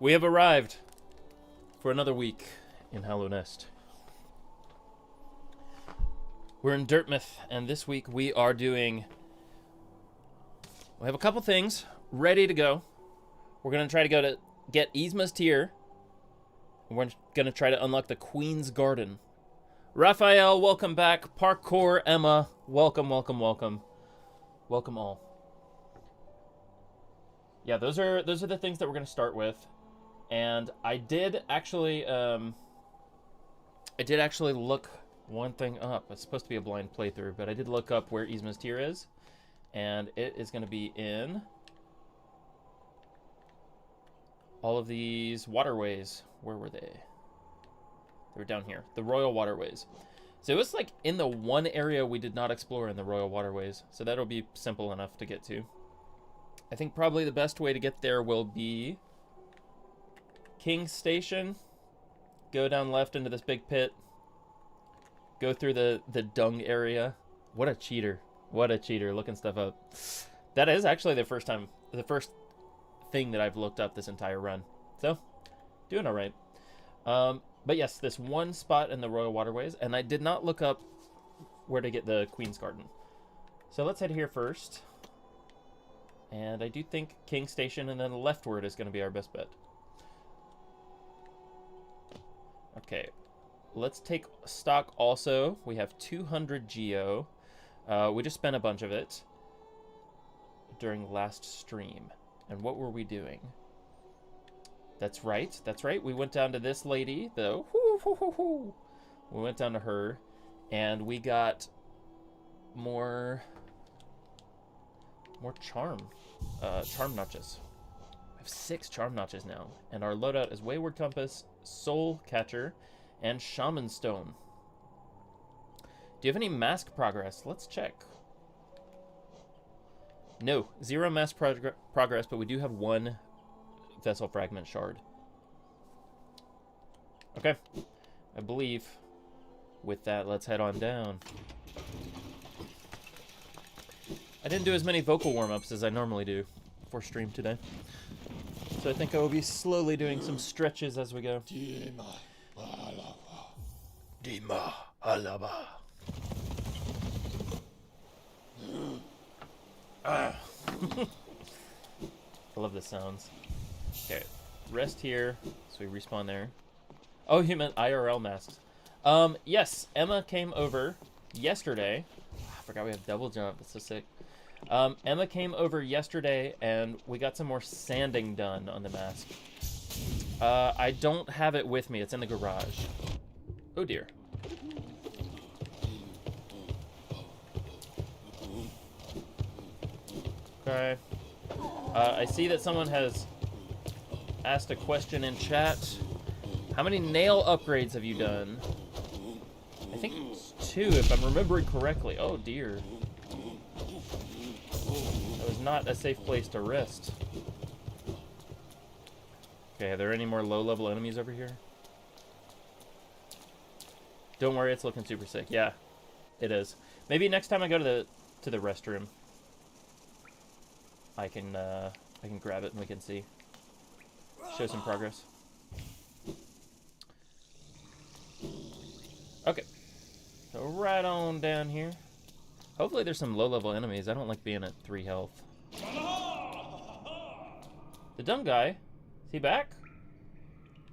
We have arrived for another week in Hollow Nest. We're in Dirtmouth, and this week we are doing... We have a couple things ready to go. We're going to try to go to get Yzma's Tear. And we're going to try to unlock the Queen's Garden. Raphael, welcome back. Parkour, Emma, welcome, welcome, welcome. Welcome all. Yeah, those are the things that we're going to start with. And I did actually look one thing up. It's supposed to be a blind playthrough, but I did look up where Yzma's Tear is, and it is going to be in all of these waterways. Where were they? They were down here, the Royal Waterways. So it was like in the one area we did not explore in the Royal Waterways, so that'll be simple enough to get to. I think probably the best way to get there will be King's Station, go down left into this big pit, go through the dung area. What a cheater. What a cheater, looking stuff up. That is actually the first thing that I've looked up this entire run. So, doing all right. But yes, this one spot in the Royal Waterways, and I did not look up where to get the Queen's Garden. So let's head here first. And I do think King's Station and then leftward is going to be our best bet. Okay, let's take stock also. We have 200 geo. We just spent a bunch of it during last stream. And what were we doing? That's right, that's right. We went down to this lady, though. We went down to her, and we got more charm notches. We have 6 charm notches now, and our loadout is Wayward Compass, Soul Catcher, and Shaman Stone. Do you have any mask progress? Let's check. No, 0 mask progress, but we do have 1 Vessel Fragment Shard. Okay, I believe with that, let's head on down. I didn't do as many vocal warm-ups as I normally do for stream today. So I think I will be slowly doing some stretches as we go. Dima Alaba. I love the sounds. Okay, rest here, so we respawn there. Oh, you meant IRL masks. Yes, Emma came over yesterday. I forgot we have double jump, that's so sick. Emma came over yesterday, and we got some more sanding done on the mask. I don't have it with me. It's in the garage. Oh, dear. Okay. I see that someone has asked a question in chat. How many nail upgrades have you done? I think it's 2, if I'm remembering correctly. Oh, dear. That was not a safe place to rest. Okay, are there any more low-level enemies over here? Don't worry, it's looking super sick. Yeah, it is. Maybe next time I go to the restroom, I can grab it and we can see. Show some progress. Okay, so right on down here. Hopefully there's some low-level enemies. I don't like being at 3 health. The dumb guy, is he back?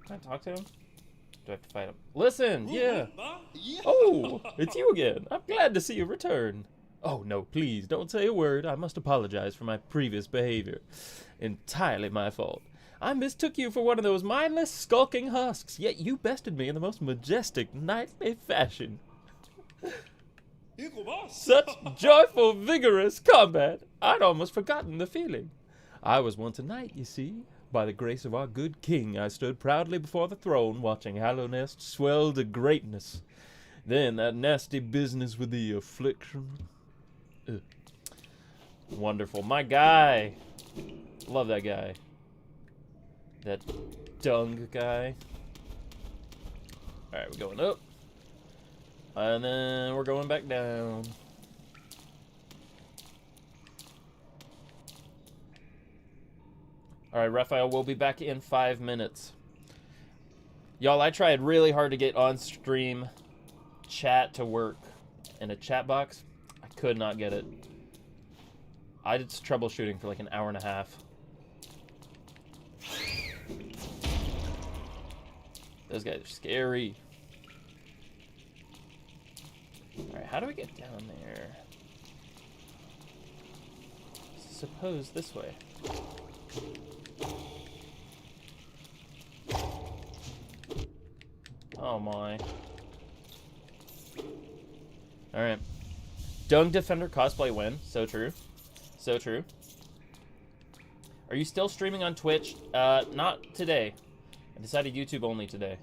Can I talk to him? Do I have to fight him? Listen, yeah. Oh, it's you again. I'm glad to see you return. Oh, no, please, don't say a word. I must apologize for my previous behavior. Entirely my fault. I mistook you for one of those mindless, skulking husks, yet you bested me in the most majestic, knightly fashion. Such joyful, vigorous combat. I'd almost forgotten the feeling. I was once a knight, you see. By the grace of our good king, I stood proudly before the throne, watching Hollow Nest swell to greatness. Then that nasty business with the affliction. Ugh. Wonderful. My guy. Love that guy. That dung guy. Alright, we're going up. And then we're going back down. All right, Raphael, we'll be back in 5 minutes. Y'all, I tried really hard to get on stream chat to work in a chat box. I could not get it. I did troubleshooting for like an hour and a half. Those guys are scary. Alright, how do we get down there? Suppose this way. Oh my. Alright. Dung Defender cosplay win. So true. So true. Are you still streaming on Twitch? Not today. I decided YouTube only today.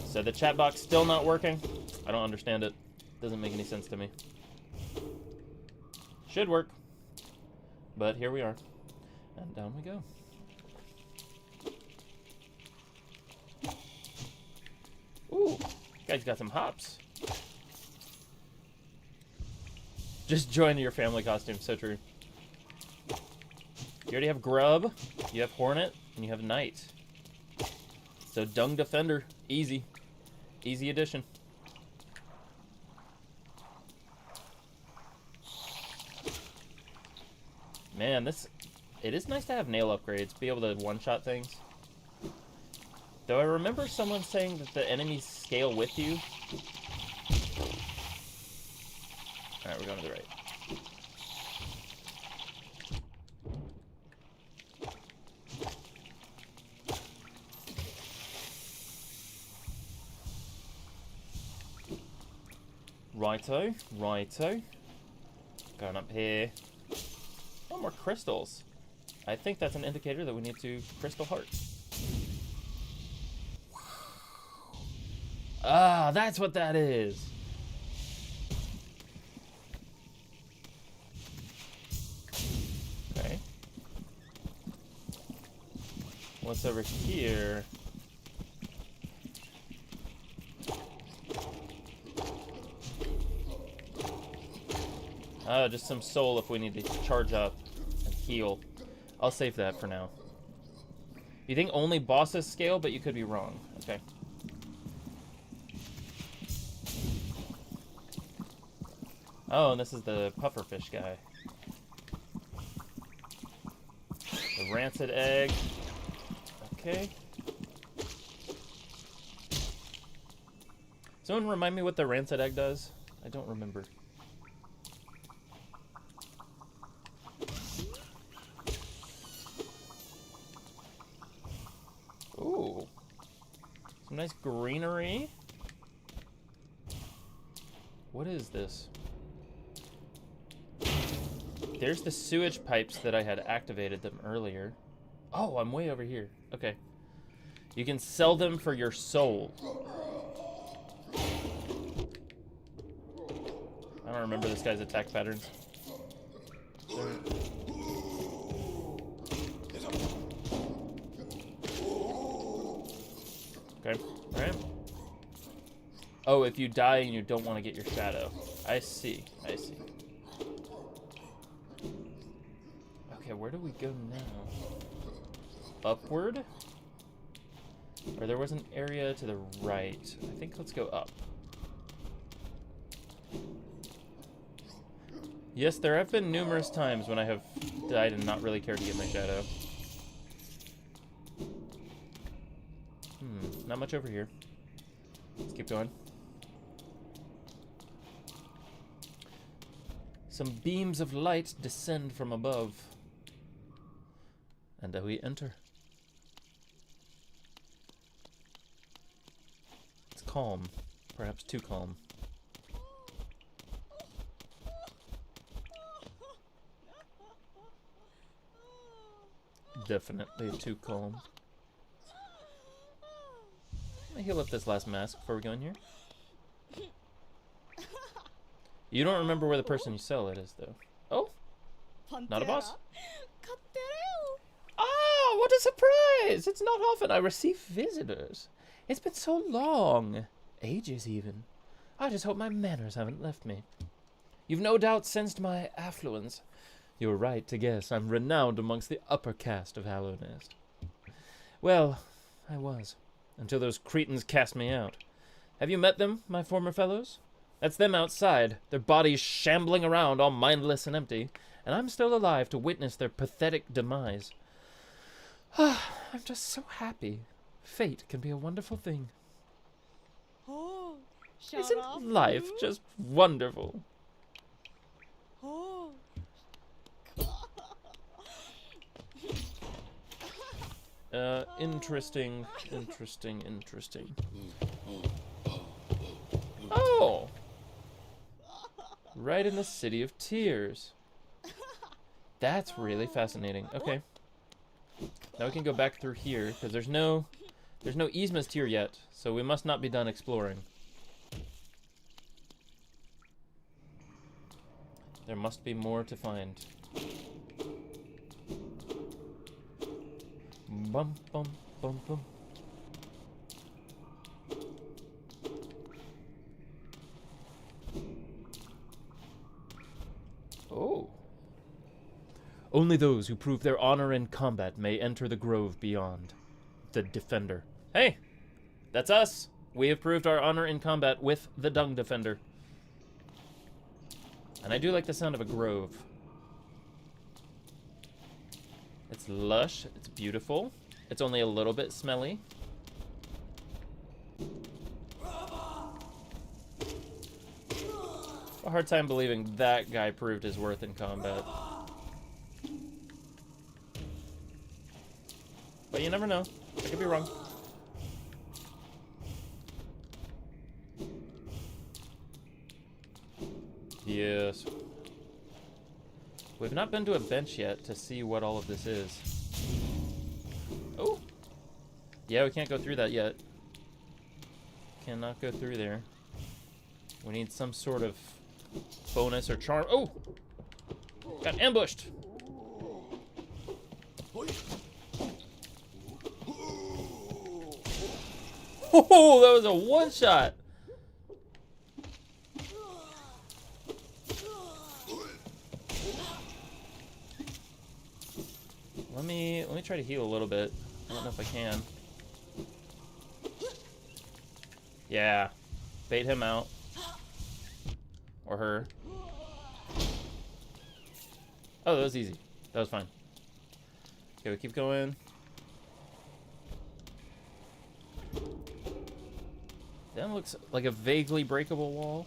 So the chat box still not working. I don't understand it. Doesn't make any sense to me. Should work. But here we are. And down we go. Ooh, guys got some hops. Just join your family costume, so true. You already have Grub, you have Hornet, and you have Knight. So Dung Defender, easy. Easy addition. Man, it is nice to have nail upgrades, be able to one-shot things. Though I remember someone saying that the enemies scale with you. Alright, we're going to the right. Righto, righto. Going up here. Oh, more crystals. I think that's an indicator that we need to crystal heart. Ah, that's what that is. Okay. What's over here? Just some soul if we need to charge up and heal. I'll save that for now. You think only bosses scale, but you could be wrong. Okay. Oh, and this is the pufferfish guy. The rancid egg. Okay. Someone remind me what the rancid egg does? I don't remember. Ooh. Some nice greenery. What is this? There's the sewage pipes that I had activated them earlier. Oh, I'm way over here. Okay. You can sell them for your soul. I don't remember this guy's attack patterns. Okay, alright. Oh, if you die and you don't want to get your shadow. I see, I see. Okay, where do we go now? Upward? Or there was an area to the right. I think let's go up. Yes, there have been numerous times when I have died and not really cared to get my shadow. Not much over here. Let's keep going. Some beams of light descend from above. And we enter. It's calm. Perhaps too calm. Definitely too calm. I'm gonna heal up this last mask before we go in here. You don't remember where the person you sell it is, though. Oh? Not a boss? Ah, what a surprise! It's not often I receive visitors. It's been so long. Ages, even. I just hope my manners haven't left me. You've no doubt sensed my affluence. You were right to guess I'm renowned amongst the upper caste of Hallownest. Well, I was, until those cretins cast me out. Have you met them, my former fellows? That's them outside, their bodies shambling around all mindless and empty, and I'm still alive to witness their pathetic demise. I'm just so happy. Fate can be a wonderful thing. Oh, Isn't life just wonderful? Oh. Interesting. Oh! Right in the City of Tears. That's really fascinating. Okay. Now we can go back through here, because there's no Yzma's Tear yet, so we must not be done exploring. There must be more to find. Bum bum bum bum. Oh. Only those who prove their honor in combat may enter the grove beyond. The Defender. Hey! That's us! We have proved our honor in combat with the Dung Defender. And I do like the sound of a grove. It's lush, it's beautiful. It's only a little bit smelly. A hard time believing that guy proved his worth in combat. But you never know. I could be wrong. Yes. We've not been to a bench yet to see what all of this is. Oh! Yeah, we can't go through that yet. Cannot go through there. We need some sort of bonus or charm. Oh! Got ambushed! Oh, that was a one-shot! Let me try to heal a little bit. I don't know if I can. Yeah. Bait him out. Or her. Oh, that was easy. That was fine. Okay, we keep going. That looks like a vaguely breakable wall.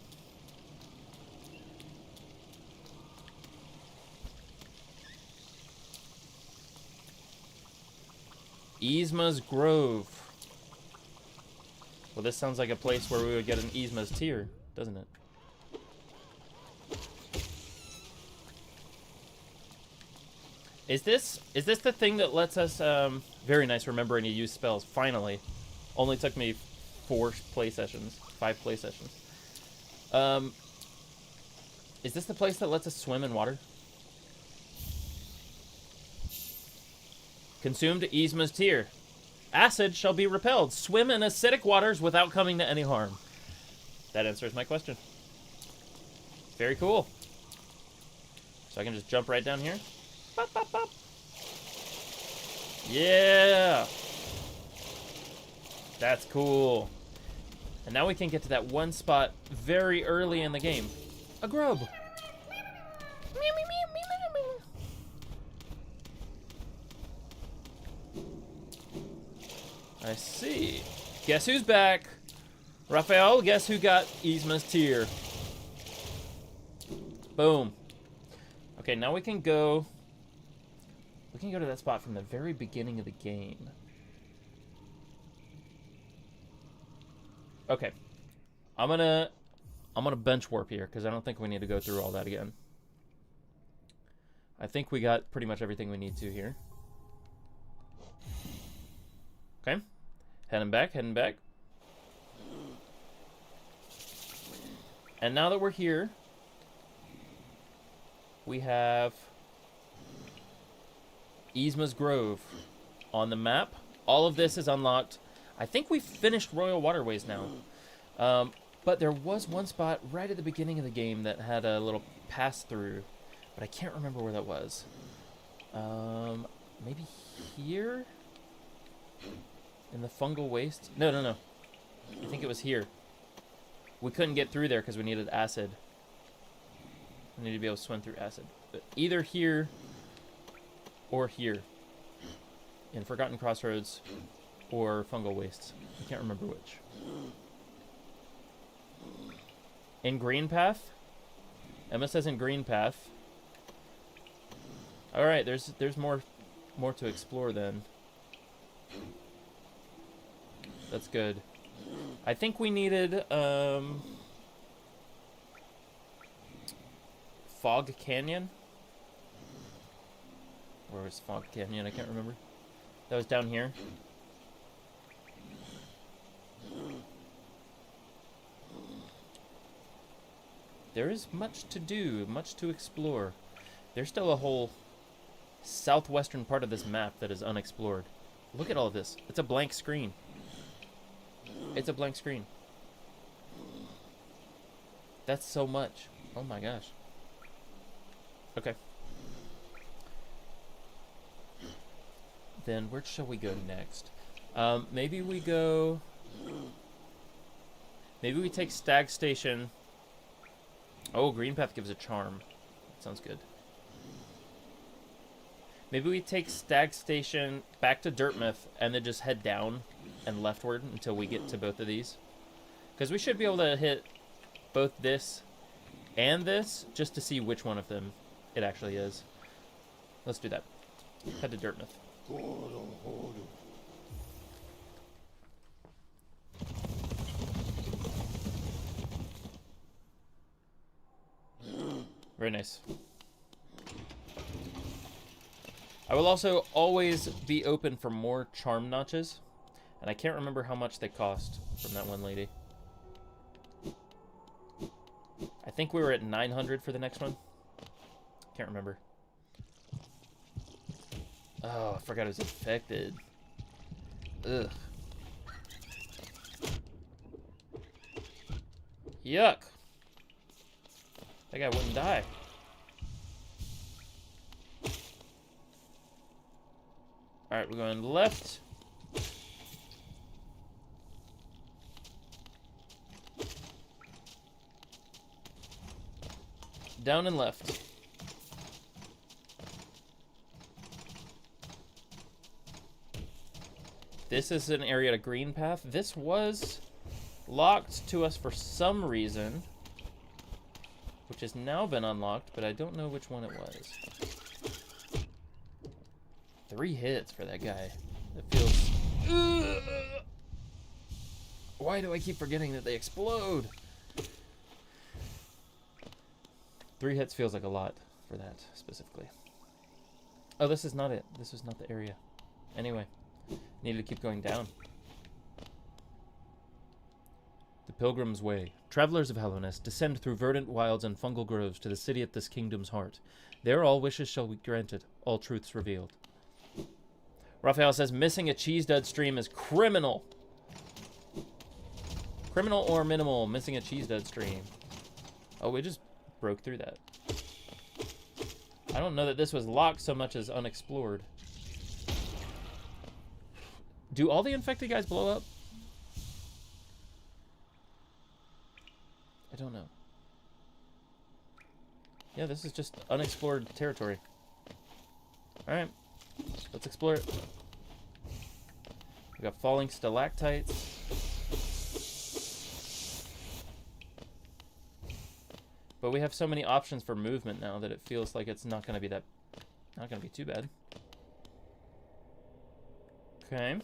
Yzma's Grove. Well, this sounds like a place where we would get an Yzma's Tear, doesn't it? Is this the thing that lets us, very nice remembering to use spells, finally. Only took me 5 play sessions. Is this the place that lets us swim in water? Consumed Yzma's Tear. Acid shall be repelled. Swim in acidic waters without coming to any harm. That answers my question. Very cool. So I can just jump right down here. Bop, bop, bop. Yeah! That's cool. And now we can get to that one spot very early in the game. A grub. I see. Guess who's back? Raphael, guess who got Yzma's Tear? Boom. Okay, now we can go to that spot from the very beginning of the game. Okay. I'm gonna bench warp here because I don't think we need to go through all that again. I think we got pretty much everything we need to here. Okay. Heading back. And now that we're here, we have Yzma's Grove on the map. All of this is unlocked. I think we've finished Royal Waterways now. But there was one spot right at the beginning of the game that had a little pass-through but I can't remember where that was. Maybe here? In the fungal waste? No, no, no. I think it was here. We couldn't get through there because we needed acid. We need to be able to swim through acid. But either here or here. In Forgotten Crossroads or fungal wastes. I can't remember which. In Green Path? Emma says in Green Path. Alright, there's more to explore then. That's good. I think we needed Fog Canyon. Where was Fog Canyon? I can't remember. That was down here. There is much to do, much to explore. There's still a whole southwestern part of this map that is unexplored. Look at all this. It's a blank screen. It's a blank screen. That's so much. Oh my gosh. Okay. Then where shall we go next? Maybe we go... Maybe we take Stag Station. Oh, Green Path gives a charm. Sounds good. Maybe we take Stag Station back to Dirtmouth and then just head down and leftward until we get to both of these. Because we should be able to hit both this and this just to see which one of them it actually is. Let's do that. Head to Dirtmouth. Very nice. I will also always be open for more charm notches. And I can't remember how much they cost from that one lady. I think we were at 900 for the next one. Can't remember. Oh, I forgot it was infected. Ugh. Yuck. That guy wouldn't die. Alright, we're going left. Down and left. This is an area to Green Path. This was locked to us for some reason, which has now been unlocked, but I don't know which one it was. 3 hits for that guy. That feels... Ugh! Why do I keep forgetting that they explode? 3 hits feels like a lot for that, specifically. Oh, this is not it. This is not the area. Anyway, needed to keep going down. The Pilgrim's Way. Travelers of Hallownest, descend through verdant wilds and fungal groves to the city at this kingdom's heart. There all wishes shall be granted, all truths revealed. Raphael says, missing a CheeseDud stream is criminal. Criminal or minimal, missing a CheeseDud stream. Oh, we just broke through that. I don't know that this was locked so much as unexplored. Do all the infected guys blow up? I don't know. Yeah, this is just unexplored territory. Alright. Let's explore it. We got falling stalactites. But we have so many options for movement now that it feels like it's not gonna be too bad. Okay.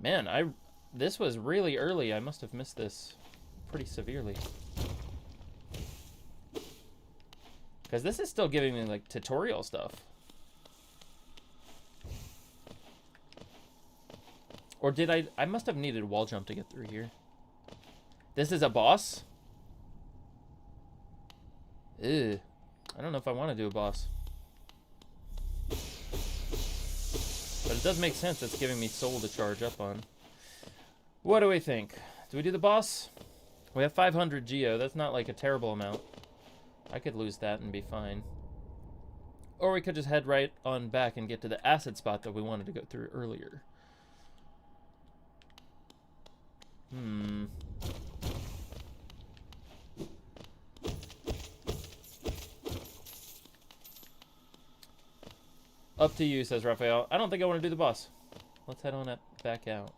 Man, this was really early. I must have missed this pretty severely. Because this is still giving me, like, tutorial stuff. Or did I must have needed wall jump to get through here. This is a boss? Ew. I don't know if I want to do a boss. But it does make sense. It's giving me soul to charge up on. What do we think? Do we do the boss? We have 500 geo. That's not like a terrible amount. I could lose that and be fine. Or we could just head right on back and get to the acid spot that we wanted to go through earlier. Up to you, says Raphael. I don't think I want to do the boss. Let's head on back out.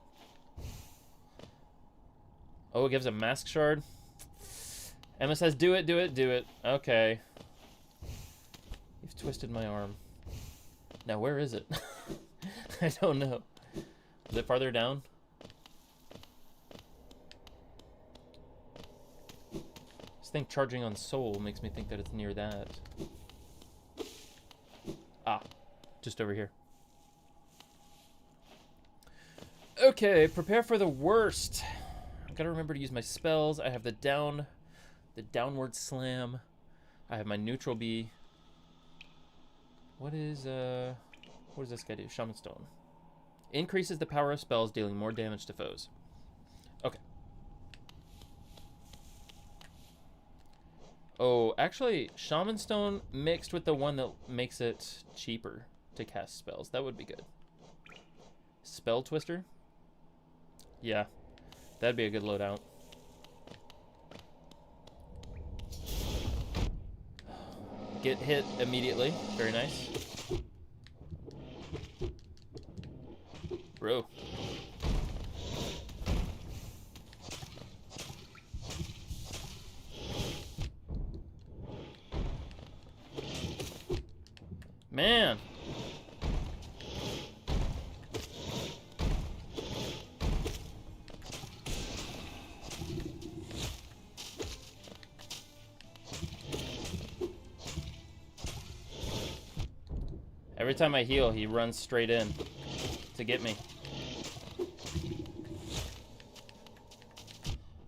Oh, it gives a mask shard. Emma says, do it, do it, do it. Okay. You've twisted my arm. Now, where is it? I don't know. Is it farther down? This thing charging on soul makes me think that it's near that. Ah, just over here. Okay, prepare for the worst. I gotta remember to use my spells. I have the downward slam. I have my neutral B. What does this guy do? Shaman Stone. Increases the power of spells, dealing more damage to foes. Okay. Oh, actually, Shaman Stone mixed with the one that makes it cheaper to cast spells. That would be good. Spell Twister? Yeah, that'd be a good loadout. Get hit immediately. Very nice. Bro. Man. Every time I heal, he runs straight in to get me.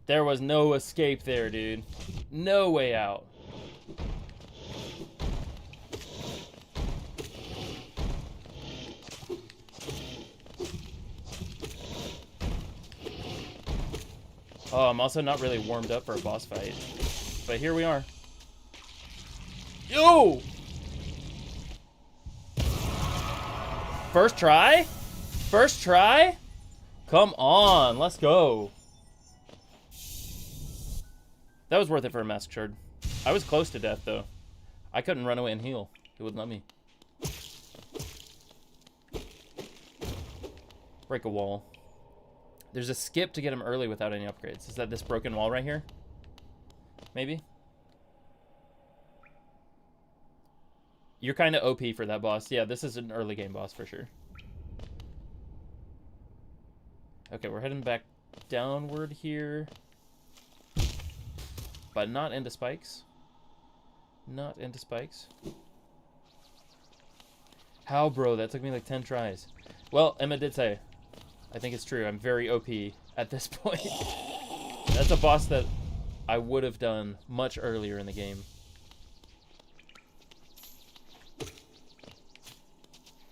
There was no escape there, dude. No way out. Oh, I'm also not really warmed up for a boss fight. But here we are. Yo! First try? First try? Come on, let's go. That was worth it for a mask shard. I was close to death, though. I couldn't run away and heal. It wouldn't let me. Break a wall. There's a skip to get him early without any upgrades. Is that this broken wall right here? Maybe? You're kind of OP for that boss. Yeah, this is an early game boss for sure. Okay, we're heading back downward here. But not into spikes. Not into spikes. How, bro? That took me like 10 tries. Well, Emma did say, I think it's true, I'm very OP at this point. That's a boss that I would have done much earlier in the game.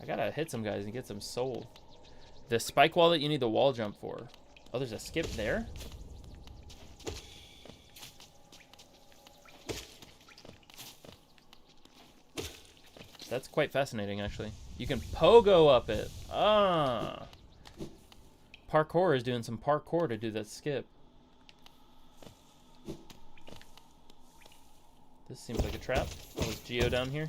I gotta hit some guys and get some soul. The spike wall that you need the wall jump for. Oh, there's a skip there? That's quite fascinating, actually. You can pogo up it. Ah. Parkour is doing some parkour to do that skip. This seems like a trap. Oh, there's Geo down here.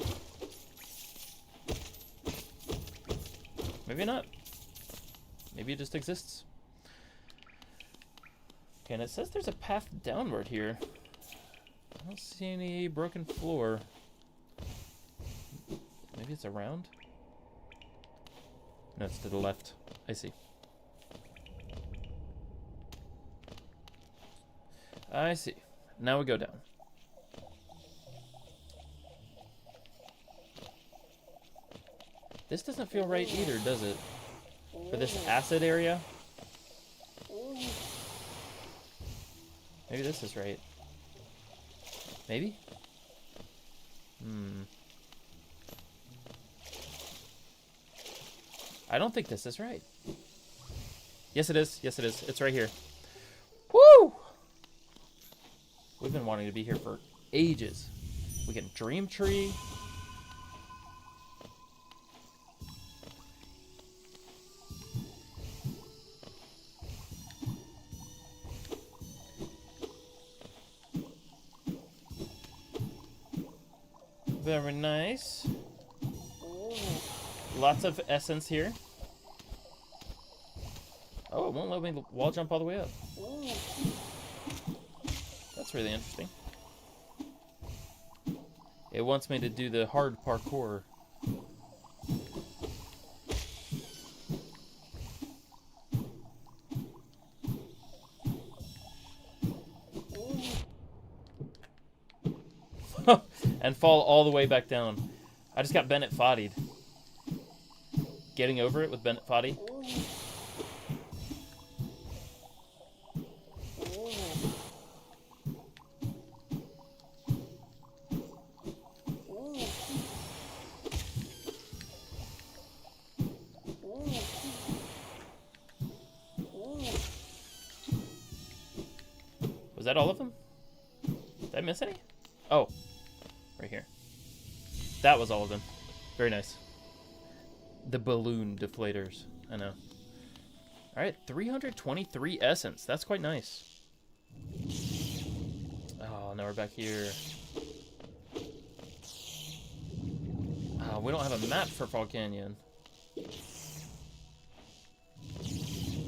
Maybe not. Maybe it just exists. Okay, and it says there's a path downward here. I don't see any broken floor. Maybe it's around? No, it's to the left. I see. I see. Now we go down. This doesn't feel right either, does it? For this acid area? Maybe this is right. Maybe? I don't think this is right. Yes, it is. Yes, it is. It's right here. Woo! We've been wanting to be here for ages. We can dream tree. Very nice. Lots of essence here. Oh, it won't let me wall jump all the way up. That's really interesting. It wants me to do the hard parkour. And fall all the way back down. I just got Bennett Foddied. Getting over it with Bennett Foddy. Was that all of them? Did I miss any? Oh, right here. That was all of them. Very nice. The balloon deflators. I know. Alright, 323 essence. That's quite nice. Oh, now we're back here. Oh, we don't have a map for Fall Canyon.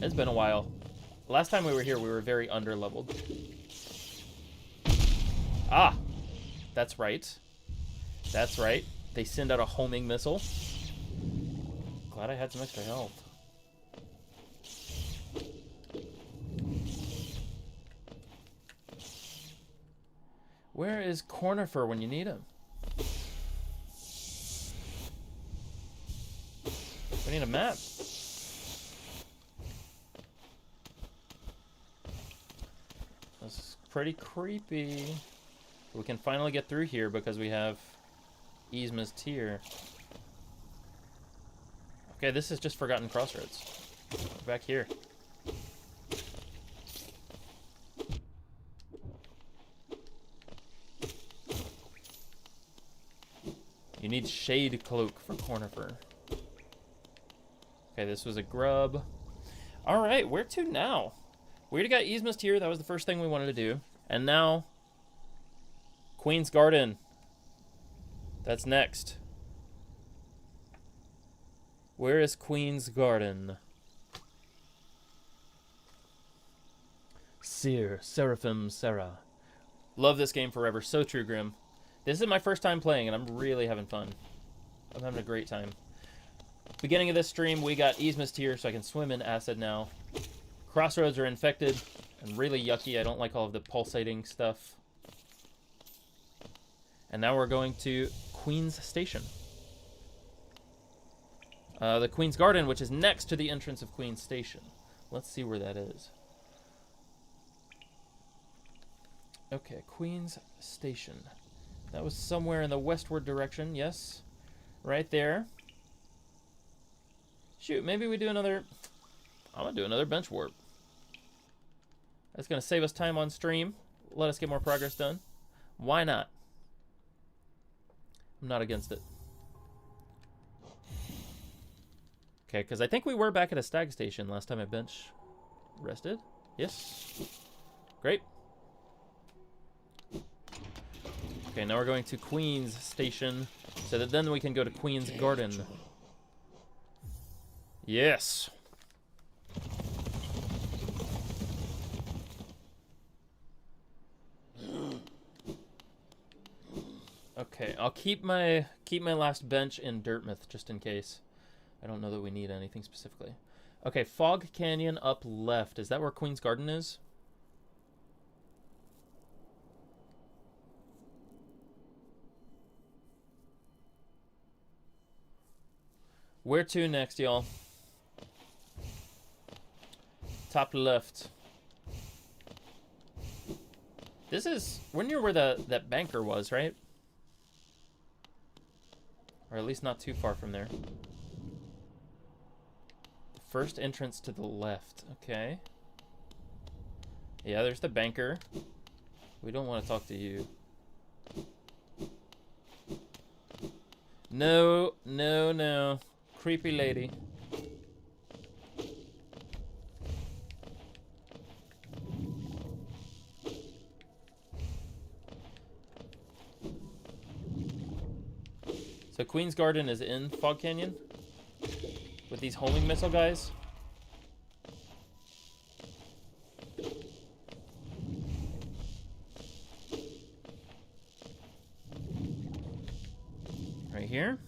It's been a while. Last time we were here, we were very underleveled. Ah! That's right. That's right. They send out a homing missile. Glad I had some extra health. Where is Cornifer when you need him? We need a map. This is pretty creepy. We can finally get through here because we have Yzma's Tear. Okay, this is just Forgotten Crossroads. We're back here. You need Shade Cloak for Cornifer. Okay, this was a grub. Alright, where to now? We already got Yzma's Tear. That was the first thing we wanted to do. And now, Queen's Garden. That's next. Where is Queen's Garden? Seer, Seraphim, Sarah. Love this game forever. So true, Grim. This is my first time playing, and I'm really having fun. I'm having a great time. Beginning of this stream, we got Yzma's Tear, so I can swim in acid now. Crossroads are infected and really yucky. I don't like all of the pulsating stuff. And now we're going to Queen's Station. The Queen's Garden, which is next to the entrance of Queen's Station. Let's see where that is. Okay, Queen's Station. That was somewhere in the westward direction, yes. Right there. Shoot, maybe we do another... I'm going to do another bench warp. That's going to save us time on stream. Let us get more progress done. Why not? I'm not against it. Okay, because I think we were back at a stag station last time I bench rested. Yes. Great. Okay, now we're going to Queen's Station, so that then we can go to Queen's Garden. Yes. Okay, I'll keep my last bench in Dirtmouth just in case. I don't know that we need anything specifically. Okay, Fog Canyon up left. Is that where Queen's Garden is? Where to next, y'all? Top left. This is... We're near where that banker was, right? Or at least not too far from there. The First entrance to the left. Okay. Yeah, there's the banker. We don't want to talk to you. No, no, no. Creepy lady. So Queen's Garden is in Fog Canyon with these homing missile guys. Right here.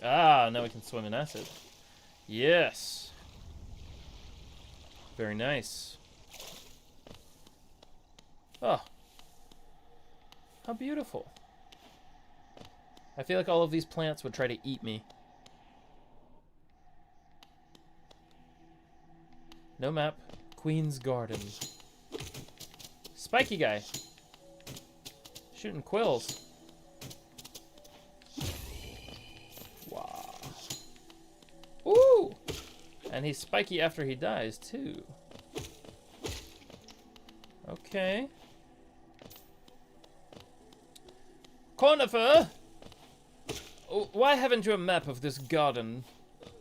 Ah, now we can swim in acid. Yes. Very nice. Oh. How beautiful. I feel like all of these plants would try to eat me. No map. Queen's Garden. Spiky guy. Shooting quills. Wow. Ooh! And he's spiky after he dies, too. Okay. Conifer! Oh, why haven't you a map of this garden,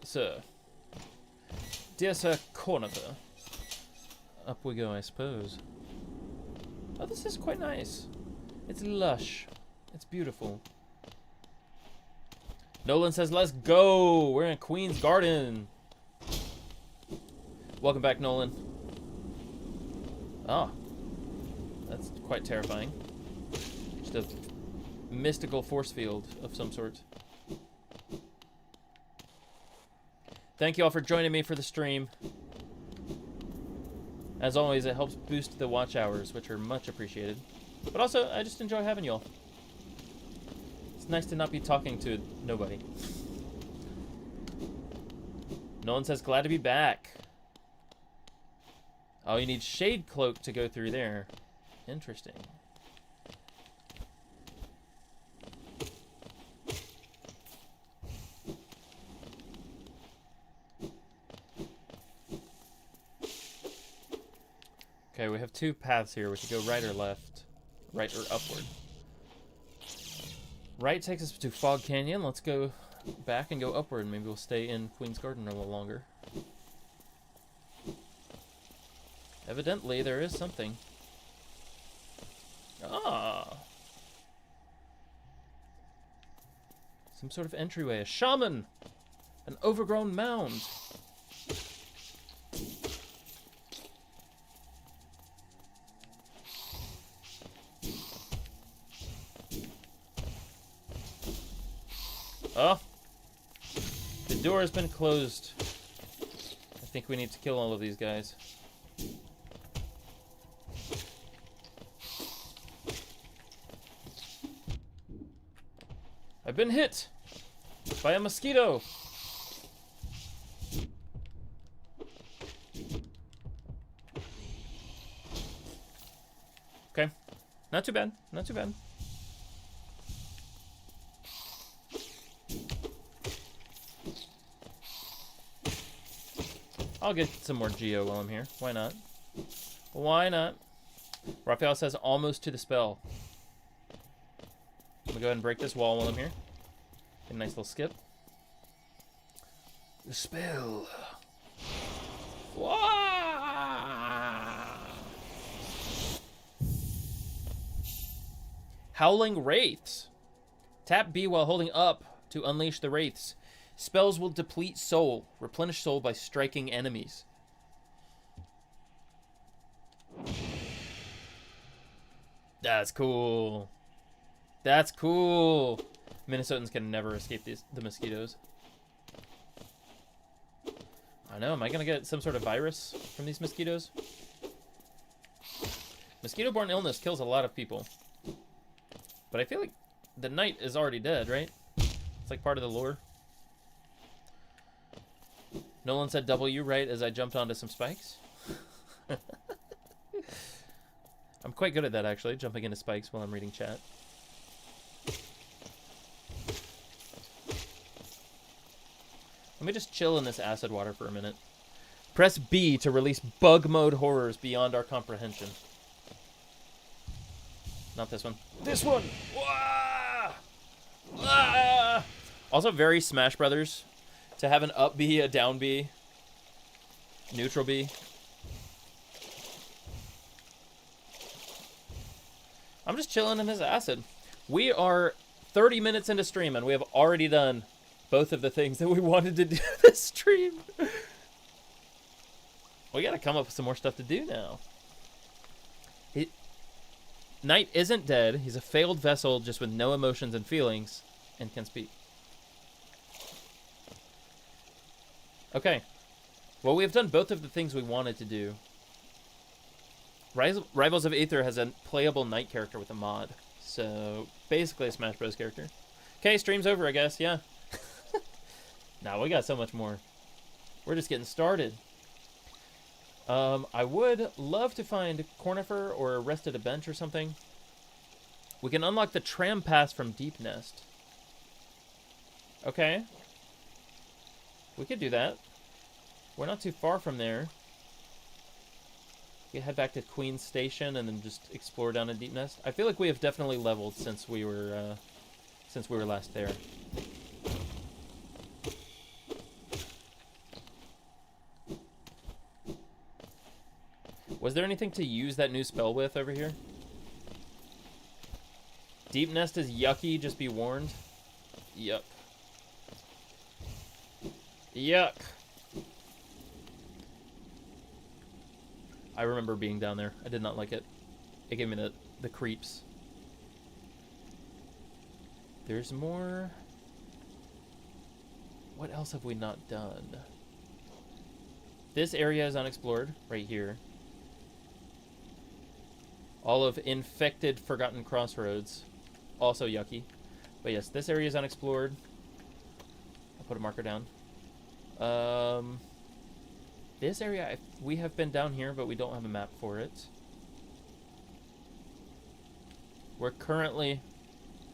sir? Dear Sir Conifer. Up we go, I suppose. Oh, this is quite nice. It's lush. It's beautiful. Nolan says, let's go! We're in Queen's Garden. Welcome back, Nolan. Ah. That's quite terrifying. Just a mystical force field of some sort. Thank you all for joining me for the stream. As always, it helps boost the watch hours, which are much appreciated. But also, I just enjoy having you all. It's nice to not be talking to nobody. Nolan says, glad to be back. Oh, you need Shade Cloak to go through there. Interesting. Okay, we have two paths here. We could go right or left. Right or upward. Right takes us to Fog Canyon. Let's go back and go upward. Maybe we'll stay in Queen's Garden a little longer. Evidently, there is something. Ah! Some sort of entryway. A shaman! An overgrown mound. Oh! The door has been closed. I think we need to kill all of these guys. I've been hit by a mosquito. Okay. Not too bad. Not too bad. I'll get some more Geo while I'm here. Why not? Why not? Raphael says almost to the spell. I'm gonna go ahead and break this wall while I'm here. Get a nice little skip. The spell. Howling Wraiths. Tap B while holding up to unleash the Wraiths. Spells will deplete soul. Replenish soul by striking enemies. That's cool. That's cool. Minnesotans can never escape the mosquitoes. I know. Am I going to get some sort of virus from these mosquitoes? Mosquito-borne illness kills a lot of people. But I feel like the knight is already dead, right? It's like part of the lore. Nolan said W right as I jumped onto some spikes. I'm quite good at that, actually, jumping into spikes while I'm reading chat. Let me just chill in this acid water for a minute. Press B to release bug mode horrors beyond our comprehension. Not this one. This one! Wah! Ah! Also very Smash Brothers to have an up B, a down B, neutral B. I'm just chilling in this acid. We are 30 minutes into stream and we have already done both of the things that we wanted to do this stream. We gotta come up with some more stuff to do now. Knight isn't dead. He's a failed vessel just with no emotions and feelings and can speak. Okay. Well, we have done both of the things we wanted to do. Rivals of Aether has a playable Knight character with a mod. So, basically a Smash Bros. Character. Okay, stream's over, I guess. Yeah. Nah, we got so much more. We're just getting started. I would love to find Cornifer or Rest at a Bench or something. We can unlock the tram pass from Deep Nest. Okay. We could do that. We're not too far from there. We head back to Queen's Station and then just explore down in Deep Nest. I feel like we have definitely leveled since we were last there. Was there anything to use that new spell with over here? Deep Nest is yucky, just be warned. Yuck. Yuck. I remember being down there. I did not like it. It gave me the creeps. There's more. What else have we not done? This area is unexplored, right here. All of Infected Forgotten Crossroads. Also yucky. But yes, this area is unexplored. I'll put a marker down. This area, we have been down here, but we don't have a map for it. We're currently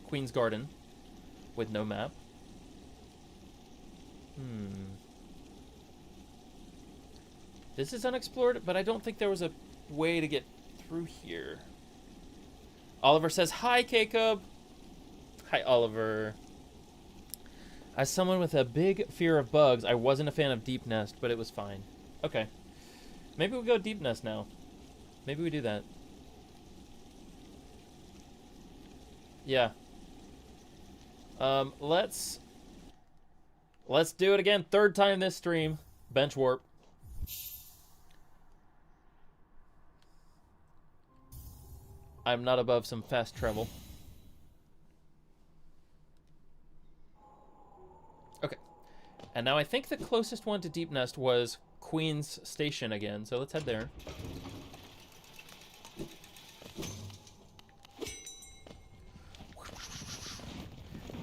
Queen's Garden with no map. This is unexplored, but I don't think there was a way to get through here. Oliver says, hi, K-Cub. Hi, Oliver. As someone with a big fear of bugs, I wasn't a fan of Deep Nest, but it was fine. Okay. Maybe we'll go Deep Nest now. Maybe we do that. Yeah. Let's do it again. Third time this stream. Bench warp. I'm not above some fast travel. Okay. And now I think the closest one to Deep Nest was Queen's Station again, so let's head there.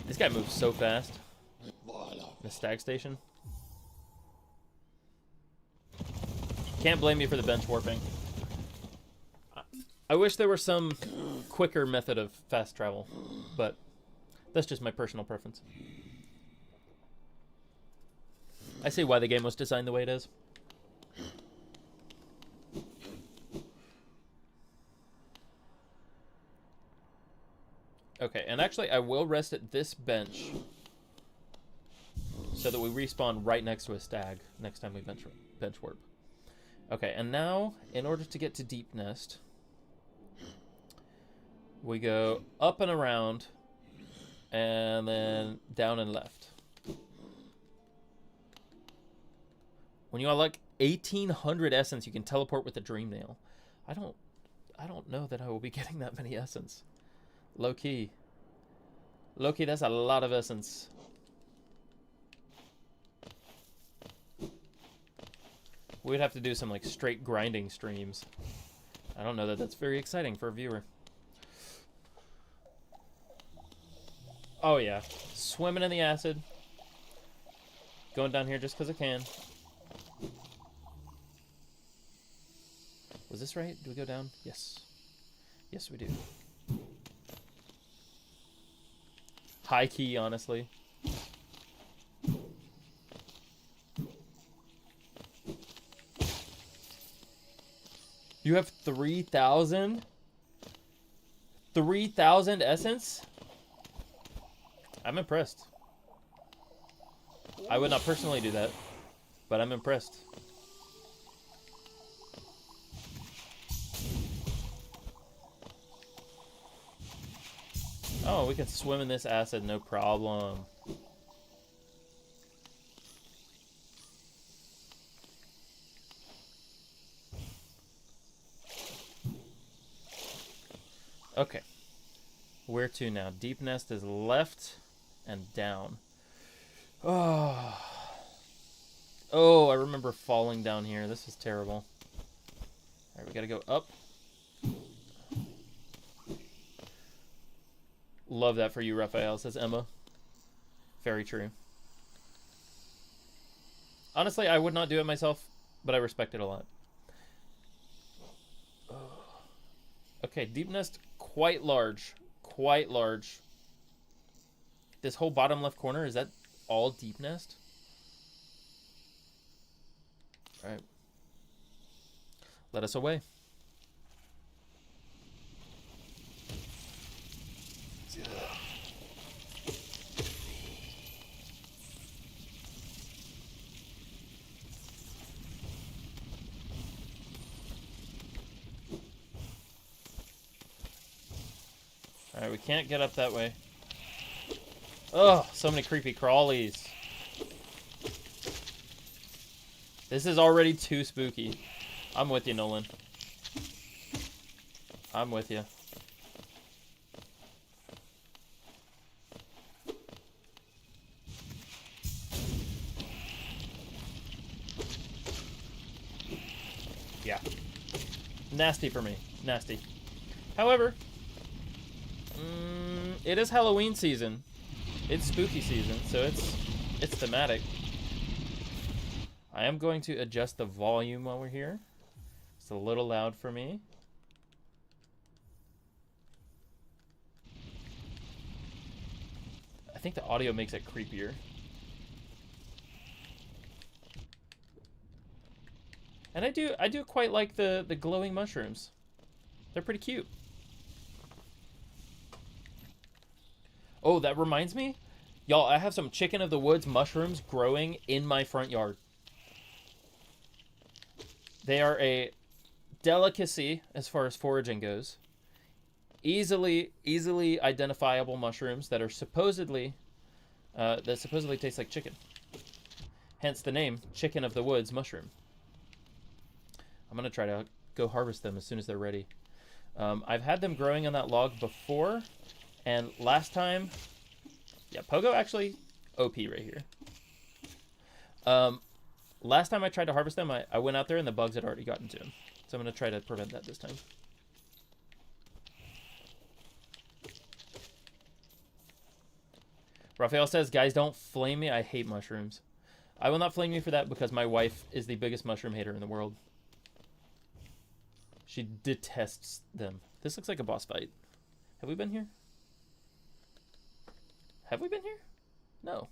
This guy moves so fast. The Stag Station. Can't blame me for the bench warping. I wish there were some quicker method of fast travel, but that's just my personal preference. I see why the game was designed the way it is. Okay, and actually I will rest at this bench so that we respawn right next to a stag next time we bench warp. Okay, and now, in order to get to Deep Nest, we go up and around, and then down and left. When you unlock 1,800 essence, you can teleport with the Dream Nail. I don't know that I will be getting that many essence. Low key, that's a lot of essence. We'd have to do some like straight grinding streams. I don't know that that's very exciting for a viewer. Oh yeah, swimming in the acid. Going down here just because I can. Was this right? Do we go down? Yes. Yes, we do. High key, honestly. You have 3,000? 3,000 essence? I'm impressed. I would not personally do that, but I'm impressed. Oh, we can swim in this acid, no problem. Okay. Where to now? Deep nest is left and down. Oh. Oh, I remember falling down here. This is terrible. Alright, we gotta go up. Love that for you, Raphael, says Emma. Very true. Honestly, I would not do it myself, but I respect it a lot. Okay, deep nest, quite large. Quite large. This whole bottom left corner, is that all deep nest? Alright. Let us away. Alright, we can't get up that way. Oh, so many creepy crawlies. This is already too spooky. I'm with you, Nolan. I'm with you. Yeah. Nasty for me. Nasty. However, it is Halloween season. It's spooky season, so it's thematic. I am going to adjust the volume while we're here. It's a little loud for me. I think the audio makes it creepier. And I do quite like the glowing mushrooms. They're pretty cute. Oh, that reminds me. Y'all, I have some chicken of the woods mushrooms growing in my front yard. They are a delicacy as far as foraging goes. Easily identifiable mushrooms that are supposedly taste like chicken. Hence the name, chicken of the woods mushroom. I'm gonna try to go harvest them as soon as they're ready. I've had them growing on that log before, and last time, yeah, Pogo actually OP right here. Last time I tried to harvest them, I went out there and the bugs had already gotten to them. So I'm going to try to prevent that this time. Raphael says, guys, don't flame me. I hate mushrooms. I will not flame you for that because my wife is the biggest mushroom hater in the world. She detests them. This looks like a boss fight. Have we been here? Have we been here? No.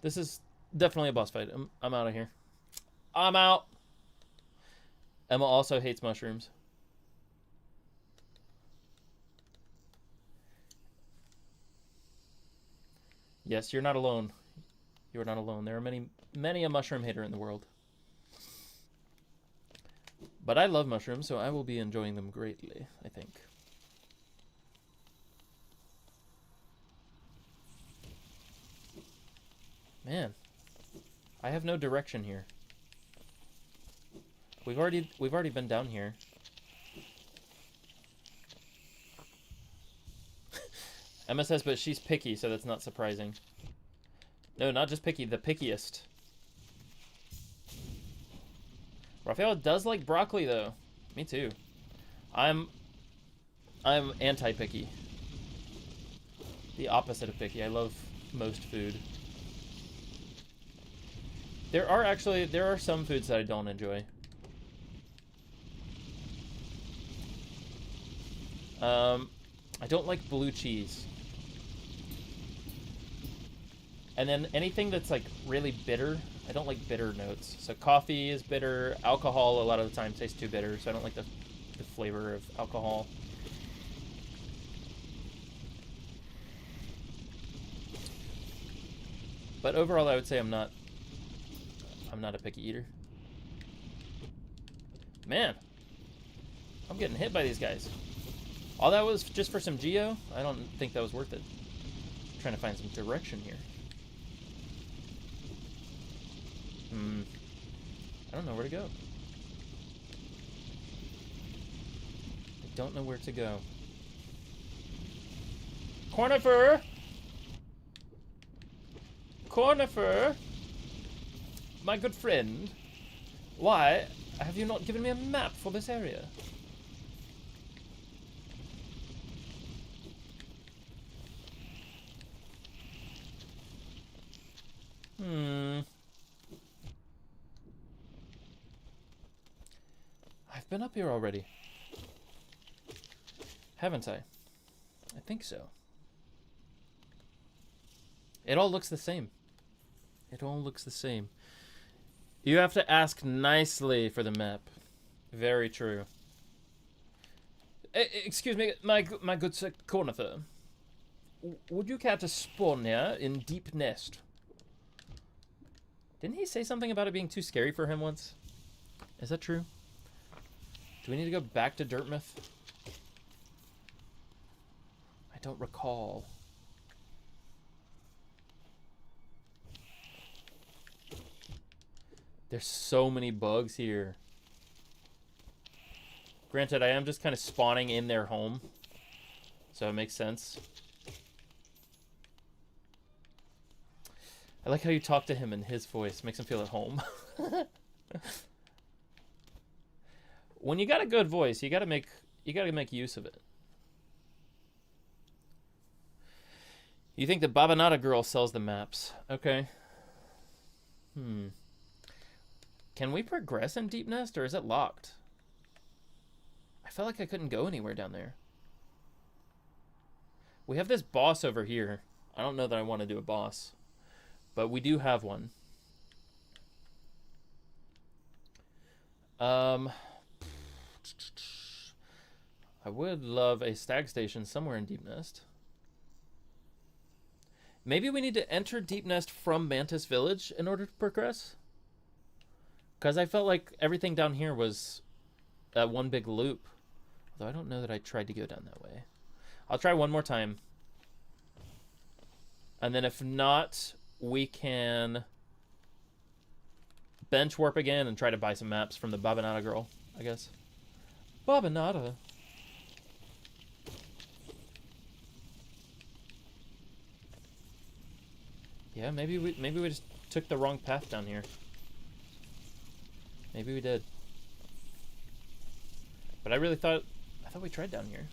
This is definitely a boss fight. I'm out of here. I'm out. Emma also hates mushrooms. Yes, you're not alone. You are not alone. There are many a mushroom hater in the world. But I love mushrooms, so I will be enjoying them greatly, I think. Man, I have no direction here. We've already been down here. Emma says, but she's picky, so that's not surprising. No, not just picky, the pickiest. Raphael does like broccoli, though. Me too. I'm anti-picky. The opposite of picky. I love most food. There are some foods that I don't enjoy. I don't like blue cheese. And then anything that's like really bitter, I don't like bitter notes. So coffee is bitter. Alcohol a lot of the time tastes too bitter, so I don't like the flavor of alcohol. But overall, I would say I'm not a picky eater. Man, I'm getting hit by these guys. All that was just for some geo? I don't think that was worth it. I'm trying to find some direction here. I don't know where to go. I don't know where to go. Cornifer! Cornifer! My good friend. Why have you not given me a map for this area? I've been up here already. Haven't I? I think so. It all looks the same. It all looks the same. You have to ask nicely for the map. Very true. Excuse me, my good Sir Cornifer. Would you care to spawn here in Deep Nest? Didn't he say something about it being too scary for him once? Is that true? Do we need to go back to Dirtmouth? I don't recall. There's so many bugs here. Granted, I am just kind of spawning in their home, so it makes sense. I like how you talk to him in his voice. Makes him feel at home. When you got a good voice, you gotta make use of it. You think the Babanata girl sells the maps? Okay. Can we progress in Deep Nest, or is it locked? I felt like I couldn't go anywhere down there. We have this boss over here. I don't know that I want to do a boss, but we do have one. I would love a stag station somewhere in Deep Nest. Maybe we need to enter Deep Nest from Mantis Village in order to progress? Because I felt like everything down here was one big loop. Although I don't know that I tried to go down that way. I'll try one more time. And then if not, we can bench warp again and try to buy some maps from the Babanata girl, I guess. Babanata. Yeah, maybe we just took the wrong path down here. Maybe we did. But I thought we tried down here.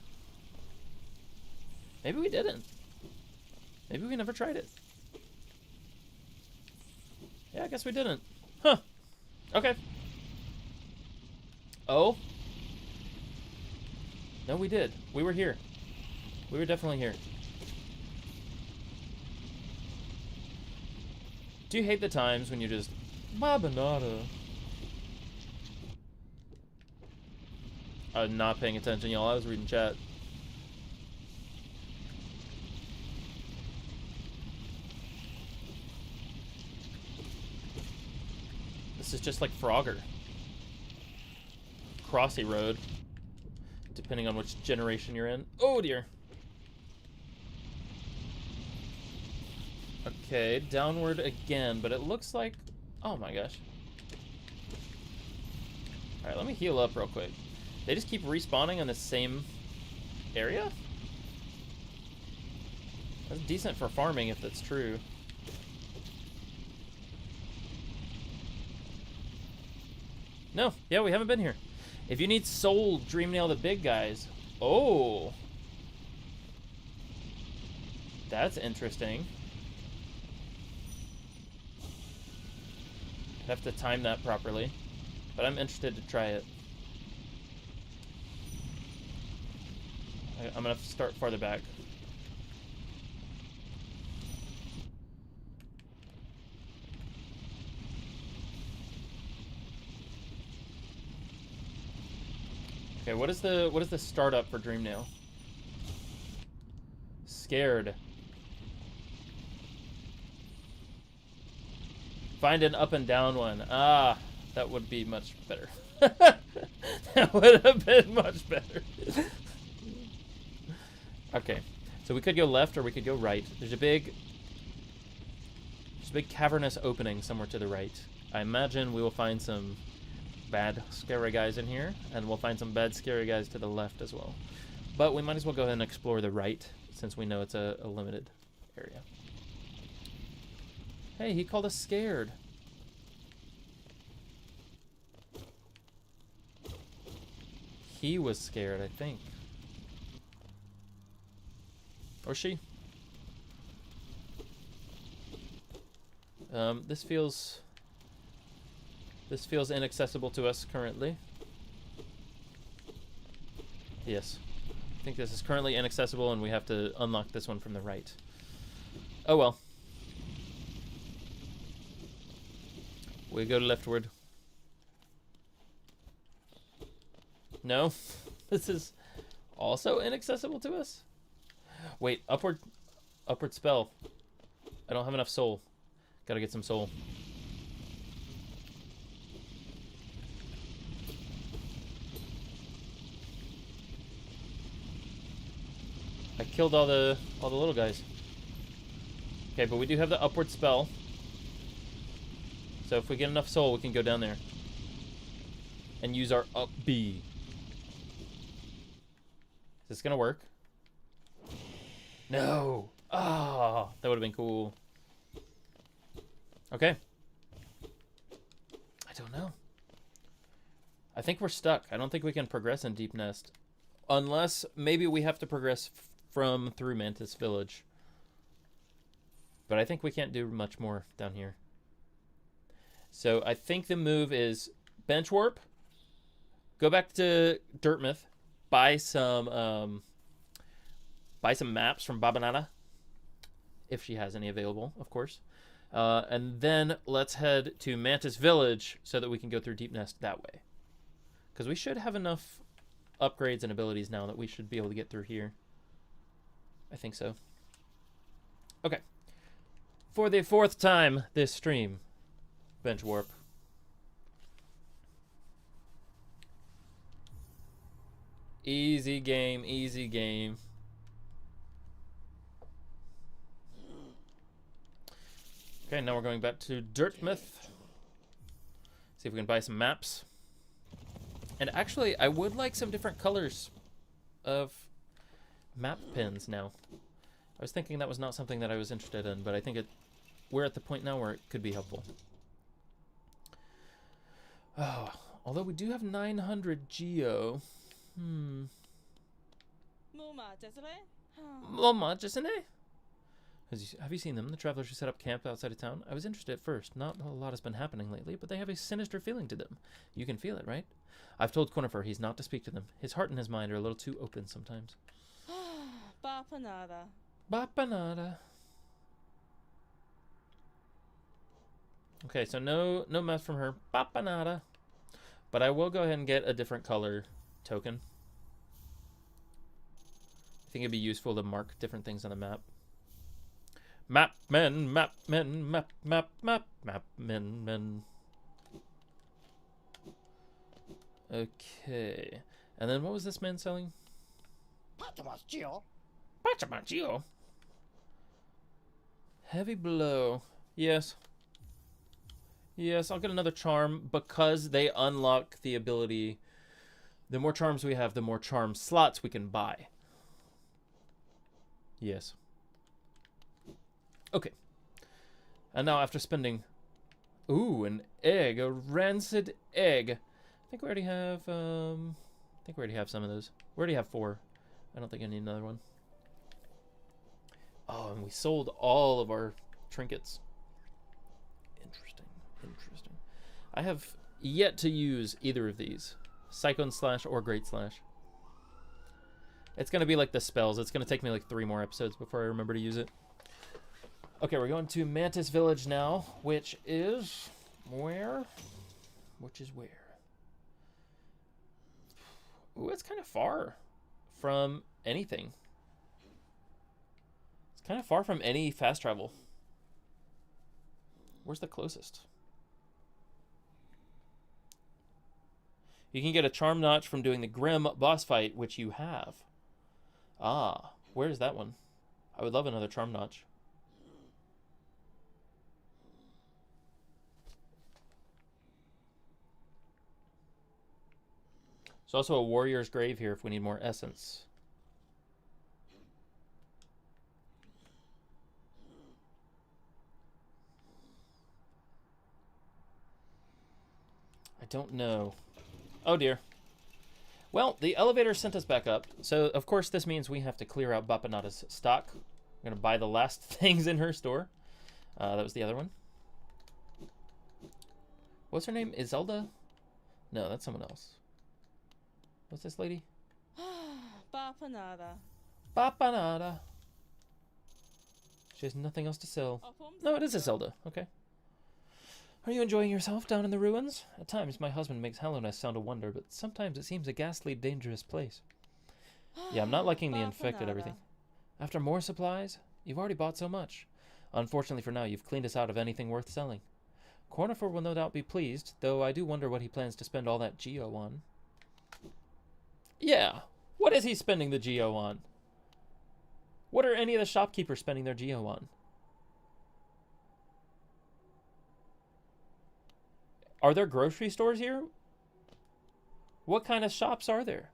Maybe we didn't. Maybe we never tried it. Yeah, I guess we didn't. Huh. Okay. Oh. No, we did. We were here. We were definitely here. Do you hate the times when you just... Babanata. I was not paying attention, y'all. I was reading chat. This is just like Frogger. Crossy Road. Depending on which generation you're in. Oh, dear. Okay, downward again, but it looks like... Oh, my gosh. Alright, let me heal up real quick. They just keep respawning in the same area? That's decent for farming if that's true. No, yeah, we haven't been here. If you need soul Dreamnail the big guys. Oh. That's interesting. I'd have to time that properly. But I'm interested to try it. I'm gonna start farther back. Okay, what is the startup for Dreamnail? Scared. Find an up and down one. Ah, that would be much better. That would have been much better. Okay, so we could go left or we could go right. There's a big cavernous opening somewhere to the right. I imagine we will find some bad scary guys in here, and we'll find some bad scary guys to the left as well. But we might as well go ahead and explore the right, since we know it's a limited area. Hey, he called us scared. He was scared, I think. Or she. This feels inaccessible to us currently. Yes. I think this is currently inaccessible and we have to unlock this one from the right. Oh well. We go leftward. No? This is also inaccessible to us? Wait, upward spell. I don't have enough soul. Gotta get some soul. I killed all the little guys. Okay, but we do have the upward spell. So if we get enough soul, we can go down there. And use our up B. Is this gonna work? No! Ah, that would have been cool. Okay. I don't know. I think we're stuck. I don't think we can progress in Deep Nest. Unless maybe we have to progress through Mantis Village. But I think we can't do much more down here. So I think the move is bench warp. Go back to Dirtmouth. Buy some maps from Babanana. If she has any available, of course. And then let's head to Mantis Village so that we can go through Deep Nest that way. Because we should have enough upgrades and abilities now that we should be able to get through here. I think so. Okay. For the 4th time this stream, bench warp. Easy game, easy game. Okay, now we're going back to Dirtmouth. See if we can buy some maps. And actually, I would like some different colors of map pins now. I was thinking that was not something that I was interested in, but I think we're at the point now where it could be helpful. Oh, although we do have 900 geo. Mama, have you seen them? The travelers who set up camp outside of town? I was interested at first. Not a lot has been happening lately, but they have a sinister feeling to them. You can feel it, right? I've told Cornifer he's not to speak to them. His heart and his mind are a little too open sometimes. Bapanada. Bapanada. Okay, so no mess from her. Bapanada. But I will go ahead and get a different color token. I think it'd be useful to mark different things on the map. Map men, map men, map men. Okay. And then what was this man selling? Pachamachio. Heavy blow. Yes. Yes, I'll get another charm because they unlock the ability. The more charms we have, the more charm slots we can buy. Yes. Okay. And now after spending... Ooh, an egg. A rancid egg. I think we already have... some of those. We already have 4. I don't think I need another one. Oh, and we sold all of our trinkets. Interesting. Interesting. I have yet to use either of these. Cyclone Slash or Great Slash. It's going to be like the spells. It's going to take me like 3 more episodes before I remember to use it. Okay, we're going to Mantis Village now, which is where? Which is where? Ooh, it's kind of far from anything. It's kind of far from any fast travel. Where's the closest? You can get a charm notch from doing the Grim boss fight, which you have. Ah, where's that one? I would love another charm notch. There's also a warrior's grave here if we need more essence. I don't know. Oh dear. Well, the elevator sent us back up, so of course this means we have to clear out Bapanada's stock. We're gonna buy the last things in her store. That was the other one. What's her name? Iselda? No, that's someone else. What's this lady? Bapanada. Bapanada. She has nothing else to sell. No, it is Iselda. Okay. Are you enjoying yourself down in the ruins? At times, my husband makes Hallownest sound a wonder, but sometimes it seems a ghastly, dangerous place. Yeah, I'm not liking the infected everything. After more supplies? You've already bought so much. Unfortunately for now, you've cleaned us out of anything worth selling. Cornifer will no doubt be pleased, though I do wonder what he plans to spend all that geo on. Yeah, what is he spending the geo on? What are any of the shopkeepers spending their geo on? Are there grocery stores here? What kind of shops are there?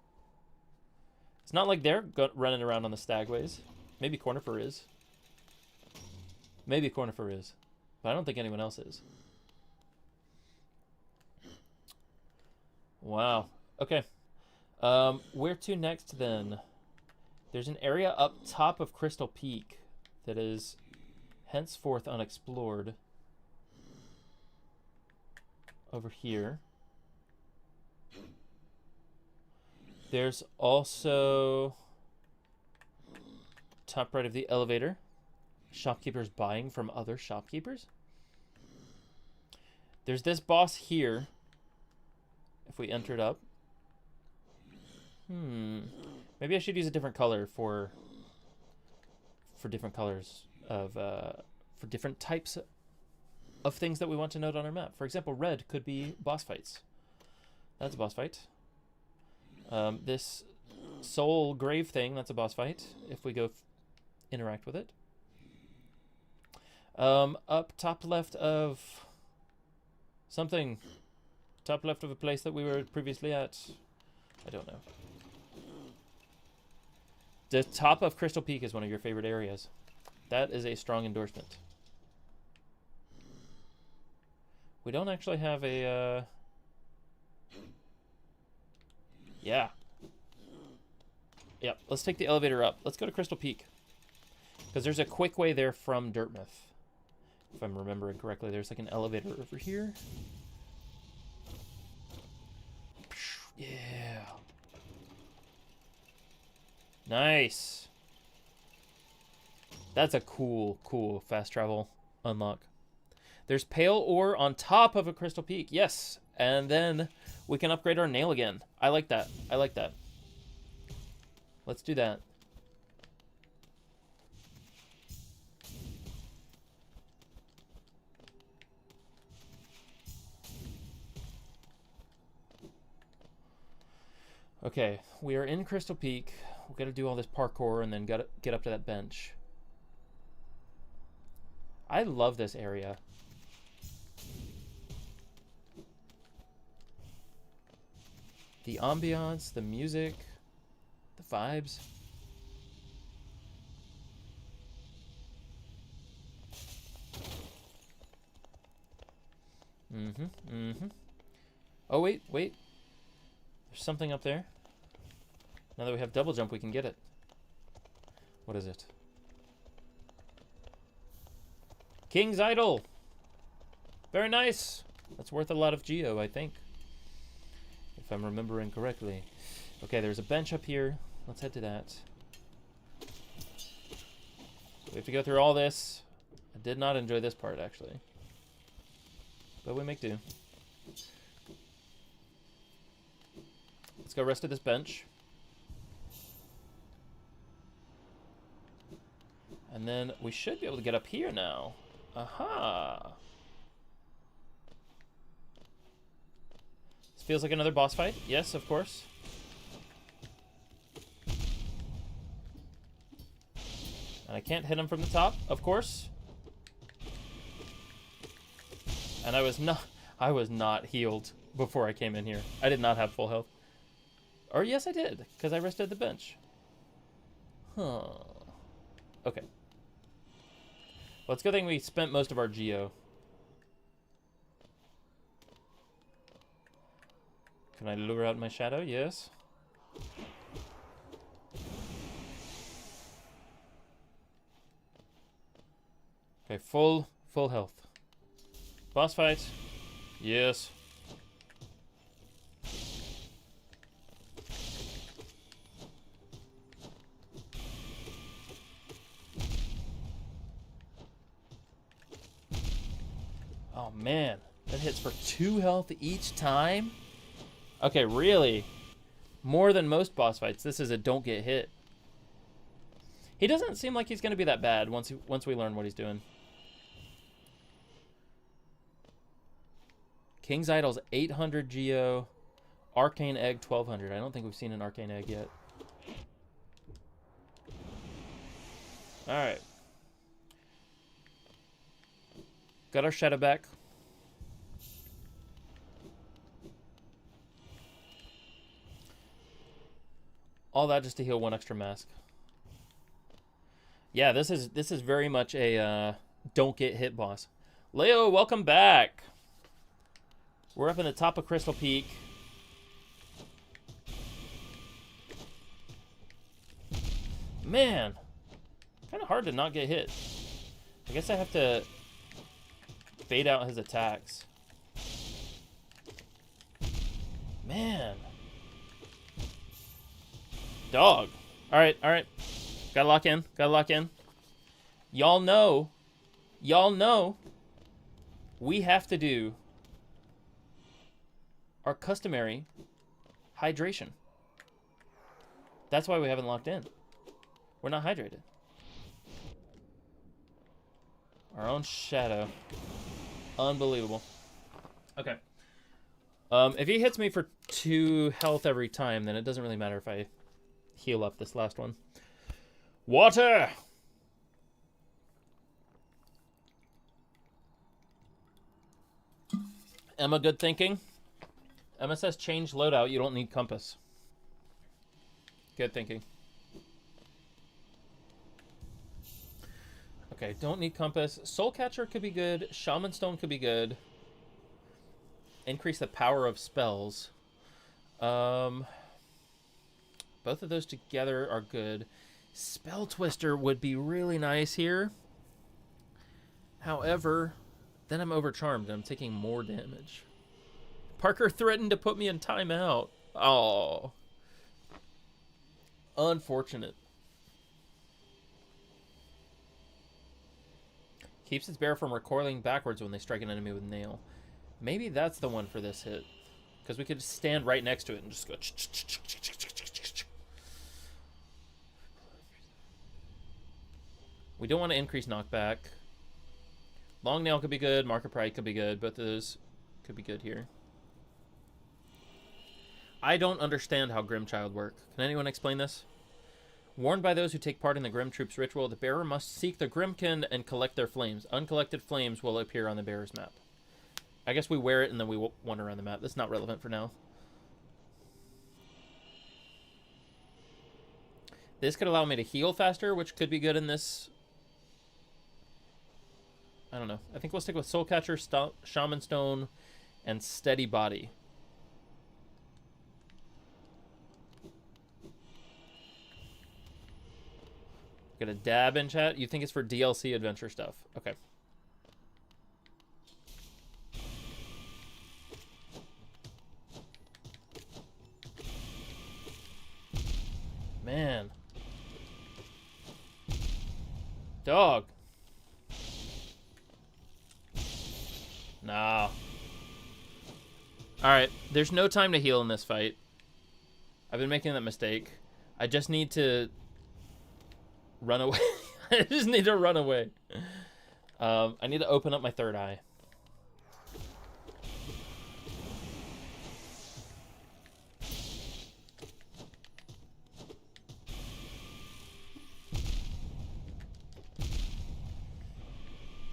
It's not like they're running around on the stagways. Maybe Cornifer is. Maybe Cornifer is. But I don't think anyone else is. Wow. Okay. Where to next then? There's an area up top of Crystal Peak that is henceforth unexplored. Over here. There's also top right of the elevator. Shopkeepers buying from other shopkeepers. There's this boss here. If we entered up. Maybe I should use a different color for different colors of for different types of things that we want to note on our map. For example, red could be boss fights. That's a boss fight. This soul grave thing, that's a boss fight, if we go interact with it. Up top left of something. Top left of a place that we were previously at. I don't know. The top of Crystal Peak is one of your favorite areas. That is a strong endorsement. We don't actually have a, yeah. Yep, let's take the elevator up. Let's go to Crystal Peak. Because there's a quick way there from Dirtmouth. If I'm remembering correctly, there's like an elevator over here. Yeah. Nice. That's a cool fast travel unlock. There's pale ore on top of a Crystal Peak. Yes. And then we can upgrade our nail again. I like that. I like that. Let's do that. Okay, we are in Crystal Peak. We've got to do all this parkour and then get up to that bench. I love this area. The ambiance, the music, the vibes. Oh, wait. There's something up there. Now that we have double jump, we can get it. What is it? King's Idol! Very nice! That's worth a lot of geo, I think. If I'm remembering correctly. Okay, there's a bench up here. Let's head to that. So we have to go through all this. I did not enjoy this part, actually. But we make do. Let's go rest at this bench. And then we should be able to get up here now. Aha! This feels like another boss fight. Yes, of course. And I can't hit him from the top, of course. And I was not healed before I came in here. I did not have full health. Or yes, I did, because I rested at the bench. Huh. Okay. Well, it's a good thing we spent most of our geo. Can I lure out my shadow? Yes. Okay, full health. Boss fight. Yes. Oh man, that hits for 2 health each time? Okay, really? More than most boss fights. This is a don't get hit. He doesn't seem like he's going to be that bad once we learn what he's doing. King's Idol's 800 Geo. Arcane Egg 1200. I don't think we've seen an Arcane Egg yet. Alright. Got our shadow back. All that just to heal 1 extra mask. Yeah, this is very much a don't get hit boss. Leo, welcome back. We're up in the top of Crystal Peak. Man, kind of hard to not get hit. I guess I have to fade out his attacks. Man. Dog. All right. Gotta lock in. Y'all know, we have to do our customary hydration. That's why we haven't locked in. We're not hydrated. Our own shadow. Unbelievable. Okay. If he hits me for 2 health every time, then it doesn't really matter if I heal up this last one. Water! Emma, good thinking. Emma says change loadout. You don't need compass. Good thinking. Okay, don't need compass. Soul Catcher could be good. Shaman Stone could be good. Increase the power of spells. Both of those together are good. Spell Twister would be really nice here. However, then I'm overcharmed and I'm taking more damage. Parker threatened to put me in timeout. Oh. Unfortunate. Keeps its bearer from recoiling backwards when they strike an enemy with nail. Maybe that's the one for this hit. Because we could just stand right next to it and just go... We don't want to increase knockback. Long nail could be good. Mark of Pride could be good. Both of those could be good here. I don't understand how Grimchild work. Can anyone explain this? Warned by those who take part in the Grim Troops ritual, the bearer must seek the Grimkin and collect their flames. Uncollected flames will appear on the bearer's map. I guess we wear it and then we wander around the map. That's not relevant for now. This could allow me to heal faster, which could be good in this. I don't know. I think we'll stick with Soul Catcher, Shaman Stone, and Steady Body. Got a dab in chat. You think it's for DLC adventure stuff. Okay. Man. Dog. Nah. Alright. There's no time to heal in this fight. I've been making that mistake. I just need to run away. I just need to run away. I need to open up my third eye.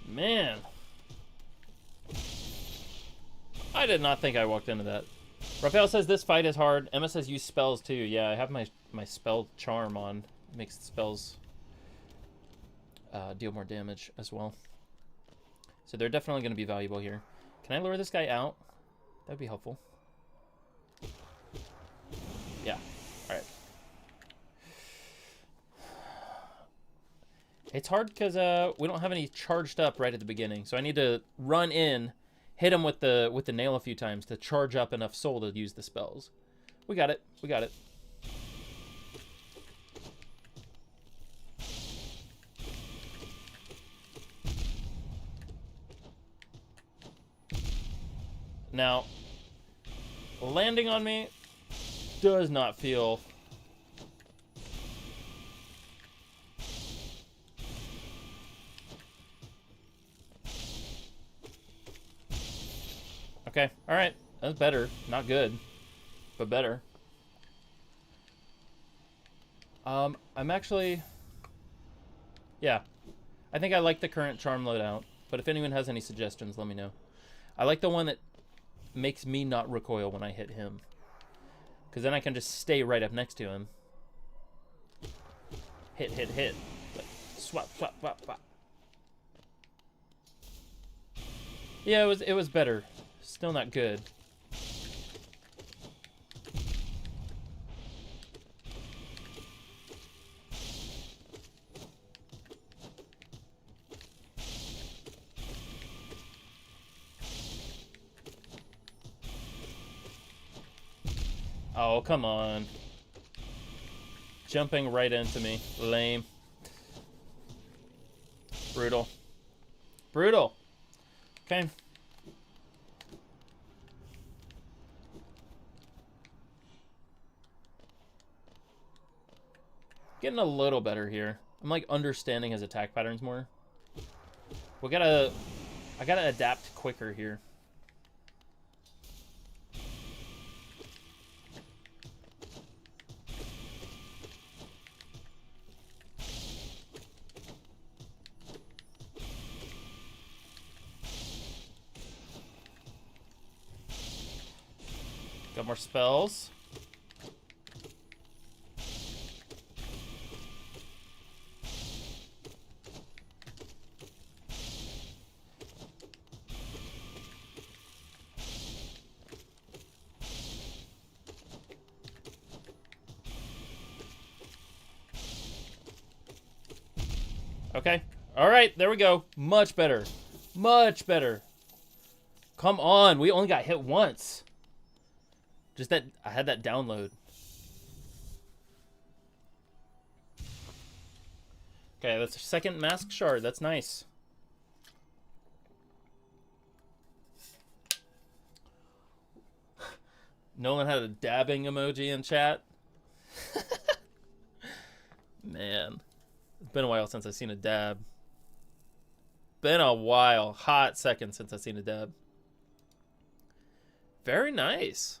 Man. I did not think I walked into that. Raphael says this fight is hard. Emma says use spells too. Yeah, I have my spell charm on. It makes the spells deal more damage as well. So they're definitely going to be valuable here. Can I lure this guy out? That would be helpful. Yeah. All right. It's hard because we don't have any charged up right at the beginning. So I need to run in, hit him with the nail a few times to charge up enough soul to use the spells. We got it. We got it. Now, landing on me does not feel... Okay, alright. That's better. Not good, but better. I'm actually... Yeah. I think I like the current charm loadout, but if anyone has any suggestions, let me know. I like the one that makes me not recoil when I hit him, because then I can just stay right up next to him. Hit, hit, hit. Like, swap, swap, swap, swap. Yeah, it was better. Still not good. Oh, come on. Jumping right into me. Lame. Brutal. Brutal. Okay. Getting a little better here. I'm like understanding his attack patterns more. I gotta adapt quicker here. Got more spells. Okay. All right, there we go. Much better. Much better. Come on, we only got hit once. Just that I had that download. Okay, that's a second mask shard. That's nice. Nolan had a dabbing emoji in chat. Man. It's been a while since I've seen a dab. Been a while. Hot second since I've seen a dab. Very nice.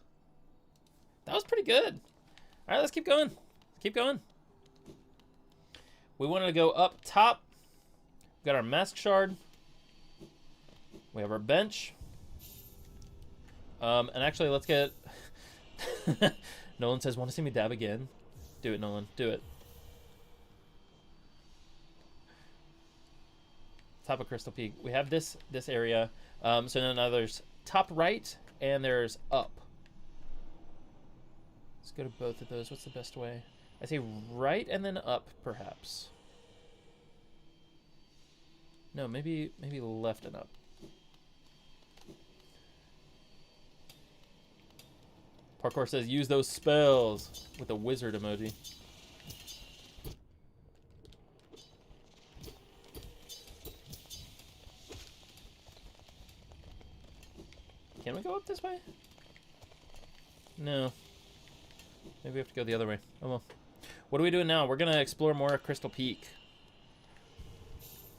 That was pretty good. All right, let's keep going. Keep going. We wanted to go up top. We got our mask shard. We have our bench. And actually, let's get... Nolan says, want to see me dab again? Do it, Nolan. Do it. Top of Crystal Peak. We have this area. So now there's top right and there's up. Let's go to both of those. What's the best way? I say right and then up, perhaps. No, maybe left and up. Parkour says use those spells with a wizard emoji. Can we go up this way? No. Maybe we have to go the other way. Oh well. What are we doing now? We're gonna explore more Crystal Peak.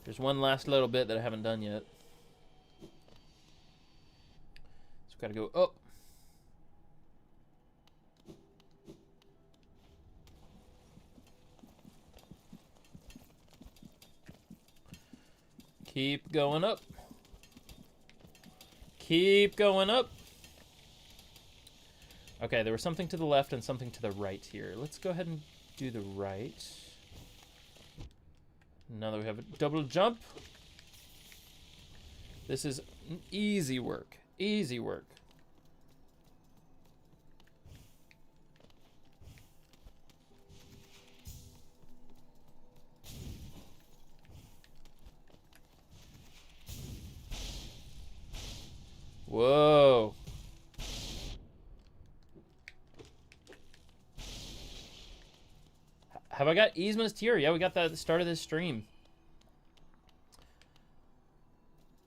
There's one last little bit that I haven't done yet. So we gotta go up. Keep going up. Keep going up. Okay, there was something to the left and something to the right here. Let's go ahead and do the right. Now that we have a double jump. This is easy work. Easy work. Whoa. Have I got Yzma's Tear? Yeah, we got that at the start of this stream.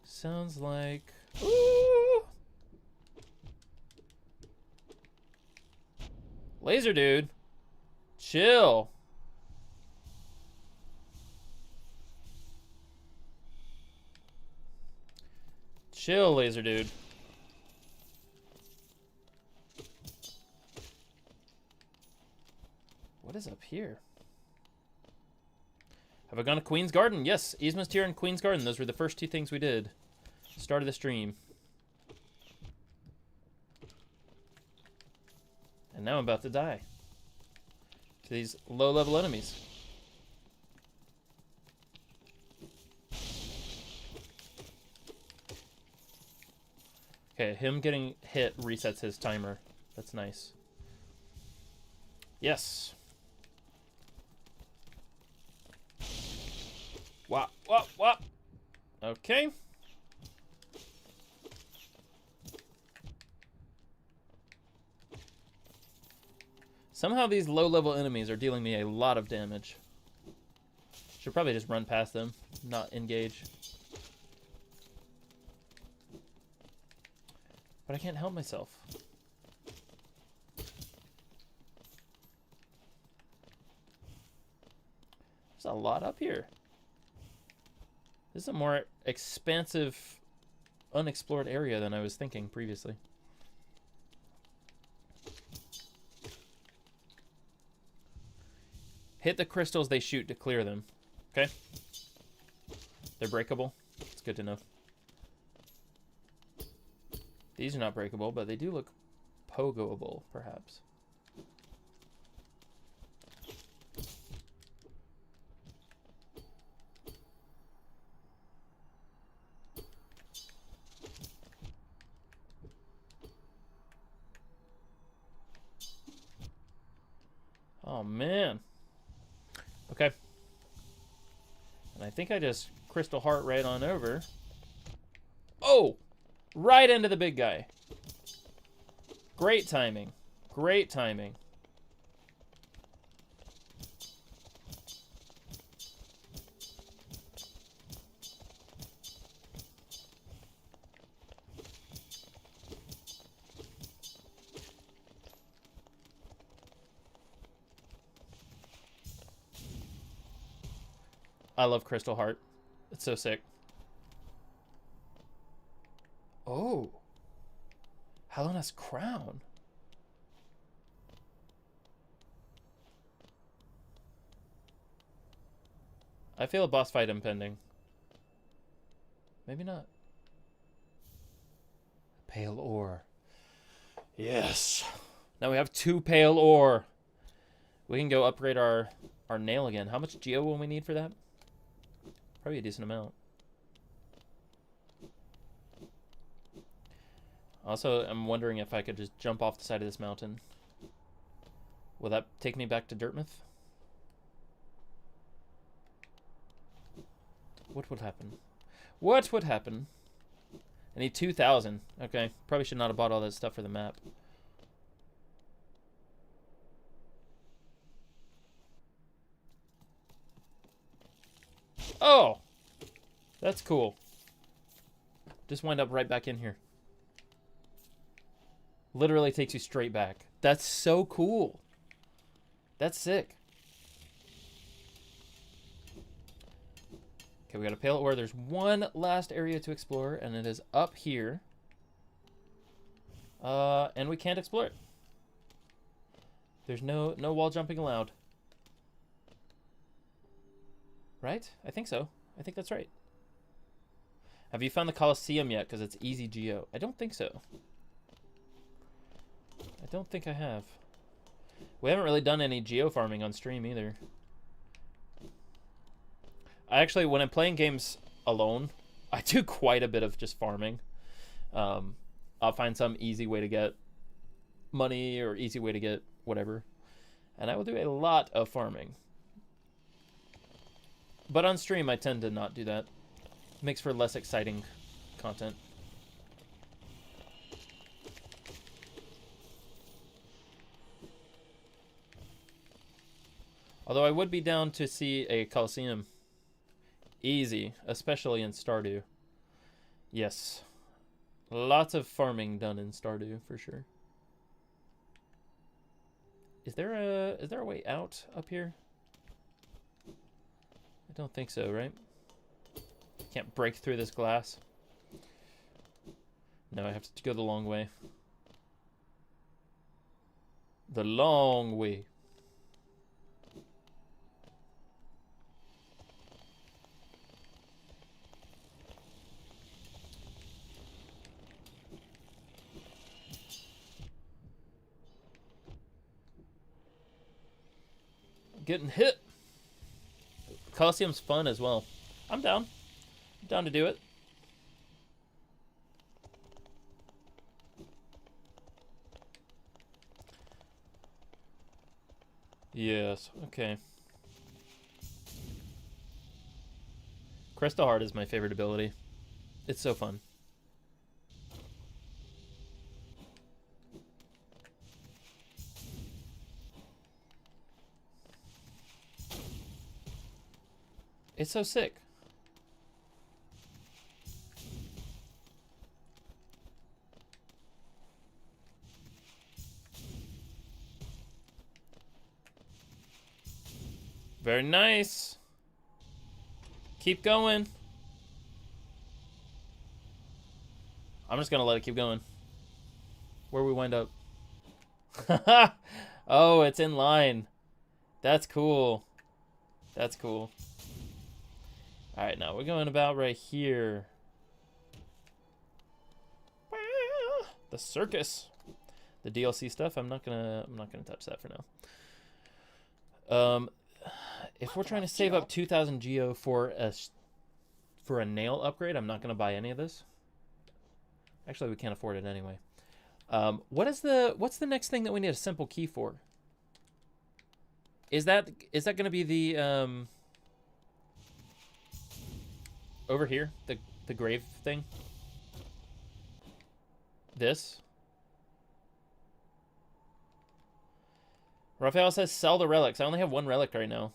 Sounds like... Ooh! Laser dude. Chill. Chill, laser dude. What is up here? Have I gone to Queen's Garden? Yes, Yzma's Tear and Queen's Garden. Those were the first two things we did. Start of the stream. And now I'm about to die. To these low-level enemies. Okay, him getting hit resets his timer. That's nice. Yes. Wop, wop, wop. Okay. Somehow these low-level enemies are dealing me a lot of damage. Should probably just run past them, not engage. But I can't help myself. There's a lot up here. This is a more expansive, unexplored area than I was thinking previously. Hit the crystals they shoot to clear them. Okay? They're breakable. It's good to know. These are not breakable, but they do look pogoable, perhaps. Oh, man. Okay. And I think I just Crystal Heart right on over. Oh! Right into the big guy. Great timing. Great timing. I love Crystal Heart. It's so sick. Oh. Helena's crown. I feel a boss fight impending. Maybe not. Pale ore. Yes. Now we have 2 pale ore. We can go upgrade our nail again. How much geo will we need for that? Probably a decent amount. Also, I'm wondering if I could just jump off the side of this mountain. Will that take me back to Dirtmouth? What would happen? What would happen? I need 2,000. Okay, probably should not have bought all that stuff for the map. Oh! That's cool. Just wind up right back in here. Literally takes you straight back. That's so cool. That's sick. Okay, we got a pale ore. There's one last area to explore, and it is up here. And we can't explore it. There's no wall jumping allowed. Right? I think so. I think that's right. Have you found the Colosseum yet? Because it's easy geo. I don't think so. I don't think I have. We haven't really done any geo farming on stream either. I actually, when I'm playing games alone, I do quite a bit of just farming. I'll find some easy way to get money or easy way to get whatever. And I will do a lot of farming. But on stream, I tend to not do that. It makes for less exciting content. Although I would be down to see a Colosseum. Easy, especially in Stardew. Yes. Lots of farming done in Stardew, for sure. Is there a way out up here? I don't think so, right? Can't break through this glass. No, I have to go the long way. The long way. I'm getting hit. Colosseum's fun as well. I'm down. I'm down to do it. Yes, okay. Crystal Heart is my favorite ability. It's so fun. It's so sick. Very nice. Keep going. I'm just gonna let it keep going. Where we wind up. Oh, it's in line. That's cool. That's cool. Alright, now we're going about right here. The circus. The DLC stuff, I'm not gonna touch that for now. If we're trying to save up 2,000 geo for a nail upgrade, I'm not gonna buy any of this. Actually, we can't afford it anyway. What's the next thing that we need a simple key for? Is that gonna be the over here, the grave thing? This? Raphael says sell the relics. I only have one relic right now.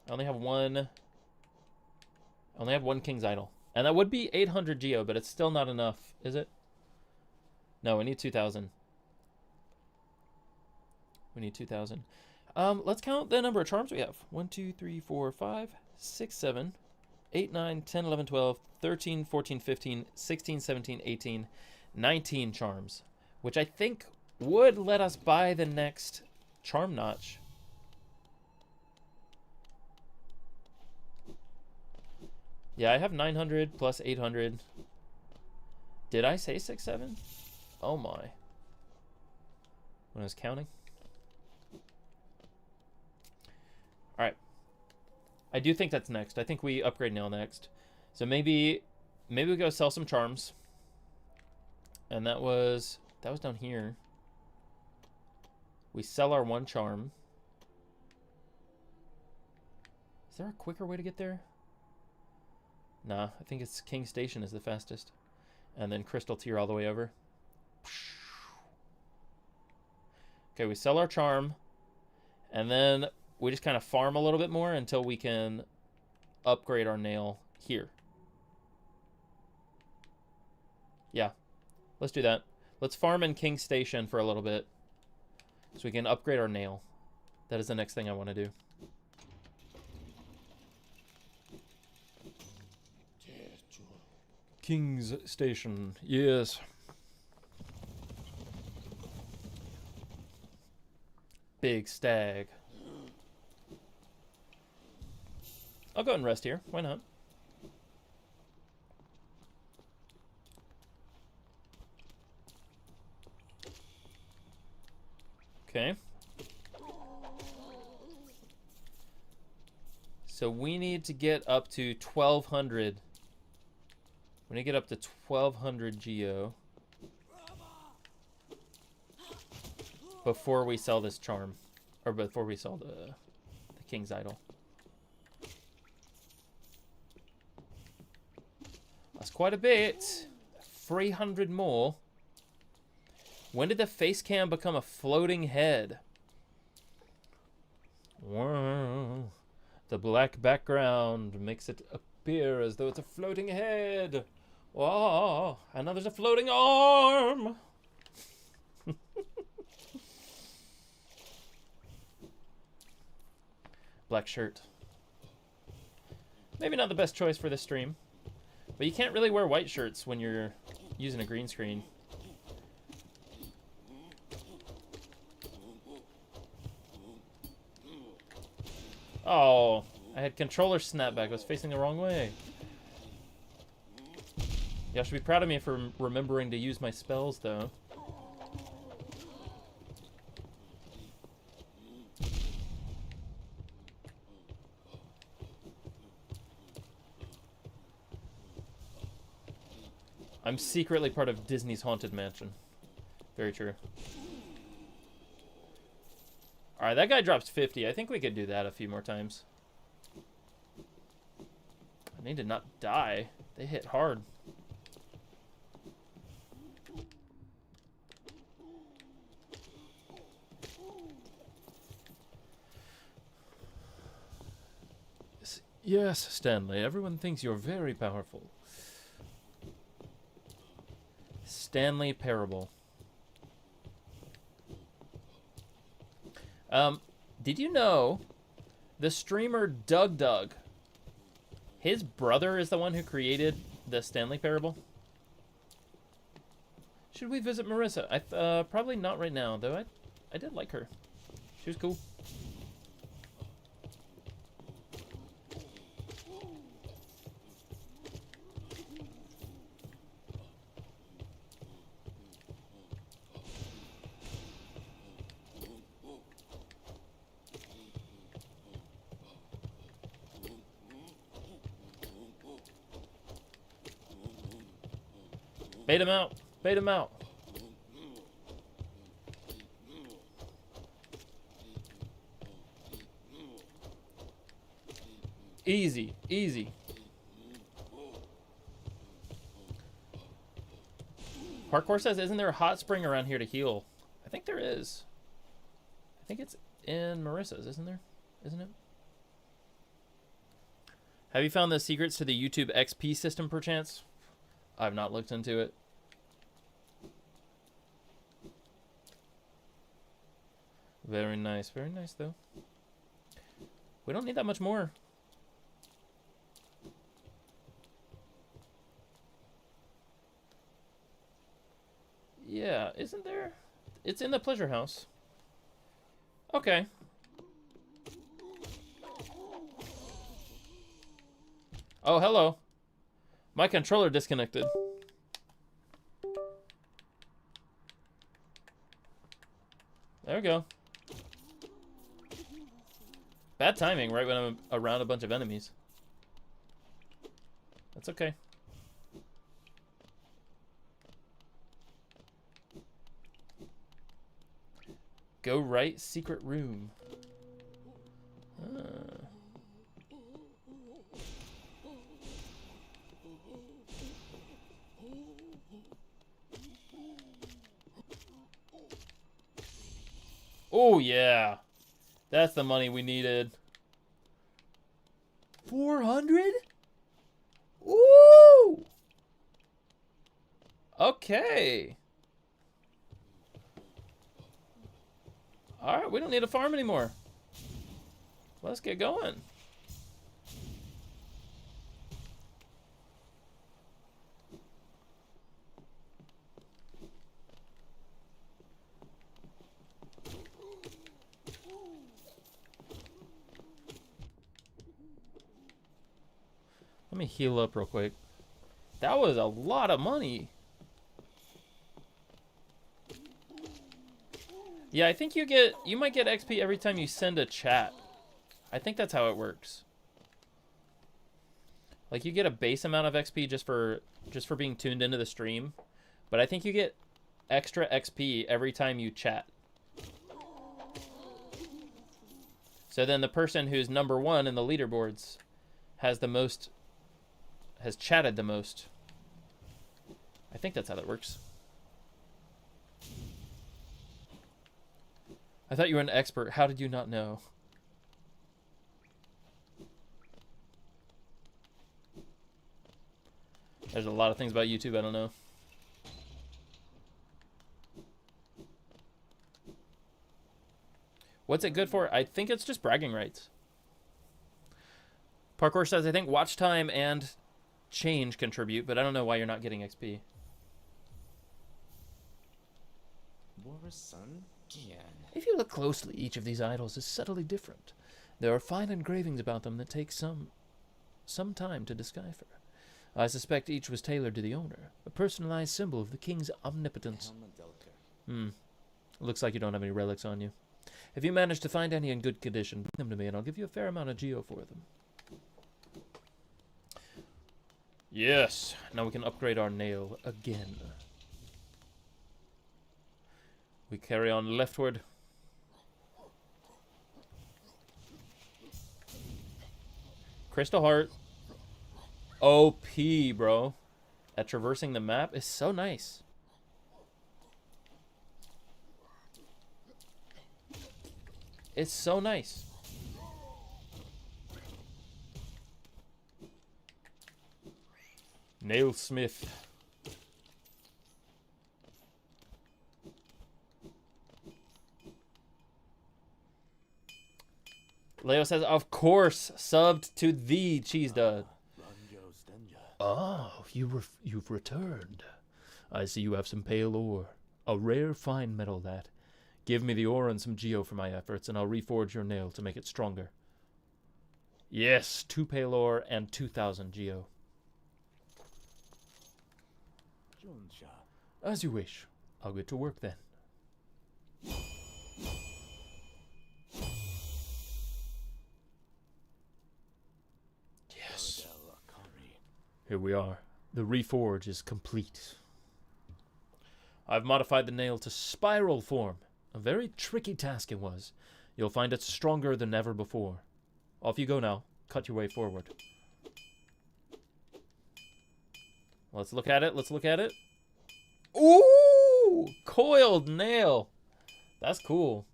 I only have one King's Idol. And that would be 800 geo, but it's still not enough, is it? No, we need 2,000. We need 2,000. Let's count the number of charms we have. 1, 2, 3, 4, 5, 6, 7, 8, 9, 10, 11, 12, 13, 14, 15, 16, 17, 18, 19 charms. Which I think would let us buy the next charm notch. Yeah, I have 900 plus 800. Did I say 6, 7? Oh my. When I was counting. Alright. I do think that's next. I think we upgrade nail next. So maybe we go sell some charms. And that was down here. We sell our one charm. Is there a quicker way to get there? Nah, I think it's King Station is the fastest. And then Crystal Tier all the way over. Okay, we sell our charm. And then we just kind of farm a little bit more until we can upgrade our nail here. Yeah, let's do that. Let's farm in King Station for a little bit. So we can upgrade our nail. That is the next thing I want to do. King's Station. Yes. Big stag. I'll go and rest here. Why not? Okay. So we need to get up to 1200. We need to get up to 1200 geo before we sell this charm. Or before we sell the King's Idol. That's quite a bit. 300 more. When did the face cam become a floating head? Wow. The black background makes it appear as though it's a floating head. Oh, and now there's a floating arm. Black shirt. Maybe not the best choice for this stream. But you can't really wear white shirts when you're using a green screen. Oh, I had controller snapback. I was facing the wrong way. Y'all should be proud of me for remembering to use my spells, though. I'm secretly part of Disney's Haunted Mansion. Very true. Alright, that guy drops 50. I think we could do that a few more times. I need to not die. They hit hard. Yes, Stanley. Everyone thinks you're very powerful. Stanley Parable. Did you know the streamer Doug, his brother is the one who created the Stanley Parable? Should we visit Marissa? Probably not right now, though. I did like her. She was cool. Bait him out. Bait him out. Easy. Easy. Parkour says, isn't there a hot spring around here to heal? I think there is. I think it's in Marissa's, isn't there? Isn't it? Have you found the secrets to the YouTube XP system, perchance? I've not looked into it. Very nice though. We don't need that much more. Yeah, isn't there? It's in the pleasure house. Okay. Oh, hello. My controller disconnected. There we go. Bad timing, right when I'm around a bunch of enemies. That's okay. Go right, secret room. Oh, yeah. That's the money we needed. 400? Woo! Okay. Alright, we don't need to farm anymore. Let's get going. Let me heal up real quick. That was a lot of money. Yeah, I think you might get XP every time you send a chat. I think that's how it works. Like you get a base amount of XP just for being tuned into the stream, but I think you get extra XP every time you chat. So then the person who's number 1 in the leaderboards has chatted the most. I think that's how that works. I thought you were an expert. How did you not know? There's a lot of things about YouTube I don't know. What's it good for? I think it's just bragging rights. Parkour says, I think watch time and change contribute, but I don't know why you're not getting XP. If you look closely, each of these idols is subtly different. There are fine engravings about them that take some time to decipher. I suspect each was tailored to the owner, a personalized symbol of the king's omnipotence. Looks like you don't have any relics on you. If you manage to find any in good condition, bring them to me and I'll give you a fair amount of geo for them. Yes, now we can upgrade our nail again. We carry on leftward. Crystal Heart. OP, bro. At traversing the map is so nice. It's so nice. Nailsmith. Leo says, of course, subbed to the CheeseDud. Oh, you've returned. I see you have some pale ore. A rare fine metal that. Give me the ore and some geo for my efforts, and I'll reforge your nail to make it stronger. Yes, 2 pale ore and 2,000 geo. As you wish. I'll get to work then. Yes. Here we are. The reforge is complete. I've modified the nail to spiral form. A very tricky task it was. You'll find it stronger than ever before. Off you go now. Cut your way forward. Let's look at it. Let's look at it. Ooh! Coiled nail. That's cool.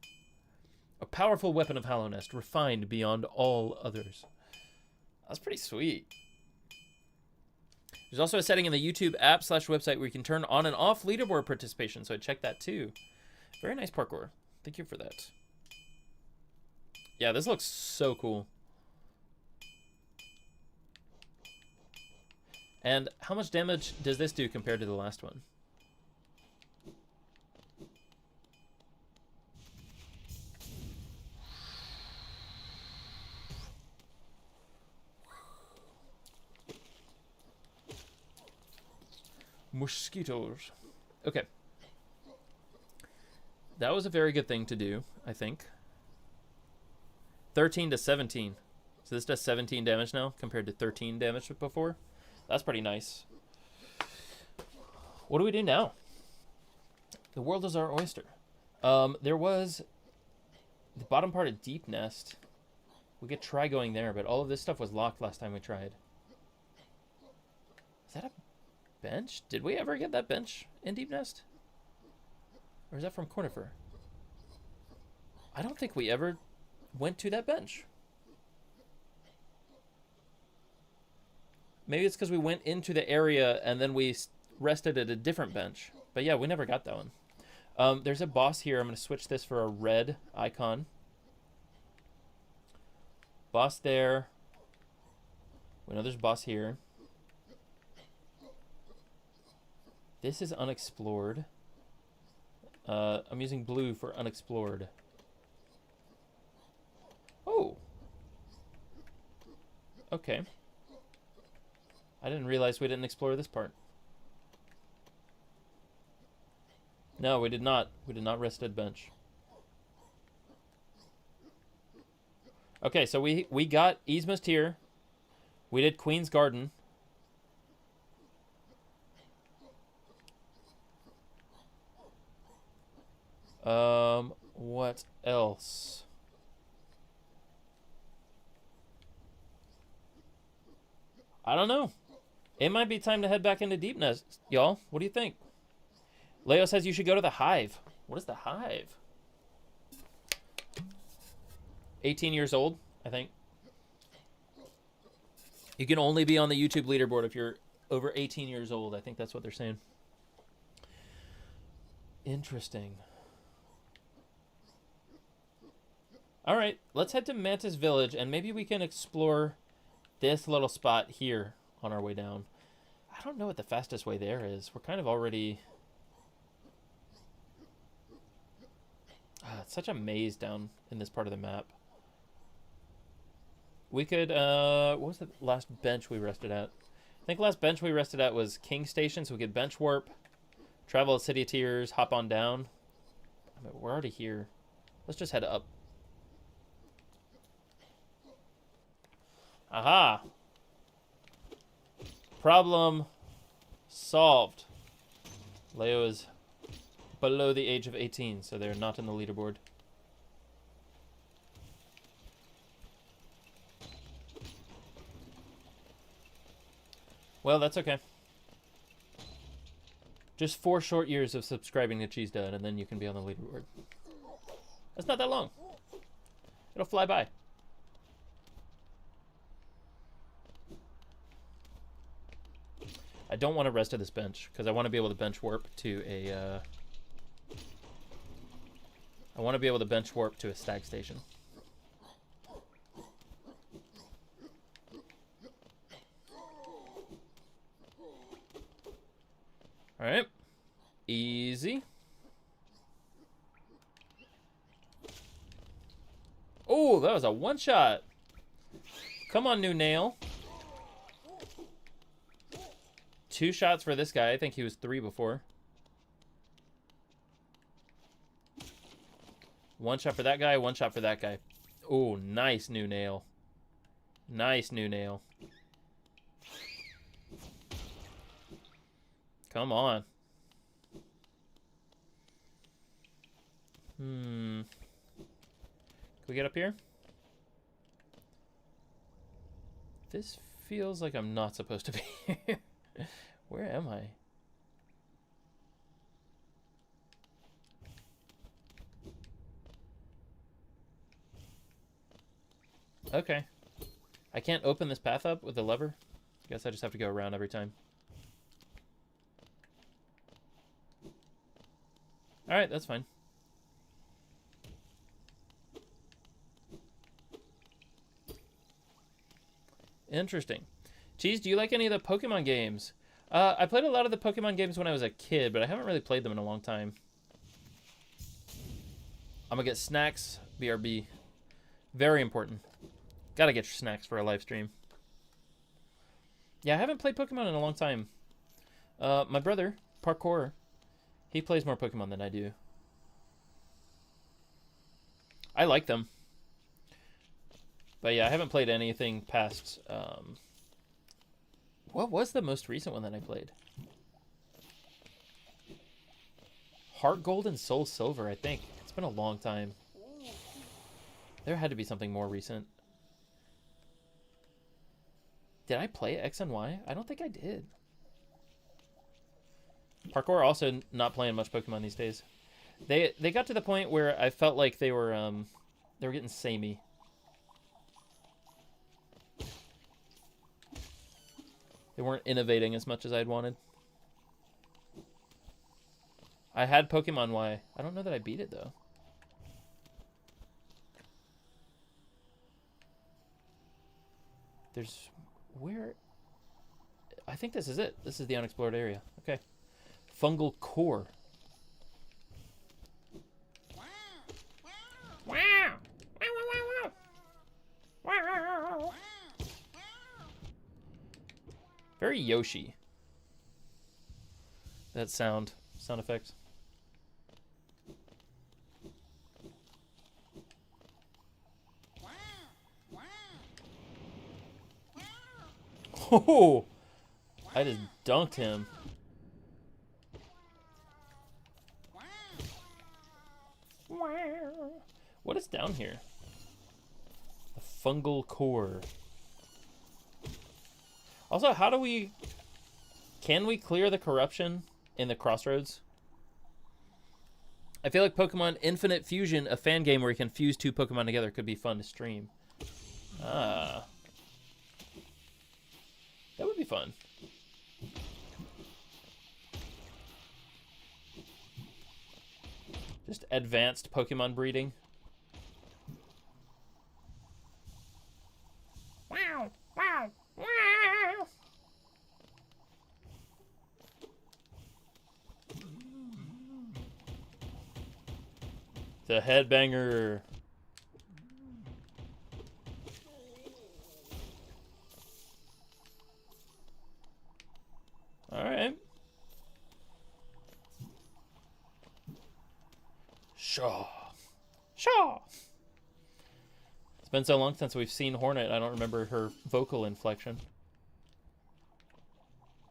A powerful weapon of Hallownest, refined beyond all others. That's pretty sweet. There's also a setting in the YouTube app / website where you can turn on and off leaderboard participation, so I checked that too. Very nice parkour. Thank you for that. Yeah, this looks so cool. And how much damage does this do compared to the last one? Mosquitoes. Okay. That was a very good thing to do, I think. 13 to 17. So this does 17 damage now compared to 13 damage before. That's pretty nice. What do we do now? The world is our oyster. There was the bottom part of Deep Nest. We could try going there, but all of this stuff was locked last time we tried. Is that a bench? Did we ever get that bench in Deep Nest? Or is that from Cornifer? I don't think we ever went to that bench. Maybe it's because we went into the area and then we rested at a different bench. But yeah, we never got that one. There's a boss here. I'm going to switch this for a red icon. Boss there. We know there's a boss here. This is unexplored. I'm using blue for unexplored. Oh. Okay. I didn't realize we didn't explore this part. No, we did not. We did not rest at bench. Okay, so we got Yzma's Tier. We did Queen's Garden. What else? I don't know. It might be time to head back into Deep Nest, y'all. What do you think? Leo says you should go to the Hive. What is the Hive? 18 years old, I think. You can only be on the YouTube leaderboard if you're over 18 years old. I think that's what they're saying. Interesting. All right, let's head to Mantis Village, and maybe we can explore this little spot here on our way down. I don't know what the fastest way there is. We're kind of already... it's such a maze down in this part of the map. We could... what was the last bench we rested at? I think the last bench we rested at was King Station, so we could bench warp, travel at City Tiers, hop on down. I mean, we're already here. Let's just head up. Aha! Problem solved. Leo is below the age of 18, so they're not in the leaderboard. Well, that's okay. Just 4 short years of subscribing to CheeseDud, and then you can be on the leaderboard. That's not that long. It'll fly by. I don't want to rest at this bench, because I want to be able to bench warp to a... I want to be able to bench warp to a stag station. Alright. Easy. Oh, that was a one-shot. Come on, new nail. 2 shots for this guy. I think he was 3 before. 1 shot for that guy, 1 shot for that guy. Oh, nice new nail. Nice new nail. Come on. Can we get up here? This feels like I'm not supposed to be here. Where am I? Okay. I can't open this path up with the lever. Guess I just have to go around every time. Alright, that's fine. Interesting. Cheese, do you like any of the Pokemon games? I played a lot of the Pokemon games when I was a kid, but I haven't really played them in a long time. I'm gonna get snacks, BRB. Very important. Gotta get your snacks for a live stream. Yeah, I haven't played Pokemon in a long time. My brother, Parkour, he plays more Pokemon than I do. I like them. But yeah, I haven't played anything past... what was the most recent one that I played? Heart Gold and Soul Silver, I think. It's been a long time. There had to be something more recent. Did I play X and Y? I don't think I did. Parkour also not playing much Pokemon these days. They got to the point where I felt like they were getting samey. They weren't innovating as much as I'd wanted. I had Pokemon Y. I don't know that I beat it, though. There's... Where... I think this is it. This is the unexplored area. Okay. Fungal core. Wow. Very Yoshi. That sound effects. Oh, I just dunked him. What is down here? A fungal core. Also, how do we... Can we clear the corruption in the crossroads? I feel like Pokemon Infinite Fusion, a fan game where you can fuse 2 Pokemon together, could be fun to stream. Ah. That would be fun. Just advanced Pokemon breeding. Wow, wow, wow. The headbanger. All right. Shaw. Shaw. It's been so long since we've seen Hornet, I don't remember her vocal inflection.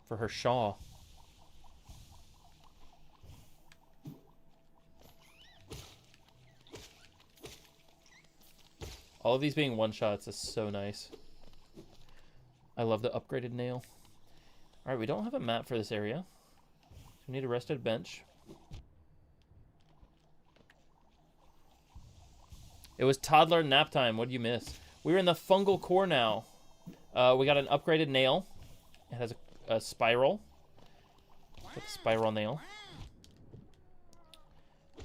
For her Shaw. All of these being one-shots is so nice. I love the upgraded nail. Alright, we don't have a map for this area. So we need a rested bench. It was toddler nap time. What did you miss? We're in the fungal core now. We got an upgraded nail. It has a spiral. Like a spiral nail.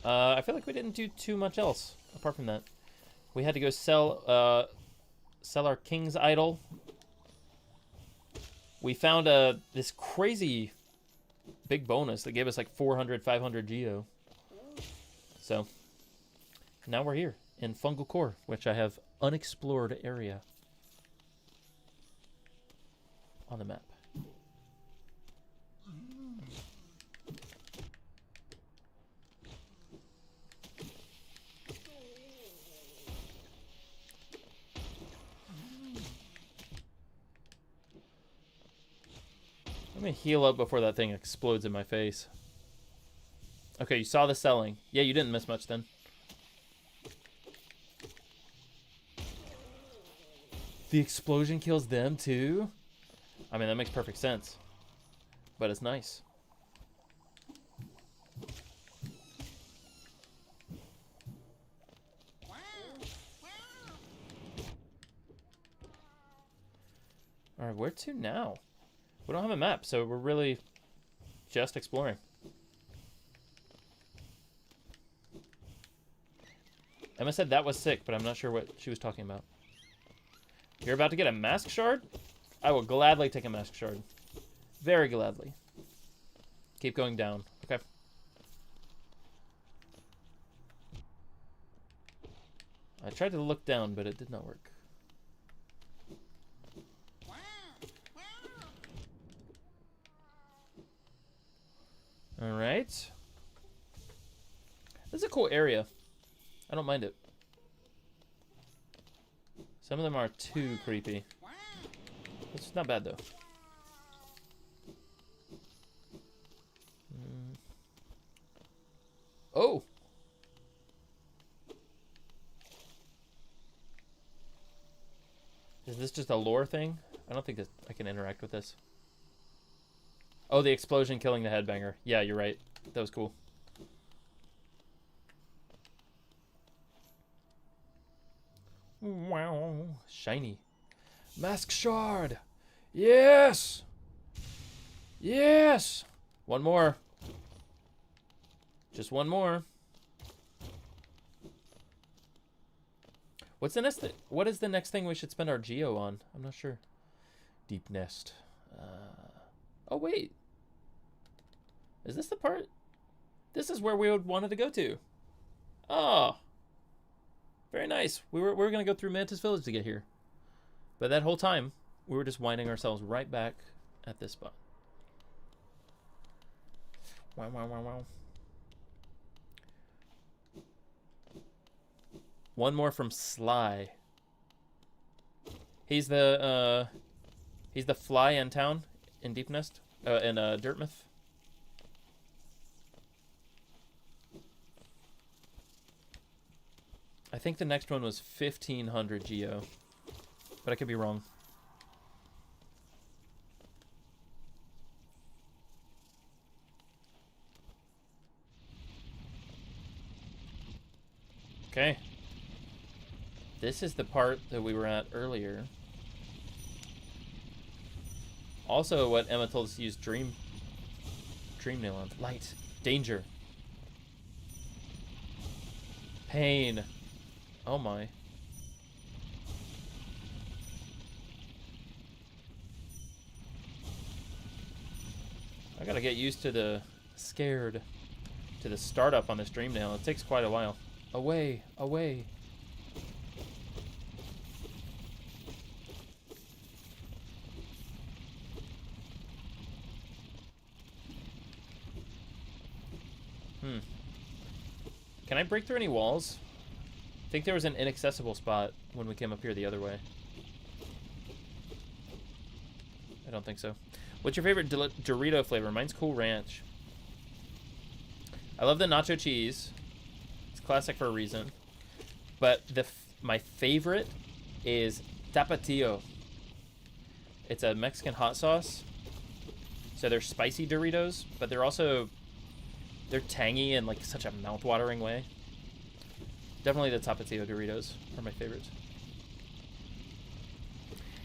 I feel like we didn't do too much else apart from that. We had to go sell our king's idol. We found this crazy big bonus that gave us like 400, 500 geo. So now we're here in Fungal Core, which I have unexplored area on the map. Let me heal up before that thing explodes in my face. Okay, you saw the selling. Yeah, you didn't miss much then. The explosion kills them too? I mean, that makes perfect sense. But it's nice. Alright, where to now? We don't have a map, so we're really just exploring. Emma said that was sick, but I'm not sure what she was talking about. You're about to get a mask shard? I will gladly take a mask shard. Very gladly. Keep going down. Okay. I tried to look down, but it did not work. Alright. This is a cool area. I don't mind it. Some of them are too creepy. It's not bad, though. Oh! Is this just a lore thing? I don't think that I can interact with this. Oh, the explosion killing the headbanger. Yeah, you're right. That was cool. Wow. Shiny. Mask shard. Yes. Yes. One more. Just one more. What's the next? What is the next thing we should spend our geo on? I'm not sure. Deep nest. Oh wait. Is this the part? This is where we would wanted to go to. Oh. Very nice. We were gonna go through Mantis Village to get here, but that whole time we were just winding ourselves right back at this spot. Wow, wow, wow, wow. One more from Sly. He's the fly in town in Deep Nest, in Dirtmouth. I think the next one was 1500 geo, but I could be wrong. Okay. This is the part that we were at earlier. Also, what Emma told us to use dream nail on. Light. Danger. Pain. Oh my. I gotta get used to the startup on this dream nail. It takes quite a while. Away, away. Can I break through any walls? I think there was an inaccessible spot when we came up here the other way. I don't think so. What's your favorite Dorito flavor? Mine's Cool Ranch. I love the nacho cheese. It's classic for a reason. But my favorite is Tapatio. It's a Mexican hot sauce. So they're spicy Doritos, but they're tangy in like such a mouth-watering way. Definitely the Tapatio Doritos are my favorites.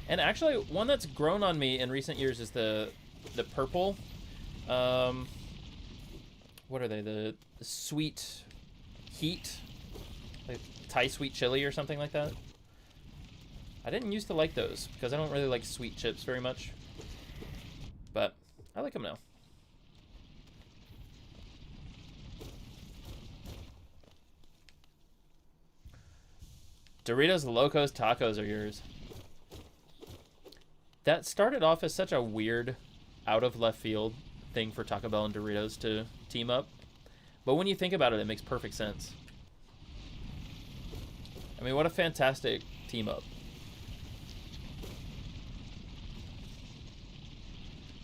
And actually, one that's grown on me in recent years is the purple. What are they? The sweet heat, like Thai sweet chili or something like that. I didn't used to like those because I don't really like sweet chips very much, but I like them now. Doritos Locos Tacos are yours. That started off as such a weird, out of left field thing for Taco Bell and Doritos to team up. But when you think about it, it makes perfect sense. I mean, what a fantastic team up.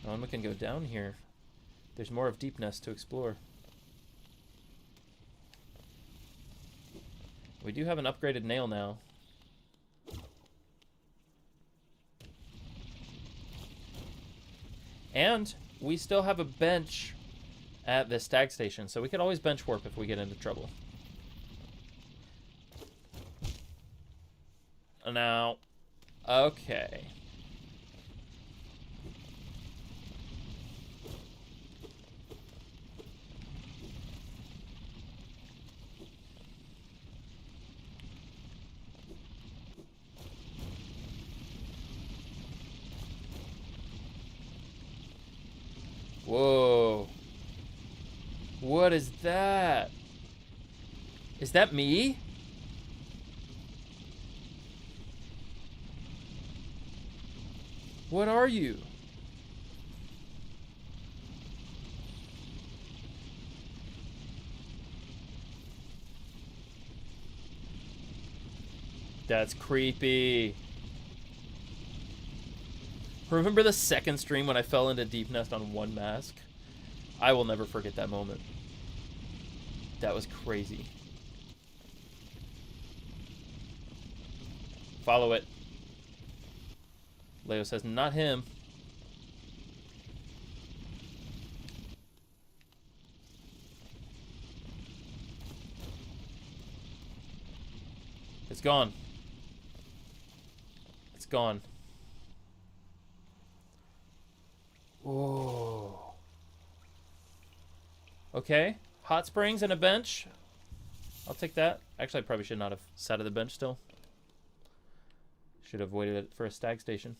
Oh, and we can go down here. There's more of Deep Nest to explore. We do have an upgraded nail now. And we still have a bench at the stag station, so we could always bench warp if we get into trouble. Now, okay. Whoa. What is that? Is that me? What are you? That's creepy. Remember the second stream when I fell into Deep Nest on one mask? I will never forget that moment. That was crazy. Follow it. Leo says, not him. It's gone. It's gone. Whoa. Okay. Hot springs and a bench. I'll take that. Actually, I probably should not have sat at the bench still. Should have waited for a stag station.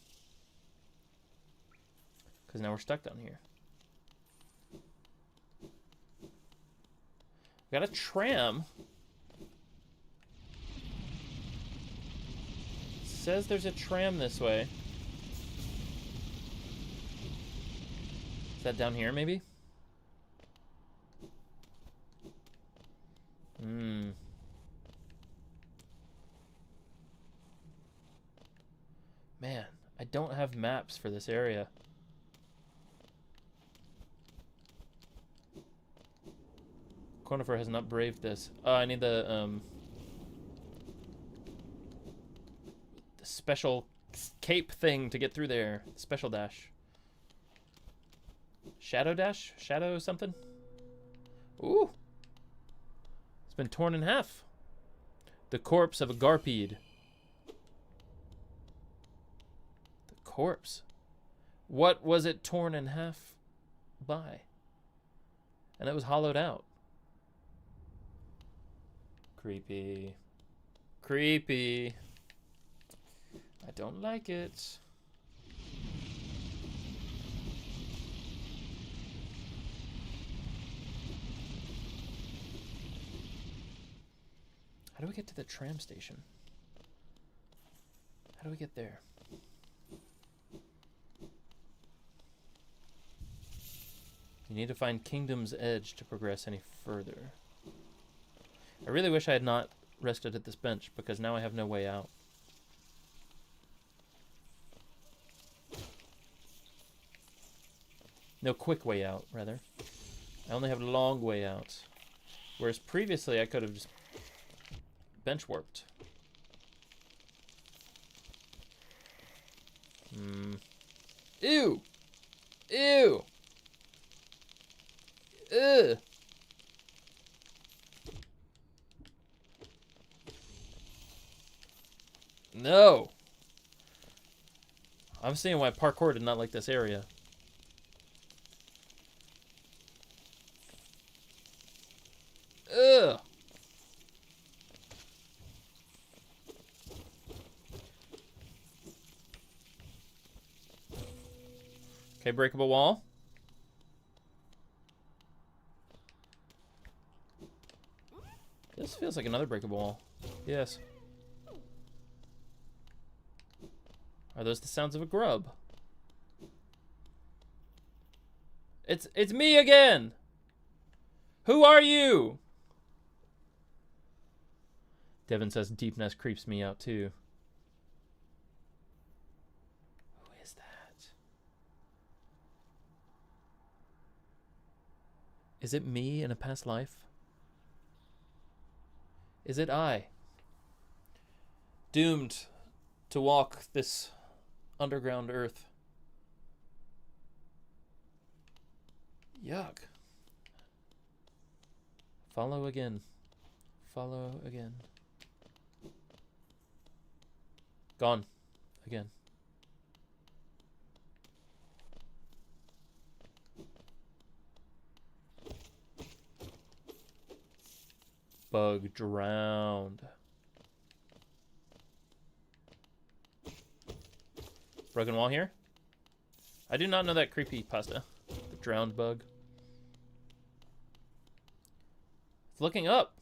Because now we're stuck down here. We got a tram. It says there's a tram this way. Is that down here, maybe? Man, I don't have maps for this area. Conifer has not braved this. I need the special cape thing to get through there. Special dash. Shadow dash? Shadow something? Ooh. It's been torn in half. The corpse of a Garpede. The corpse. What was it torn in half by? And it was hollowed out. Creepy. Creepy. I don't like it. How do we get to the tram station? How do we get there? You need to find Kingdom's Edge to progress any further. I really wish I had not rested at this bench, because now I have no way out. No quick way out, rather. I only have a long way out. Whereas previously I could have just bench warped. Ew! Ew! Ugh! No! I'm seeing why parkour did not like this area. Ugh! Okay, breakable wall. This feels like another breakable wall. Yes. Are those the sounds of a grub? It's me again! Who are you? Devin says deepness creeps me out too. Who is that? Is it me in a past life? Is it I? Doomed to walk this underground earth. Yuck. Follow again. Follow again. Gone. Again. Bug drowned. Broken wall here? I do not know that creepy pasta. The drowned bug. It's looking up.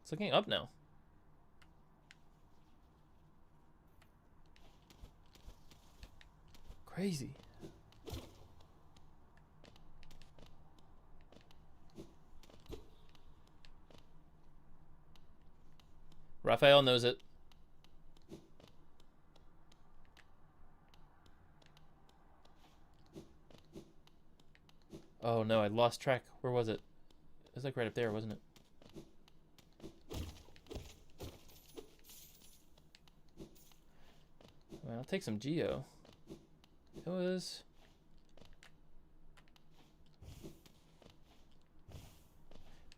It's looking up now. Crazy. Raphael knows it. Oh no, I lost track. Where was it? It was like right up there, wasn't it? Well, I'll take some Geo. It was...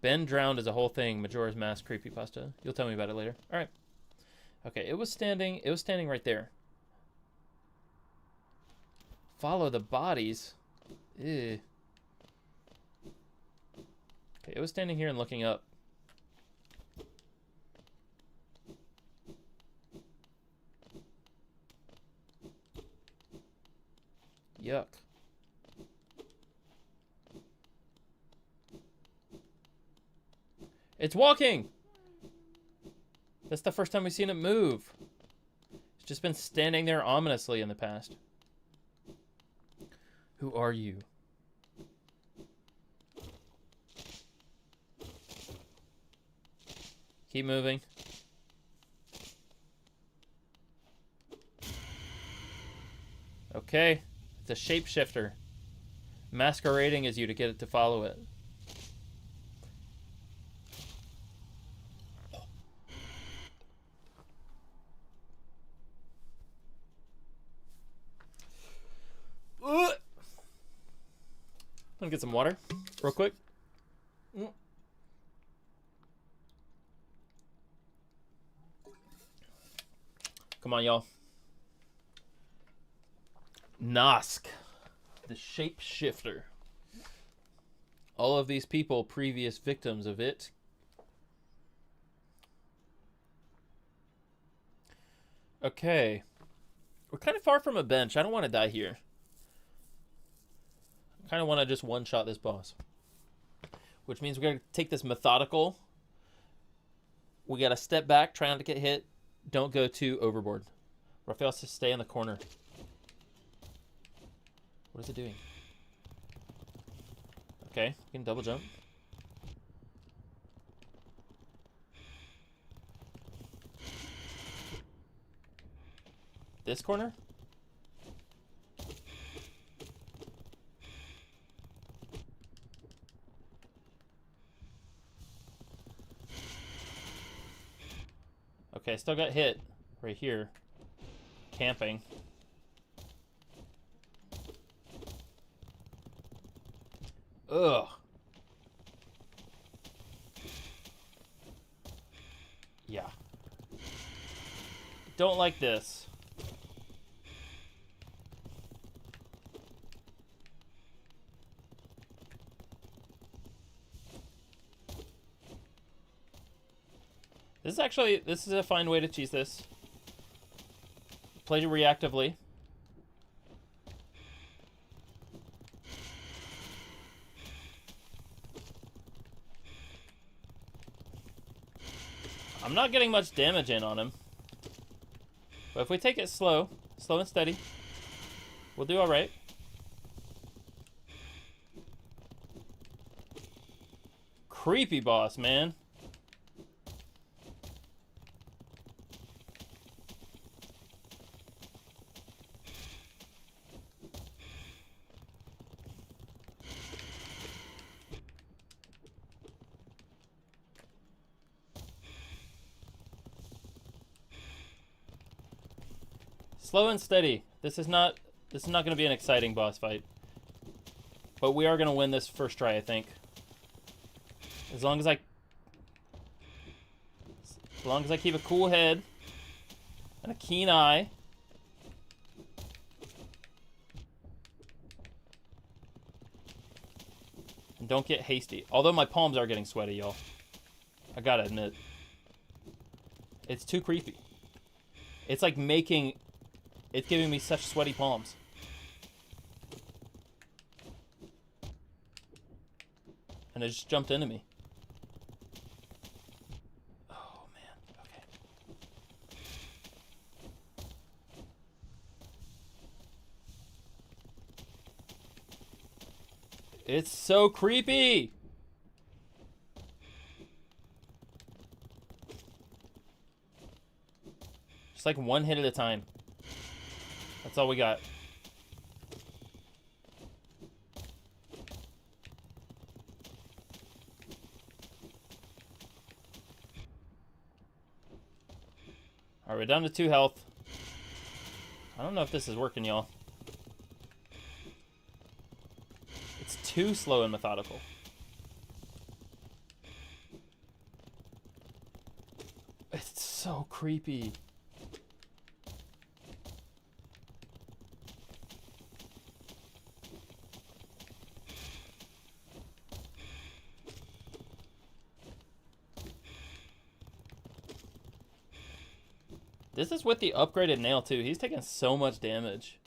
Ben drowned is a whole thing. Majora's Mask creepypasta. You'll tell me about it later. All right. Okay, it was standing right there. Follow the bodies. Ew. Okay, it was standing here and looking up. Yuck. It's walking! That's the first time we've seen it move. It's just been standing there ominously in the past. Who are you? Keep moving. Okay. It's a shapeshifter. Masquerading as you to get it to follow it. I'm gonna get some water real quick. Come on, y'all. Nosk, the shapeshifter. All of these people, previous victims of it. Okay. We're kind of far from a bench. I don't want to die here. I kind of want to just one-shot this boss. Which means we're going to take this methodical. We got to step back, try not to get hit. Don't go too overboard. Raphael has to stay in the corner. What is it doing? Okay, you can double jump. This corner? Okay, still got hit right here. Camping. Ugh. Yeah. Don't like this. This is a fine way to cheese this. Play reactively. I'm not getting much damage in on him. But if we take it slow and steady, we'll do alright. Creepy boss, man. Slow and steady. This is not going to be an exciting boss fight. But we are going to win this first try, I think. As long as I keep a cool head and a keen eye. And don't get hasty. Although my palms are getting sweaty, y'all. I gotta admit. It's too creepy. It's like it's giving me such sweaty palms. And it just jumped into me. Oh, man. Okay. It's so creepy! Just like one hit at a time. That's all we got. Alright, we're down to 2 health. I don't know if this is working, y'all. It's too slow and methodical. It's so creepy. This is with the upgraded nail, too. He's taking so much damage.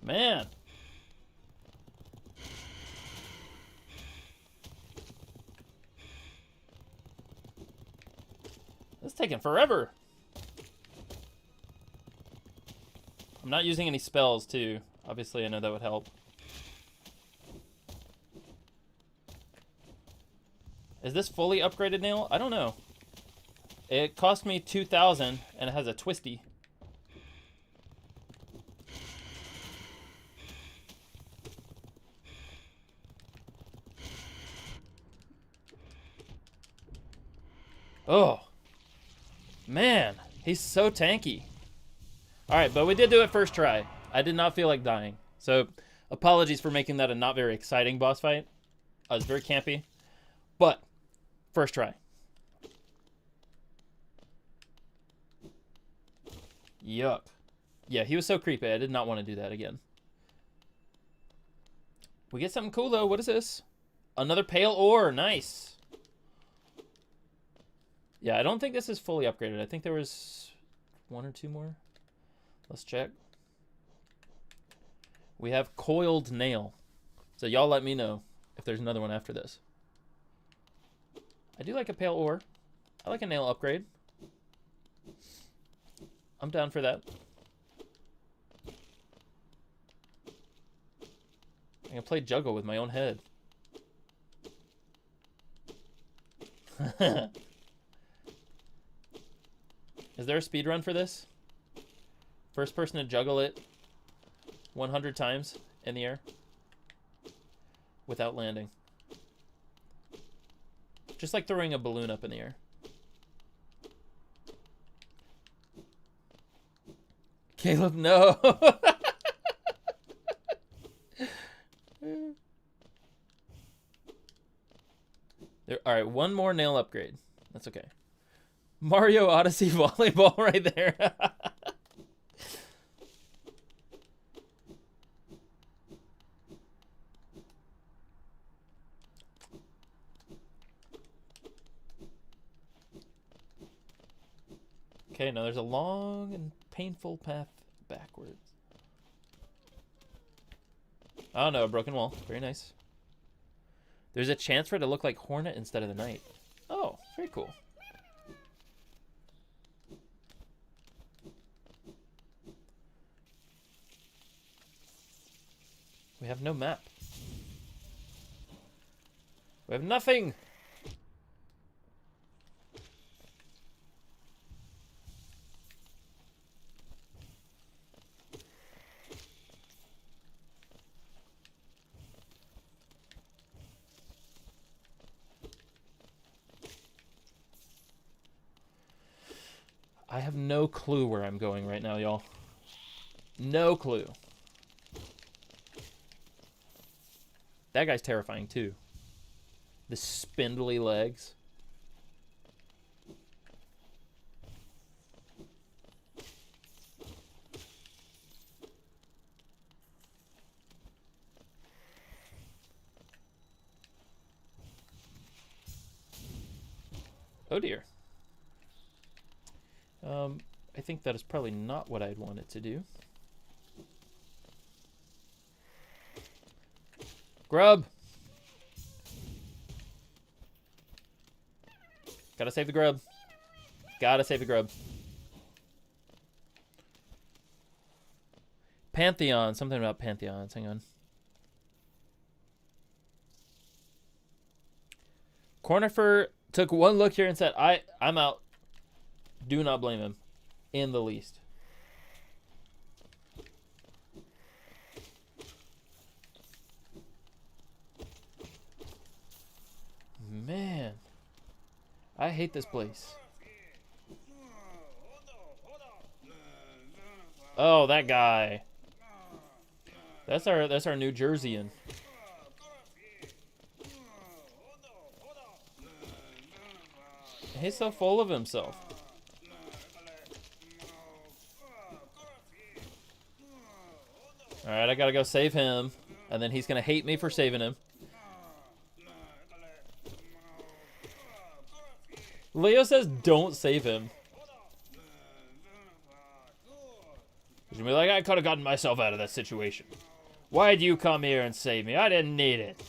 Man. This is taking forever. I'm not using any spells, too. Obviously, I know that would help. Is this fully upgraded nail? I don't know. It cost me 2,000 and it has a twisty. Oh. Man, he's so tanky. Alright, but we did do it first try. I did not feel like dying. So, apologies for making that a not very exciting boss fight. I was very campy. But, first try. Yuck. Yeah, he was so creepy. I did not want to do that again. We get something cool, though. What is this? Another pale ore. Nice. Yeah, I don't think this is fully upgraded. I think there was one or two more. Let's check. We have coiled nail. So y'all let me know if there's another one after this. I do like a pale ore. I like a nail upgrade. I'm down for that. I can play juggle with my own head. Is there a speed run for this? First person to juggle it 100 times in the air without landing. Just like throwing a balloon up in the air. Caleb, no. All right, one more nail upgrade. That's okay. Mario Odyssey volleyball right there. Okay, now there's a long and painful path backwards. Oh no, a broken wall. Very nice. There's a chance for it to look like Hornet instead of the Knight. Oh, very cool. We have no map. We have nothing. I have no clue where I'm going right now, y'all. No clue. That guy's terrifying, too. The spindly legs. Oh, dear. I think that is probably not what I'd want it to do. Grub! Gotta save the grub. Gotta save the grub. Pantheon. Something about pantheons. Hang on. Cornifer took one look here and said, I'm out. Do not blame him. In the least. Man. I hate this place. Oh, that guy. That's our New Jerseyan. He's so full of himself. Alright, I gotta go save him. And then he's gonna hate me for saving him. Leo says don't save him. He's gonna be like, I could have gotten myself out of that situation. Why'd you come here and save me? I didn't need it.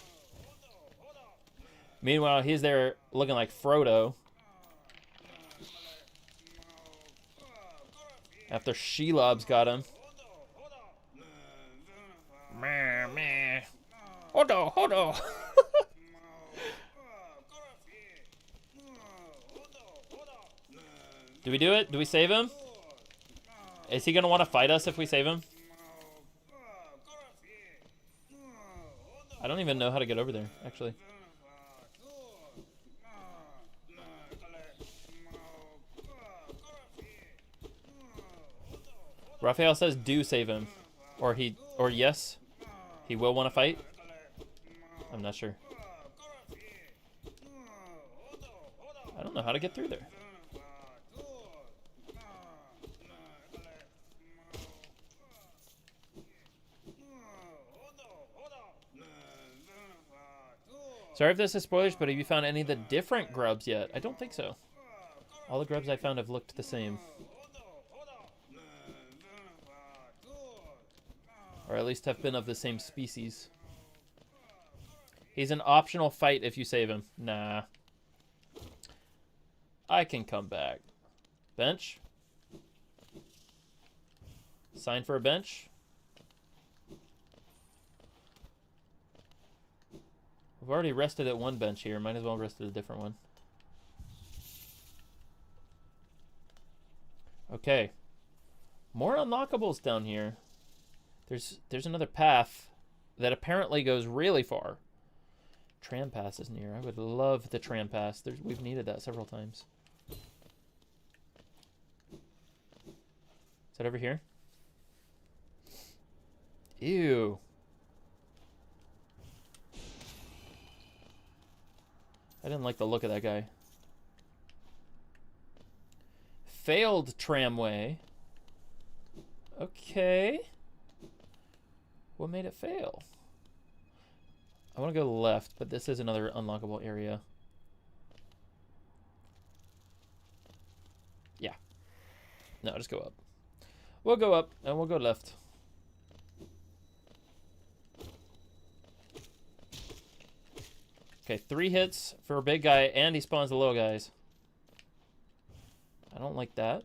Meanwhile, he's there looking like Frodo. After Sheelob's got him. Meh, meh. Hodo, hodo. Do we do it? Do we save him? Is he gonna want to fight us if we save him? I don't even know how to get over there, actually. Raphael says do save him. Or yes, he will want to fight. I'm not sure. I don't know how to get through there. Sorry if this is spoilers, but have you found any of the different grubs yet? I don't think so. All the grubs I found have looked the same. Or at least have been of the same species. He's an optional fight if you save him. Nah. I can come back. Bench? Sign for a bench? We've already rested at one bench here. Might as well rest at a different one. Okay. More unlockables down here. There's another path that apparently goes really far. Tram pass is near. I would love the tram pass. We've needed that several times. Is that over here? Ew. I didn't like the look of that guy. Failed tramway. Okay. What made it fail? I want to go left, but this is another unlockable area. Yeah. No, just go up. We'll go up, and we'll go left. Okay, 3 hits for a big guy, and he spawns the little guys. I don't like that.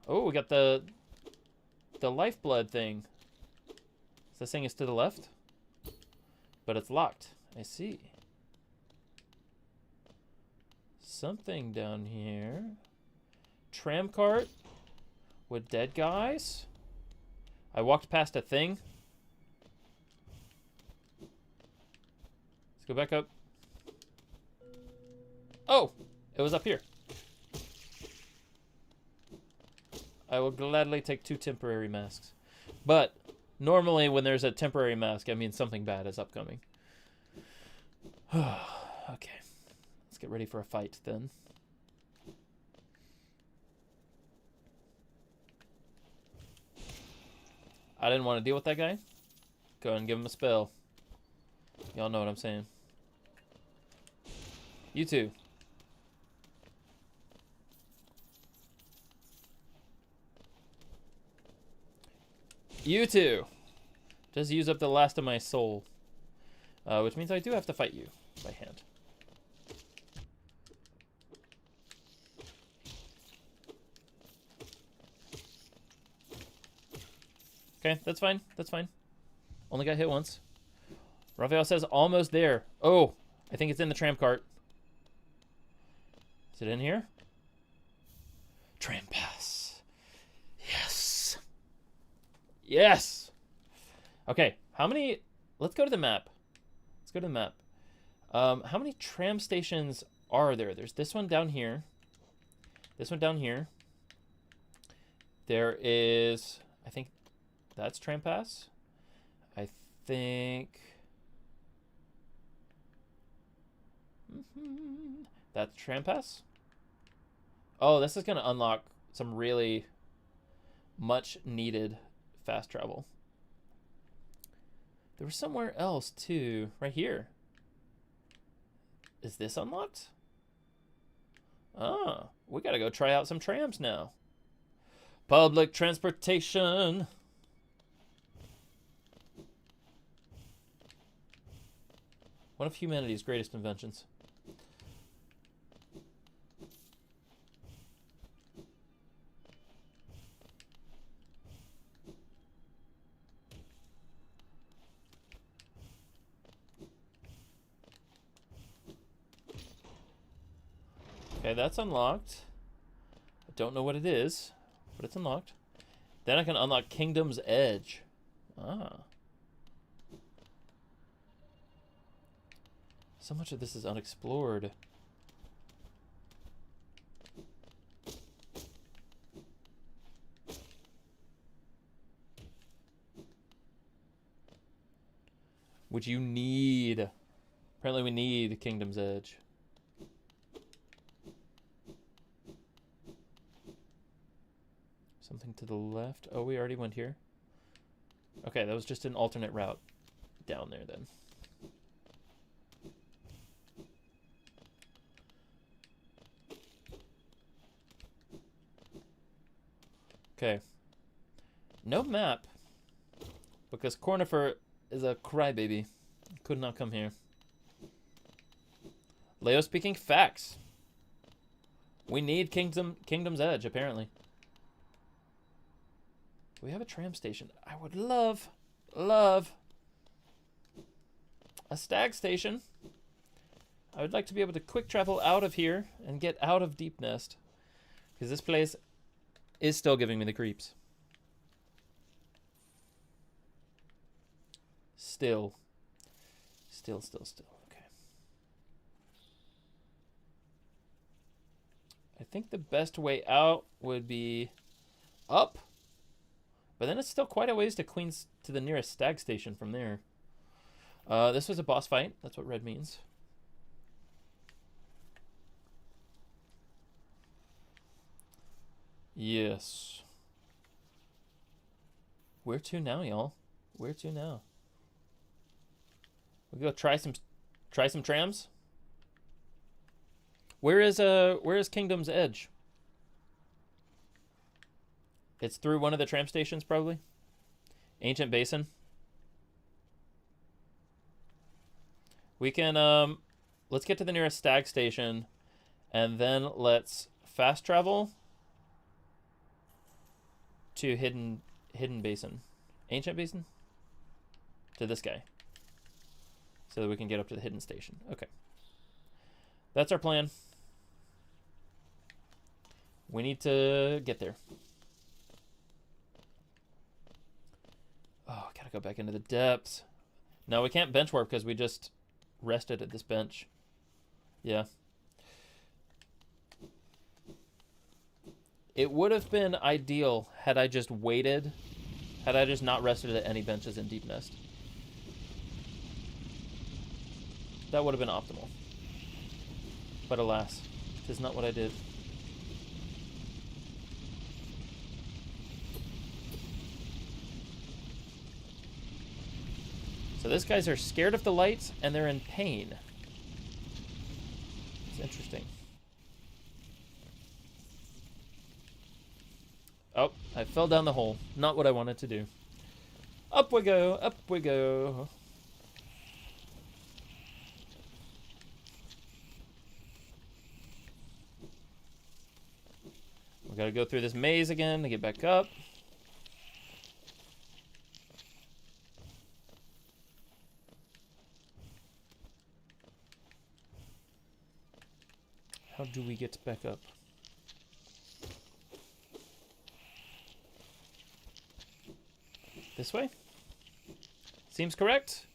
Oh, we got the lifeblood thing. So this thing is to the left, but it's locked. I see. Something down here. Tram cart with dead guys. I walked past a thing. Let's go back up. Oh, it was up here. I will gladly take 2 temporary masks. But normally when there's a temporary mask, I mean something bad is upcoming. Okay. Let's get ready for a fight then. I didn't want to deal with that guy. Go ahead and give him a spell. Y'all know what I'm saying. You too. You too. Just use up the last of my soul. Which means I do have to fight you by hand. Okay, that's fine. That's fine. Only got hit once. Raphael says almost there. Oh, I think it's in the tram cart. Is it in here? Tram pass. Yes. Yes. Okay, how many... Let's go to the map. Let's go to the map. How many tram stations are there? There's this one down here. This one down here. There is, I think, That's tram pass. I think... That's tram pass. Oh, this is going to unlock some really much needed fast travel. There was somewhere else too, right here. Is this unlocked? Ah, we gotta go try out some trams now. Public transportation. One of humanity's greatest inventions. Okay, that's unlocked. I don't know what it is, but it's unlocked. Then I can unlock Kingdom's Edge. Ah. So much of this is unexplored. Which you need. Apparently we need Kingdom's Edge. Something to the left. Oh, we already went here. Okay, that was just an alternate route down there then. Okay. No map. Because Cornifer is a crybaby. Could not come here. Leo speaking facts. We need Kingdom's Edge, apparently. We have a tram station. I would love a stag station. I would like to be able to quick travel out of here and get out of Deep Nest. Because this place is still giving me the creeps. Still. Okay. I think the best way out would be up. But then it's still quite a ways to to the nearest stag station from there. This was a boss fight. That's what red means. Yes. Where to now, y'all? Where to now? We go try some trams. Where is Kingdom's Edge? It's through one of the tram stations, probably. Ancient Basin. We can, let's get to the nearest stag station, and then let's fast travel to Hidden Basin. Ancient Basin? To this guy. So that we can get up to the hidden station. Okay. That's our plan. We need to get there. Oh, gotta go back into the depths. No, we can't bench warp because we just rested at this bench. Yeah. It would have been ideal had I just waited. Had I just not rested at any benches in Deep Nest. That would have been optimal. But alas, it is not what I did. So these guys are scared of the lights and they're in pain. It's interesting. Oh, I fell down the hole. Not what I wanted to do. Up we go, up we go. We gotta go through this maze again to get back up. How do we get back up? This way? Seems correct.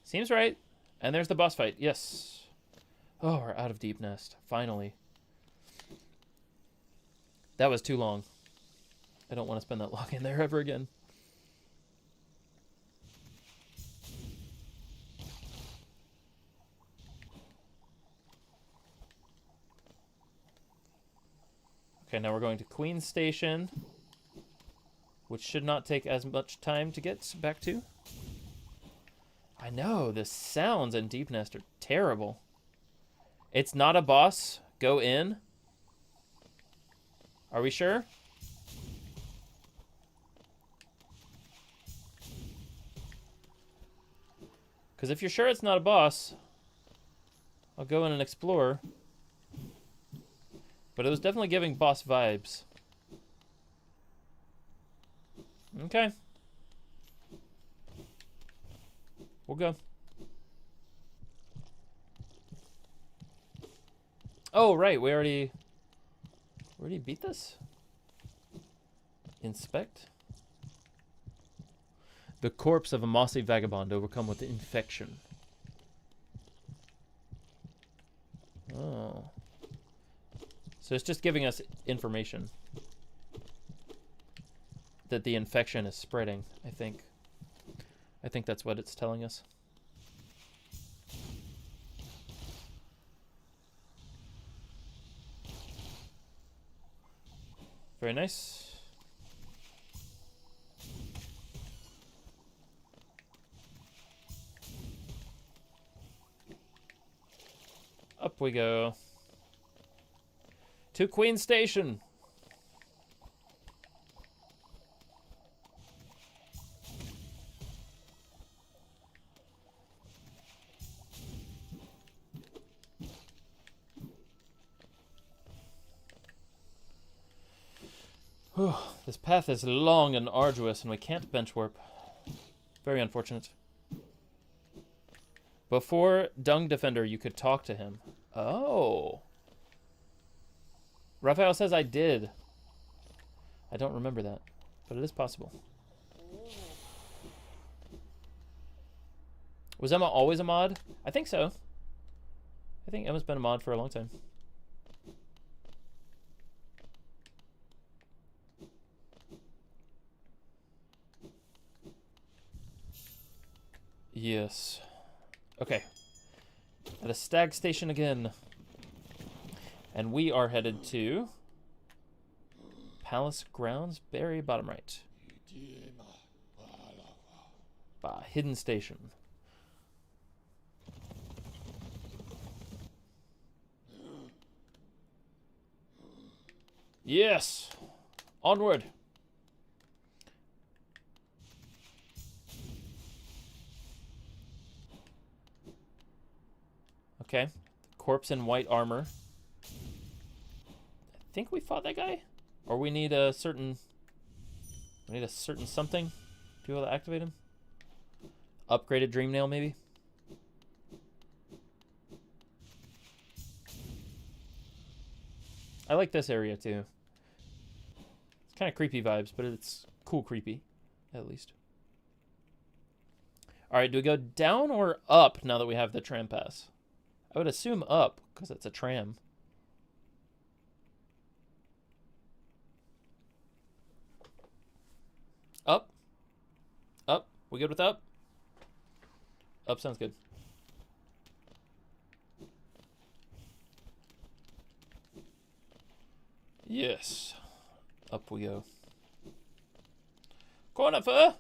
Seems right. And there's the boss fight. Yes. Oh, we're out of Deep Nest. Finally. That was too long. I don't want to spend that long in there ever again. Okay, now we're going to Queen Station, which should not take as much time to get back to. I know, the sounds in Deep Nest are terrible. It's not a boss. Go in. Are we sure? Because if you're sure it's not a boss, I'll go in and explore. But it was definitely giving boss vibes. Okay. We'll go. Oh, right. We already beat this? Inspect. The corpse of a mossy vagabond overcome with infection. Oh. So it's just giving us information that the infection is spreading, I think. I think that's what it's telling us. Very nice. Up we go. To Queen Station. Whew, this path is long and arduous, and we can't bench warp. Very unfortunate. Before Dung Defender, you could talk to him. Oh. Raphael says I did. I don't remember that, but it is possible. Was Emma always a mod? I think so. I think Emma's been a mod for a long time. Yes. Okay. At a stag station again. And we are headed to Palace Grounds, Berry, bottom right. Hidden Station. Yes! Onward! Okay. Corpse in white armor. I think we fought that guy? Or we need a certain... We need a certain something to be able to activate him? Upgraded Dream Nail, maybe? I like this area, too. It's kind of creepy vibes, but it's cool creepy, at least. Alright, do we go down or up now that we have the tram pass? I would assume up, because it's a tram. Up? Up? We good with up? Up sounds good. Yes. Up we go. Cornifer!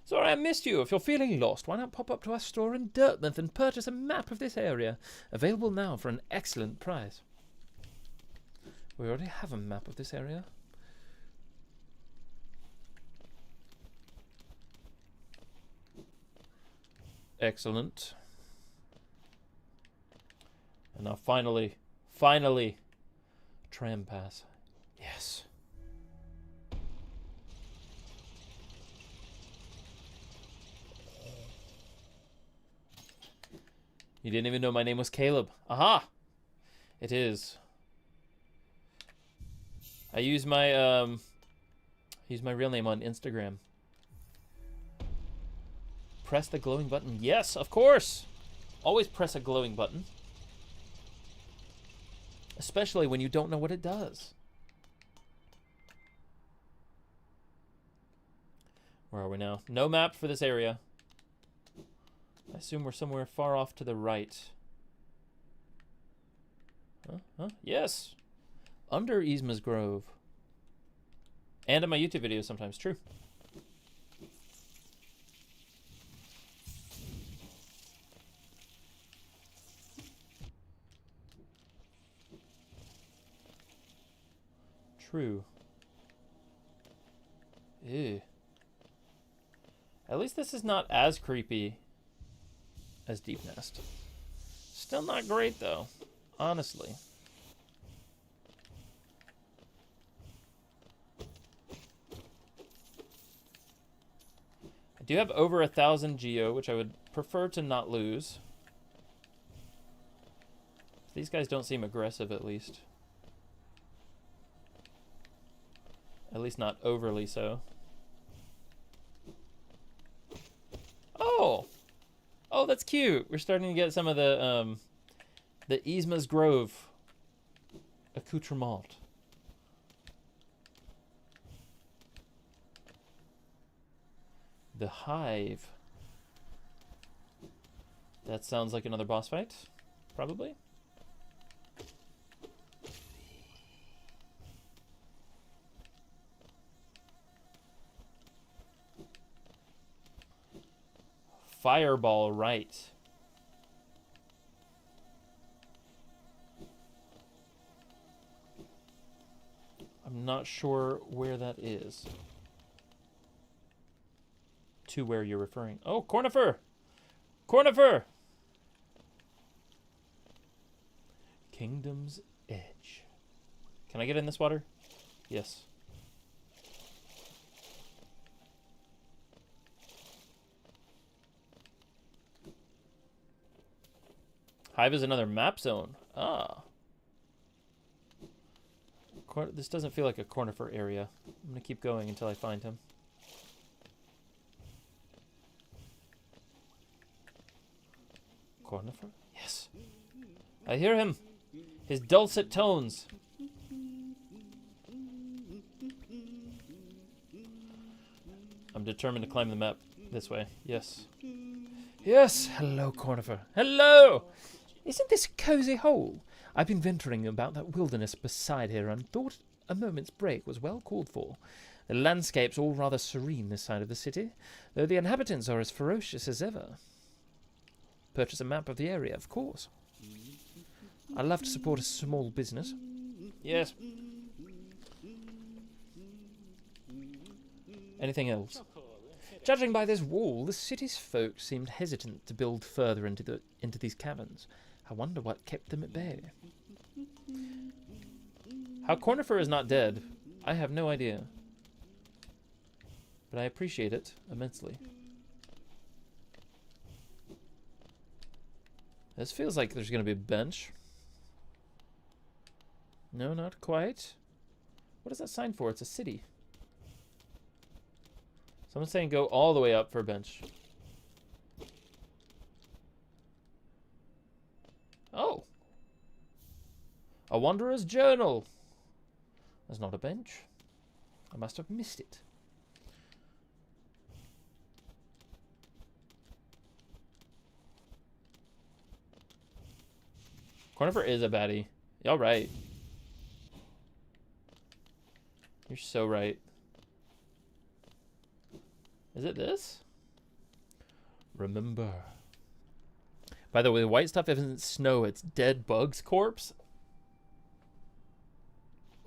Sorry I missed you. If you're feeling lost, why not pop up to our store in Dartmouth and purchase a map of this area? Available now for an excellent price. We already have a map of this area. Excellent. And now finally, tram pass. Yes. You didn't even know my name was Caleb. Aha! It is. I use my real name on Instagram. Press the glowing button. Yes, of course. Always press a glowing button. Especially when you don't know what it does. Where are we now? No map for this area. I assume we're somewhere far off to the right. Huh? Yes! Under Yzma's Grove. And in my YouTube videos sometimes. True. True. Ew. At least this is not as creepy as Deep Nest. Still not great though, honestly. I do have over 1,000 geo, which I would prefer to not lose. These guys don't seem aggressive, at least. At least not overly so. Oh! Oh, that's cute. We're starting to get some of the Yzma's Grove accoutrement. The Hive. That sounds like another boss fight, probably. Fireball right. I'm not sure where that is. To where you're referring. Oh, Cornifer! Cornifer! Kingdom's Edge. Can I get in this water? Yes. Hive is another map zone. Ah. This doesn't feel like a Cornifer area. I'm going to keep going until I find him. Cornifer? Yes. I hear him. His dulcet tones. I'm determined to climb the map this way. Yes. Yes. Hello, Cornifer. Hello! Isn't this a cozy hole? I've been venturing about that wilderness beside here and thought a moment's break was well called for. The landscape's all rather serene this side of the city, though the inhabitants are as ferocious as ever. Purchase a map of the area, of course. I love to support a small business. Yes. Anything else? Judging by this wall, the city's folk seemed hesitant to build further into these caverns. I wonder what kept them at bay. How Cornifer is not dead, I have no idea. But I appreciate it immensely. This feels like there's going to be a bench. No, not quite. What is that sign for? It's a city. Someone's saying go all the way up for a bench. Oh. A Wanderer's Journal. There's not a bench. I must have missed it. Cornifer is a baddie. Y'all right. You're so right. Is it this? Remember. By the way, the white stuff isn't snow, it's dead bug's corpse.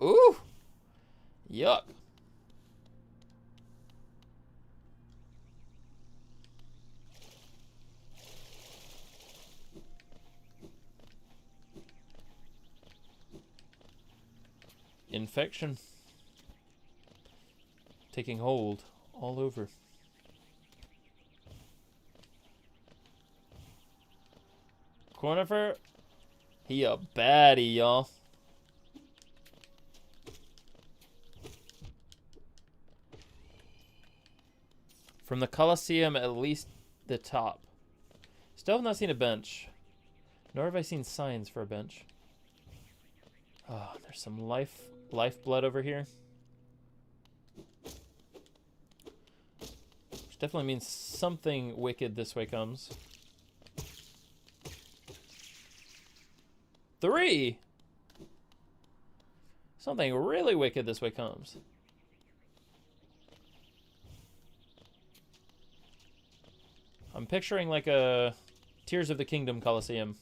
Ooh! Yuck. Infection. Taking hold all over. Cornifer, he a baddie, y'all. From the Colosseum, at least the top. Still have not seen a bench. Nor have I seen signs for a bench. Oh, there's some lifeblood over here. definitely means something wicked this way comes. 3! Something really wicked this way comes. I'm picturing like a Tears of the Kingdom Coliseum.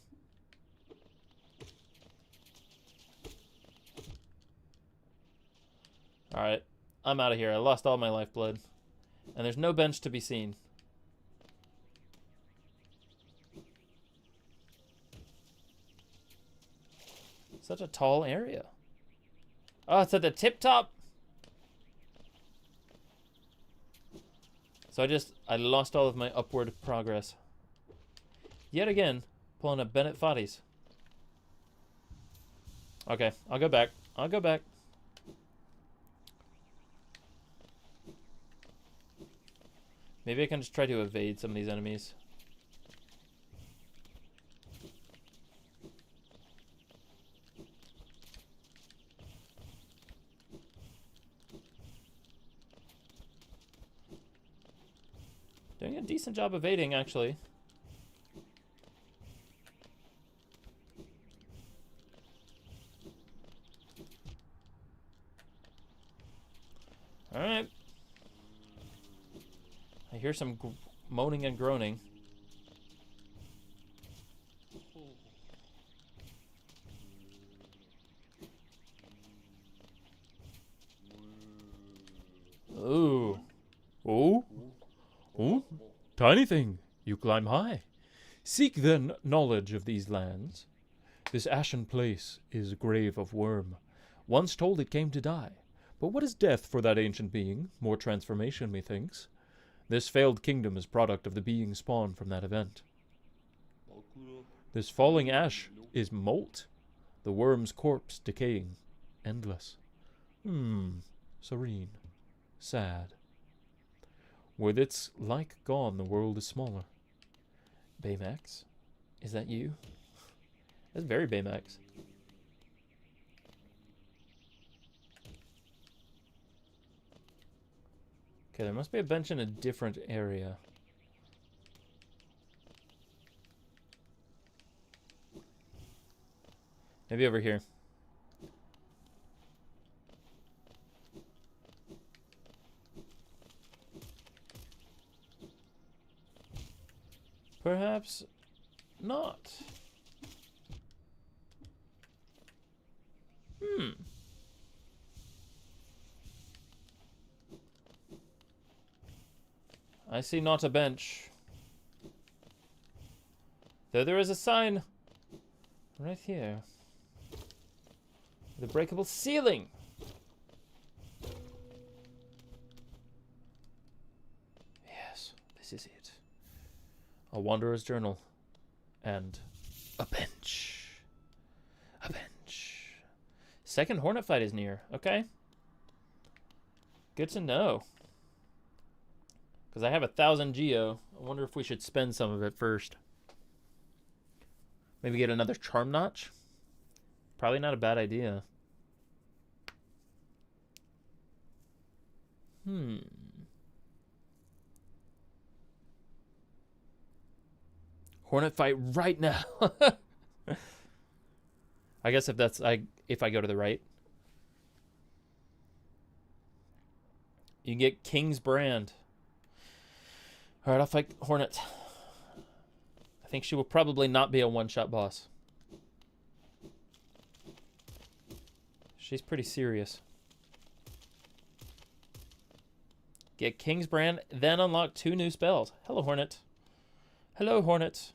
Alright, I'm out of here. I lost all my lifeblood. And there's no bench to be seen. Such a tall area. Oh, it's at the tip top. So I lost all of my upward progress. Yet again, pulling a Bennett Foddies. Okay, I'll go back. I'll go back. Maybe I can just try to evade some of these enemies. Doing a decent job evading, actually. Alright. I hear some moaning and groaning. Ooh. Ooh. Ooh. Tiny thing, you climb high. Seek then knowledge of these lands. This ashen place is grave of worm. Once told it came to die. But what is death for that ancient being? More transformation, methinks. This failed kingdom is product of the being spawned from that event. This falling ash is molt. The worm's corpse decaying. Endless. Serene. Sad. With its like gone, the world is smaller. Baymax? Is that you? That's very Baymax. Okay, there must be a bench in a different area. Maybe over here. Perhaps not. I see not a bench. Though there is a sign right here. The breakable ceiling. Yes, this is it. A wanderer's journal. And a bench. A bench. Second hornet fight is near. Okay. Good to know. Because I have 1,000 geo. I wonder if we should spend some of it first. Maybe get another charm notch? Probably not a bad idea. Hornet fight right now. I guess if I go to the right. You can get King's Brand. Alright, I'll fight Hornet. I think she will probably not be a one-shot boss. She's pretty serious. Get King's Brand, then unlock 2 new spells. Hello, Hornet. Hello, Hornet.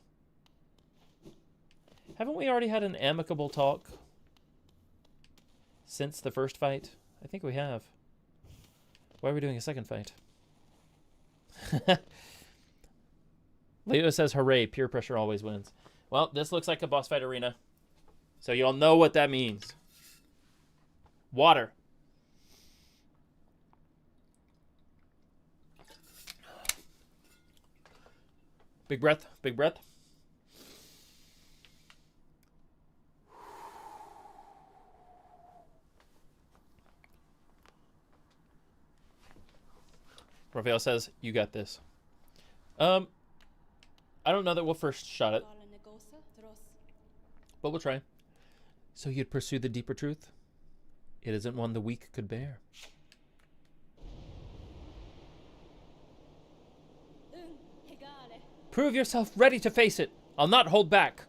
Haven't we already had an amicable talk since the first fight? I think we have. Why are we doing a second fight? Leo says, hooray, peer pressure always wins. Well, this looks like a boss fight arena. So you all know what that means. Water. Big breath, big breath. Raphael says, you got this. Um, I don't know that we'll first shot it, but we'll try. So you'd pursue the deeper truth? It isn't one the weak could bear. Prove yourself ready to face it. I'll not hold back.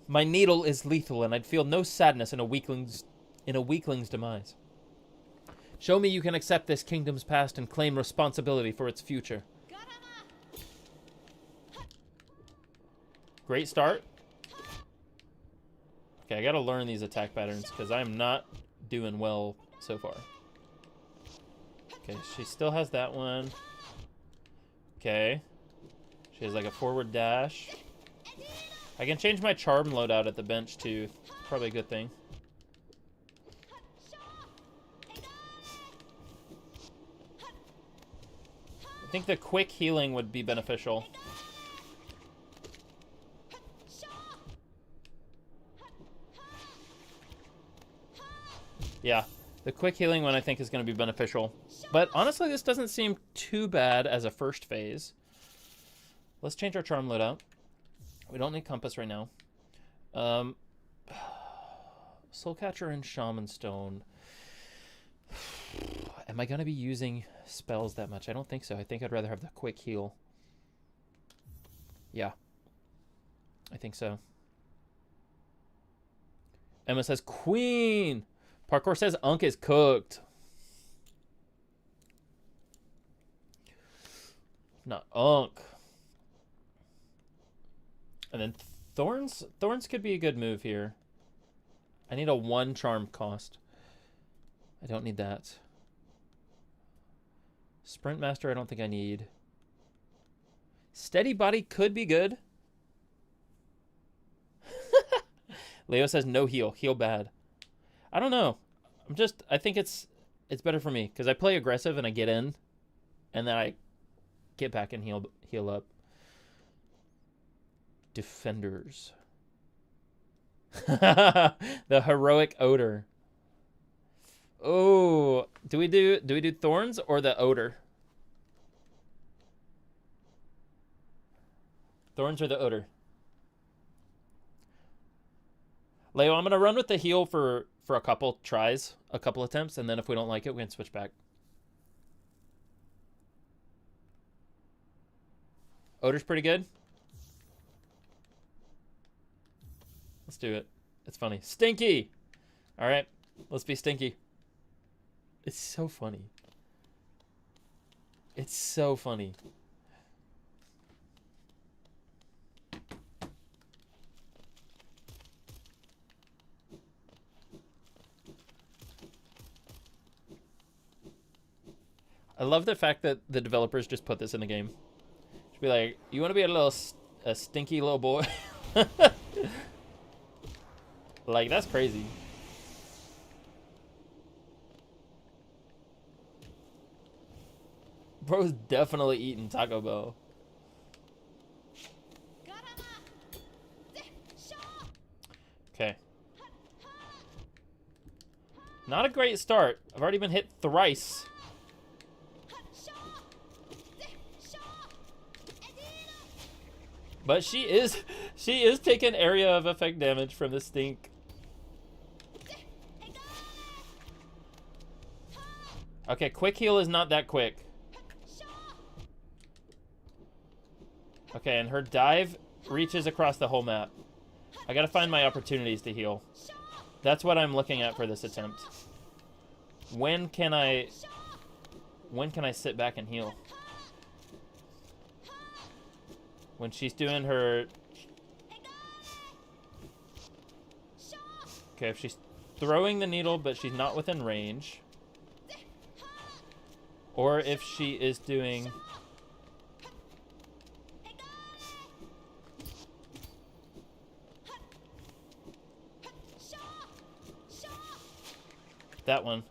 My needle is lethal, and I'd feel no sadness in a weakling's demise. Show me you can accept this kingdom's past and claim responsibility for its future. Great start. Okay, I gotta learn these attack patterns because I'm not doing well so far. Okay, she still has that one. Okay. She has like a forward dash. I can change my charm loadout at the bench too. Probably a good thing. I think the quick healing would be beneficial. Yeah, the quick healing one I think is going to be beneficial. But honestly, this doesn't seem too bad as a first phase. Let's change our charm loadout. We don't need compass right now. Soulcatcher and Shaman Stone. Am I going to be using spells that much? I don't think so. I think I'd rather have the quick heal. Yeah. I think so. Emma says, Queen! Parkour says, Unk is cooked. Not Unk. And then Thorns. Thorns could be a good move here. I need a 1 charm cost. I don't need that. Sprint Master, I don't think I need. Steady Body could be good. Leo says no heal. Heal bad. I don't know. I think it's better for me because I play aggressive and I get in, and then I get back and heal up. Defenders. The heroic odor. Oh, do we do Thorns or the odor? Thorns or the odor? Leo, I'm gonna run with the heal for a couple tries, a couple attempts, and then if we don't like it, we can switch back. Odor's pretty good. Let's do it. It's funny. Stinky! Alright, let's be stinky. It's so funny. It's so funny. I love the fact that the developers just put this in the game. Should be like, you want to be a stinky little boy? Like, that's crazy. Bro's definitely eating Taco Bell. Okay. Not a great start. I've already been hit thrice. But she is taking area of effect damage from the stink. Okay, quick heal is not that quick. Okay, and her dive reaches across the whole map. I gotta find my opportunities to heal. That's what I'm looking at for this attempt. When can I sit back and heal? When she's doing her... Okay, if she's throwing the needle but she's not within range. Or if she is doing... that one.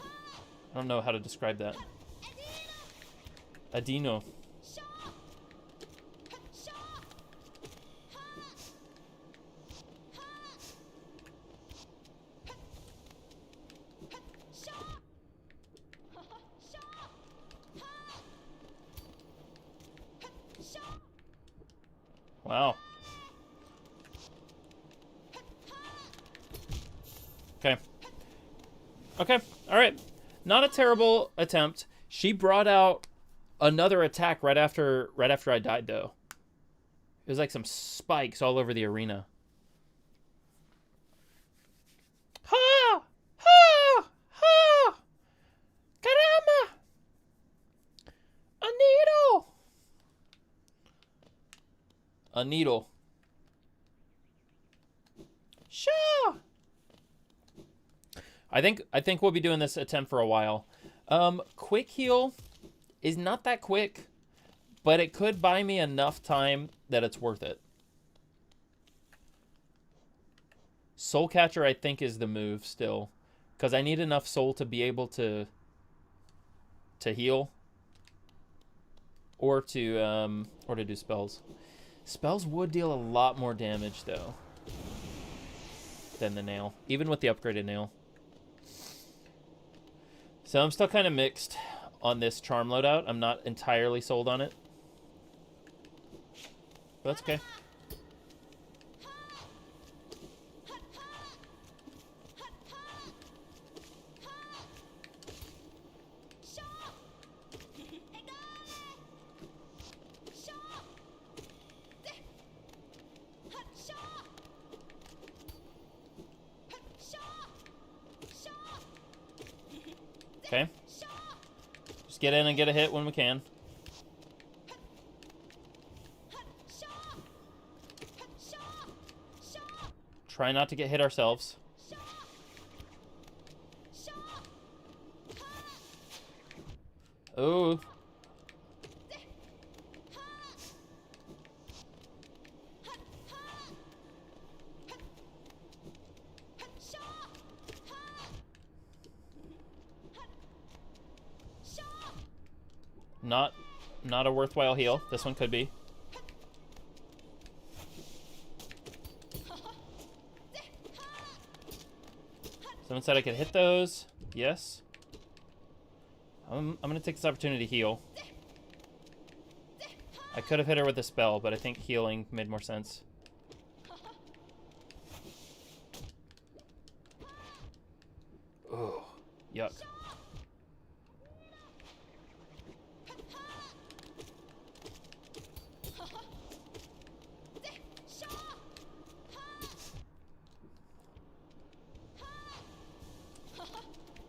I don't know how to describe that. Adino. Wow. Okay. Okay. All right. Not a terrible attempt. She brought out another attack right after I died, though. It was like some spikes all over the arena. Ha! Ha! Ha! Caramba! A needle! A needle. Sure. I think we'll be doing this attempt for a while. Quick heal is not that quick, but it could buy me enough time that it's worth it. Soul Catcher, I think, is the move still, because I need enough soul to be able to heal or to do spells. Spells would deal a lot more damage though than the nail, even with the upgraded nail. So I'm still kind of mixed on this charm loadout. I'm not entirely sold on it, but that's okay. Okay. Just get in and get a hit when we can. Try not to get hit ourselves. Oh. Not a worthwhile heal. This one could be. Someone said I could hit those. Yes. I'm gonna take this opportunity to heal. I could have hit her with a spell, but I think healing made more sense. Oh, yuck.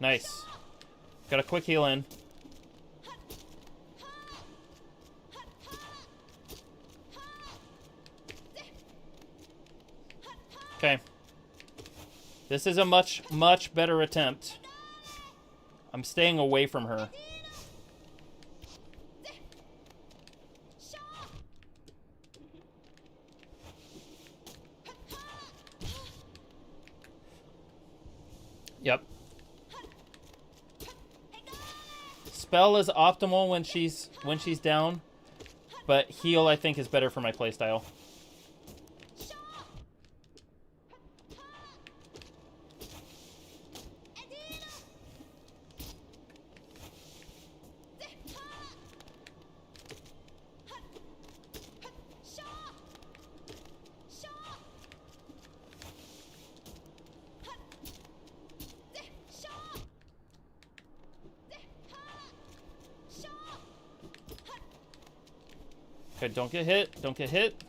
Nice. Got a quick heal in. Okay. This is a much, much better attempt. I'm staying away from her. Yep. Spell is optimal when she's down, but heal I think is better for my playstyle. Okay, don't get hit. Don't get hit.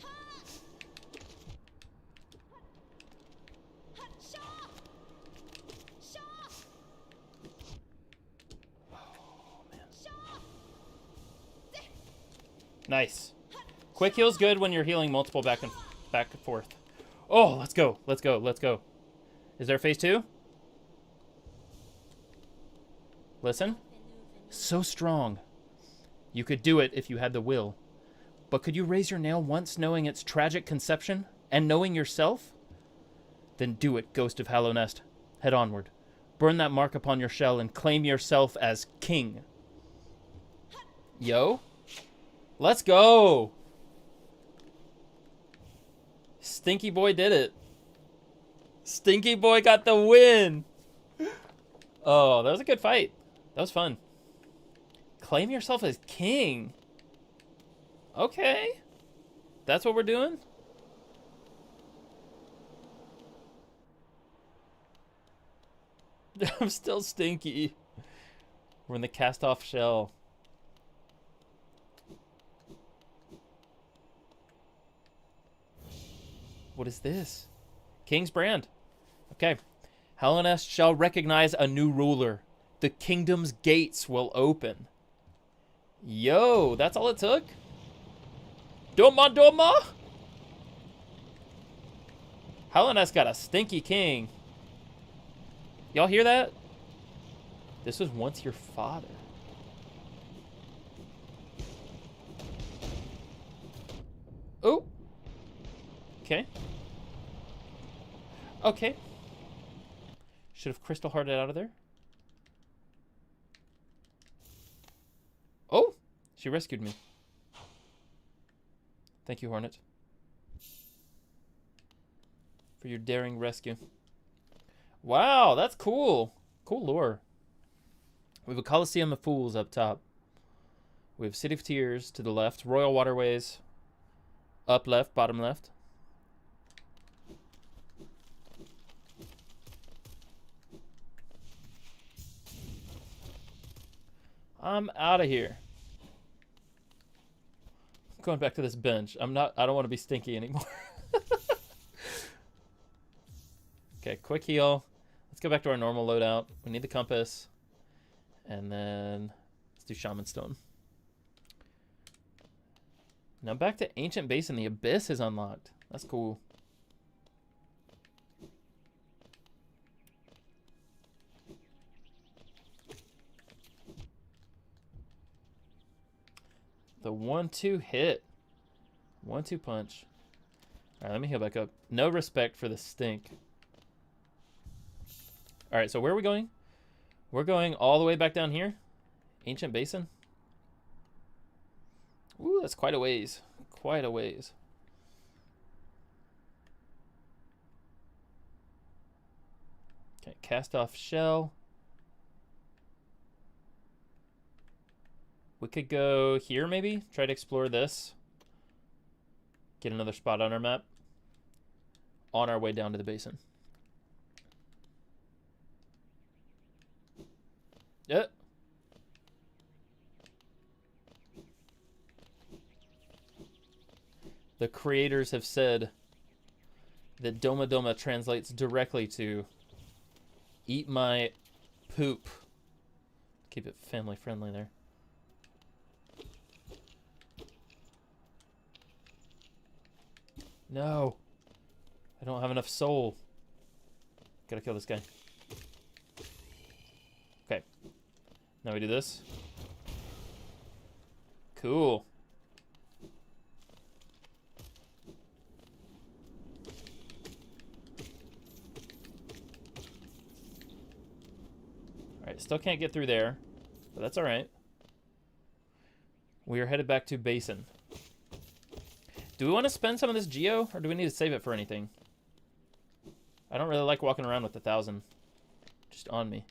Oh, man. Nice. Quick heal's good when you're healing multiple back and forth. Oh, let's go. Let's go. Let's go. Is there phase 2? Listen. So strong. You could do it if you had the will. But could you raise your nail once knowing its tragic conception and knowing yourself? Then do it, Ghost of Hallow Nest. Head onward. Burn that mark upon your shell and claim yourself as king. Yo. Let's go. Stinky Boy did it. Stinky Boy got the win. Oh, that was a good fight. That was fun. Claim yourself as king. Okay. That's what we're doing? I'm still stinky. We're in the cast-off shell. What is this? King's brand. Okay. Hellenest shall recognize a new ruler. The kingdom's gates will open. Yo, that's all it took? Doma Doma? Hellenest got a stinky king. Y'all hear that? This was once your father. Oh. Okay. Okay. Should have crystal hearted out of there. Oh! She rescued me. Thank you, Hornet. For your daring rescue. Wow, that's cool. Cool lore. We have a Coliseum of Fools up top. We have City of Tears to the left. Royal Waterways. Up left, bottom left. I'm out of here. I'm going back to this bench. I don't want to be stinky anymore. Okay, quick heal. Let's go back to our normal loadout. We need the compass. And then let's do Shaman Stone. Now back to Ancient Basin. The Abyss is unlocked. That's cool. The 1-2 hit. 1-2 punch. Alright, let me heal back up. No respect for the stink. Alright, so where are we going? We're going all the way back down here. Ancient Basin. Ooh, that's quite a ways. Quite a ways. Okay, cast off shell. We could go here maybe. Try to explore this. Get another spot on our map. On our way down to the basin. Yep. The creators have said that Doma Doma translates directly to eat my poop. Keep it family friendly there. No. I don't have enough soul. Gotta kill this guy. Okay. Now we do this. Cool. Alright, still can't get through there. But that's alright. We are headed back to Basin. Do we want to spend some of this geo, or do we need to save it for anything? I don't really like walking around with 1,000 just on me.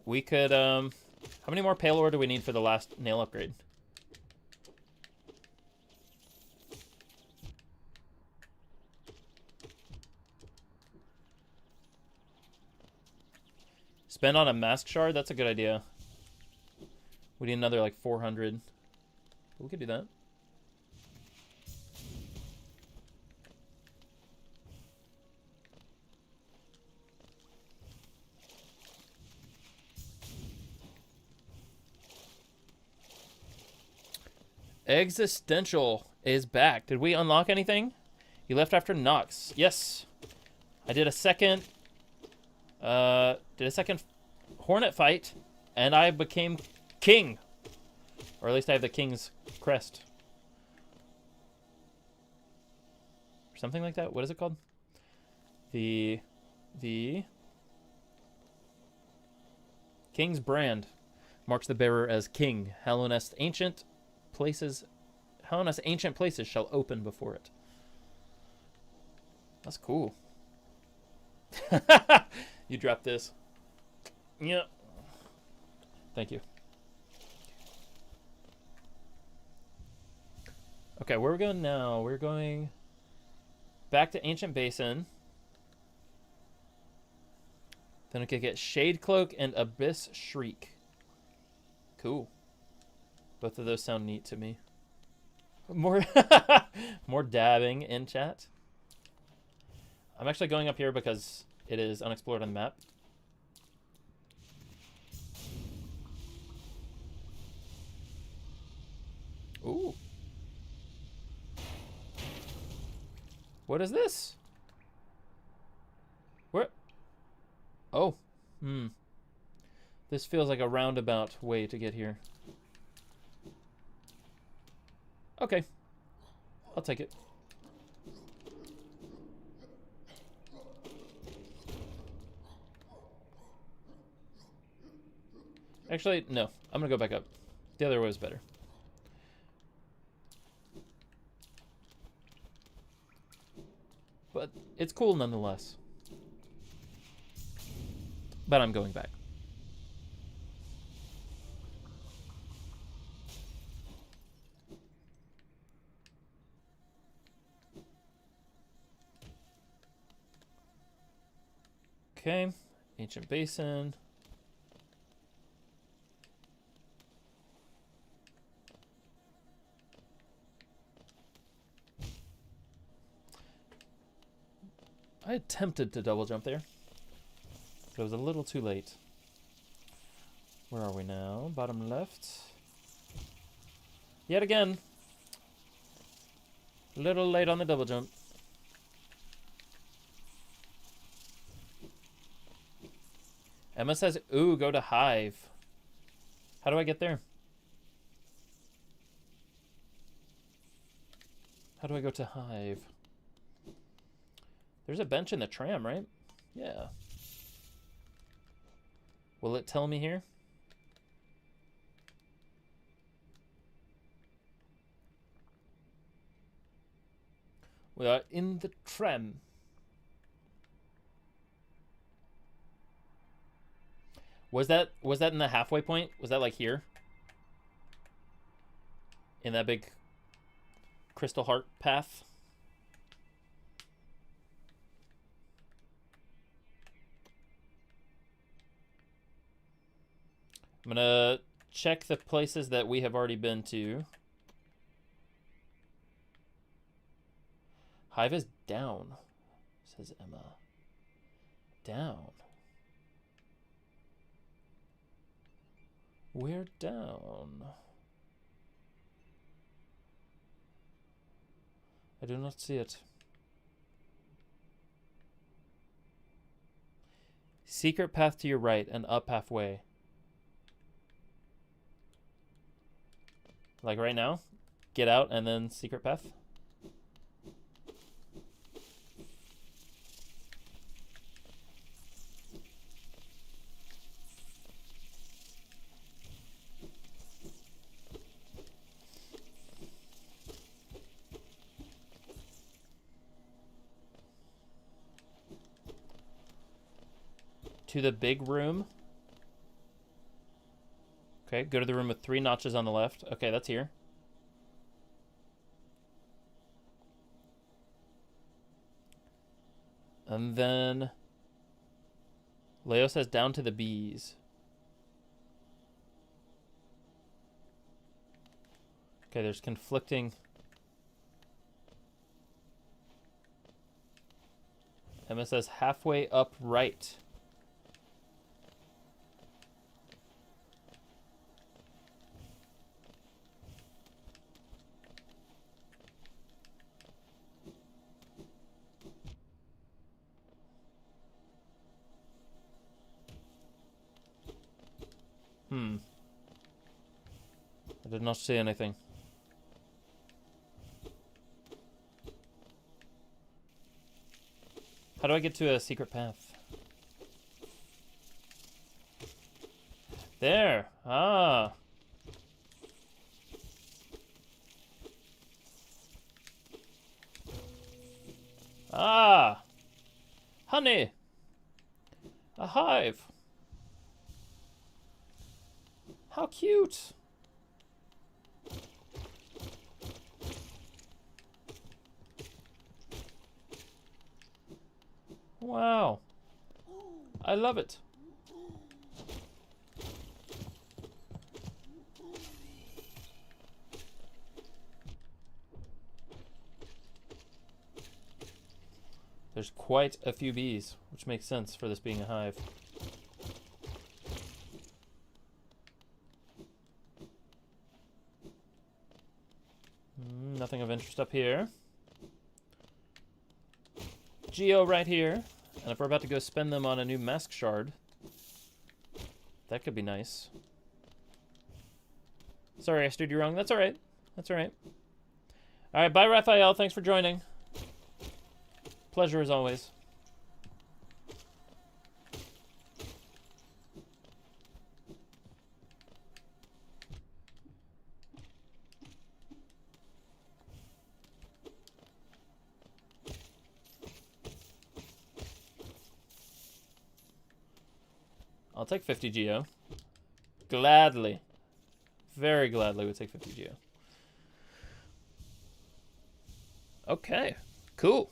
We could, how many more pale ore do we need for the last nail upgrade? Spend on a mask shard? That's a good idea. We need another like 400. We could do that. Existential is back. Did we unlock anything? You left after Nox. Yes. I did a second Hornet fight, and I became king. Or at least I have the king's crest. Or something like that. What is it called? The king's brand marks the bearer as king. Hellenest ancient places shall open before it. That's cool. You drop this. Yeah. Thank you. Okay, where are we going now? We're going back to Ancient Basin. Then we could get Shade Cloak and Abyss Shriek. Cool. Both of those sound neat to me. More more dabbing in chat. I'm actually going up here because it is unexplored on the map. Ooh. What is this? Where? Oh. This feels like a roundabout way to get here. Okay. I'll take it. Actually, no. I'm gonna go back up. The other way was better. But it's cool nonetheless. But I'm going back. Okay. Ancient Basin. I attempted to double jump there, but it was a little too late. Where are we now? Bottom left. Yet again. A little late on the double jump. Emma says, ooh, go to Hive. How do I get there? How do I go to Hive? There's a bench in the tram, right? Yeah. Will it tell me here? We are in the tram. Was that in the halfway point? Was that like here? In that big crystal heart path? I'm gonna check the places that we have already been to. Hive is down, says Emma. Down. We're down. I do not see it. Secret path to your right and up halfway. Like right now? Get out and then secret path? To the big room. Okay, go to the room with 3 notches on the left. Okay, that's here. And then Leo says down to the bees. Okay, there's conflicting. Emma says halfway up right. I did not see anything. How do I get to a secret path? There. Ah. Ah. Honey. A hive. How cute. Wow. I love it. There's quite a few bees, which makes sense for this being a hive. Nothing of interest up here. Geo right here. And if we're about to go spend them on a new mask shard, that could be nice. Sorry, I steered you wrong. That's all right. That's all right. All right, bye, Raphael. Thanks for joining. Pleasure as always. I'll take 50 Geo. Gladly. Very gladly would take 50 Geo. Okay. Cool.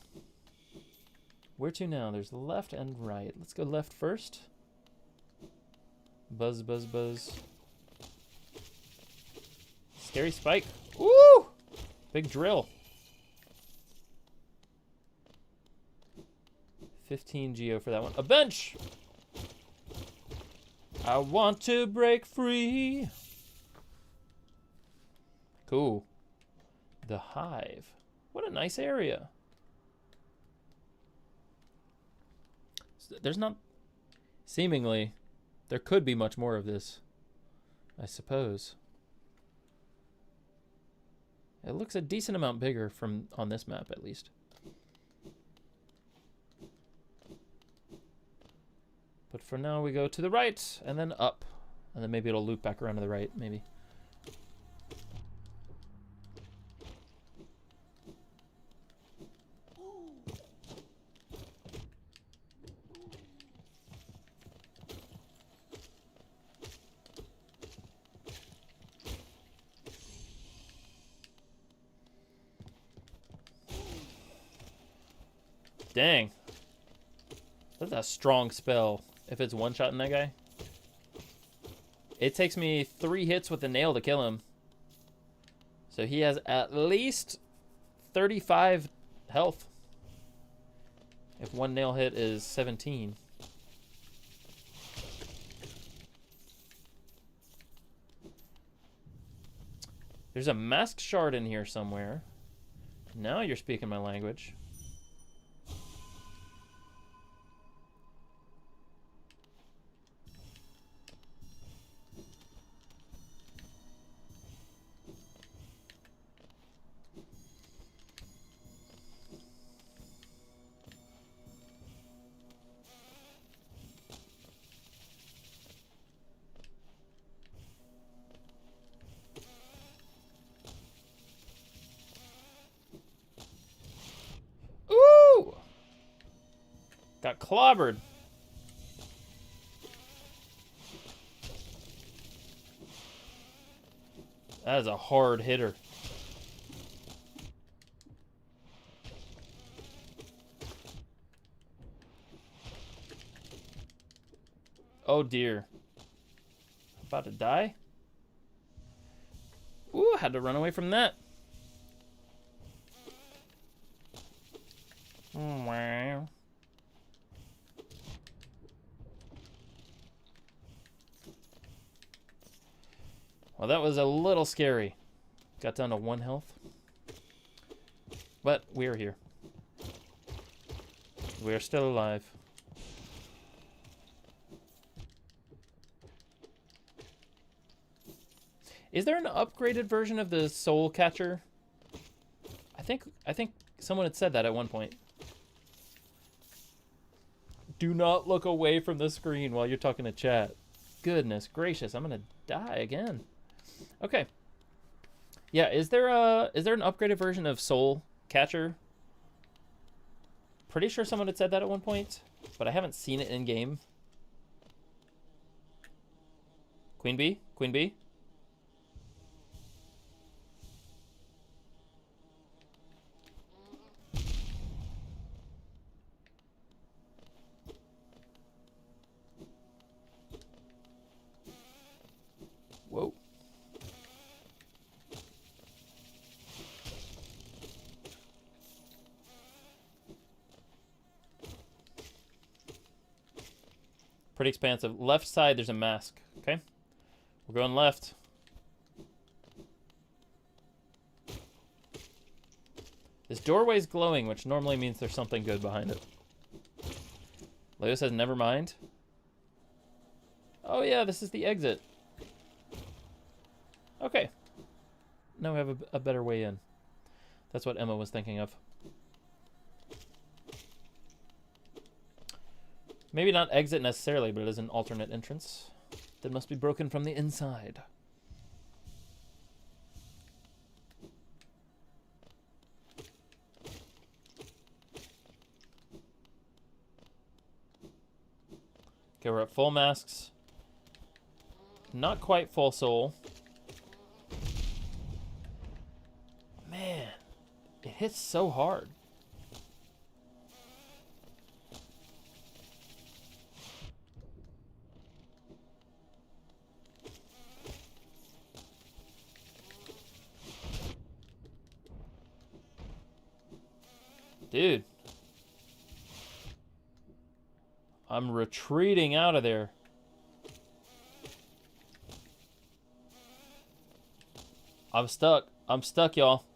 Where to now? There's left and right. Let's go left first. Buzz, buzz, buzz. Scary spike. Woo! Big drill. 15 Geo for that one. A bench! I want to break free. Cool. The hive. What a nice area. There's not... Seemingly, there could be much more of this, I suppose. It looks a decent amount bigger from on this map, at least. But for now, we go to the right, and then up. And then maybe it'll loop back around to the right, maybe. Dang. That's a strong spell if it's one-shotting that guy. It takes me 3 hits with the nail to kill him. So he has at least 35 health. If one nail hit is 17. There's a mask shard in here somewhere. Now you're speaking my language. Got clobbered. That is a hard hitter. Oh dear. About to die? Ooh, had to run away from that. Wow. Well, that was a little scary. Got down to 1 health. But we're here. We're still alive. Is there an upgraded version of the soul catcher? I think someone had said that at one point. Do not look away from the screen while you're talking to chat. Goodness gracious, I'm gonna die again. Okay. Yeah, is there an upgraded version of Soul Catcher? Pretty sure someone had said that at one point, but I haven't seen it in game. Queen bee? Queen bee? Whoa. Pretty expansive. Left side, there's a mask. Okay. We're going left. This doorway's glowing, which normally means there's something good behind it. Leo says, never mind. Oh, yeah, this is the exit. Okay. Now we have a better way in. That's what Emma was thinking of. Maybe not exit necessarily, but it is an alternate entrance that must be broken from the inside. Okay, we're at full masks. Not quite full soul. Man, it hits so hard. Dude. I'm retreating out of there. I'm stuck. I'm stuck, y'all.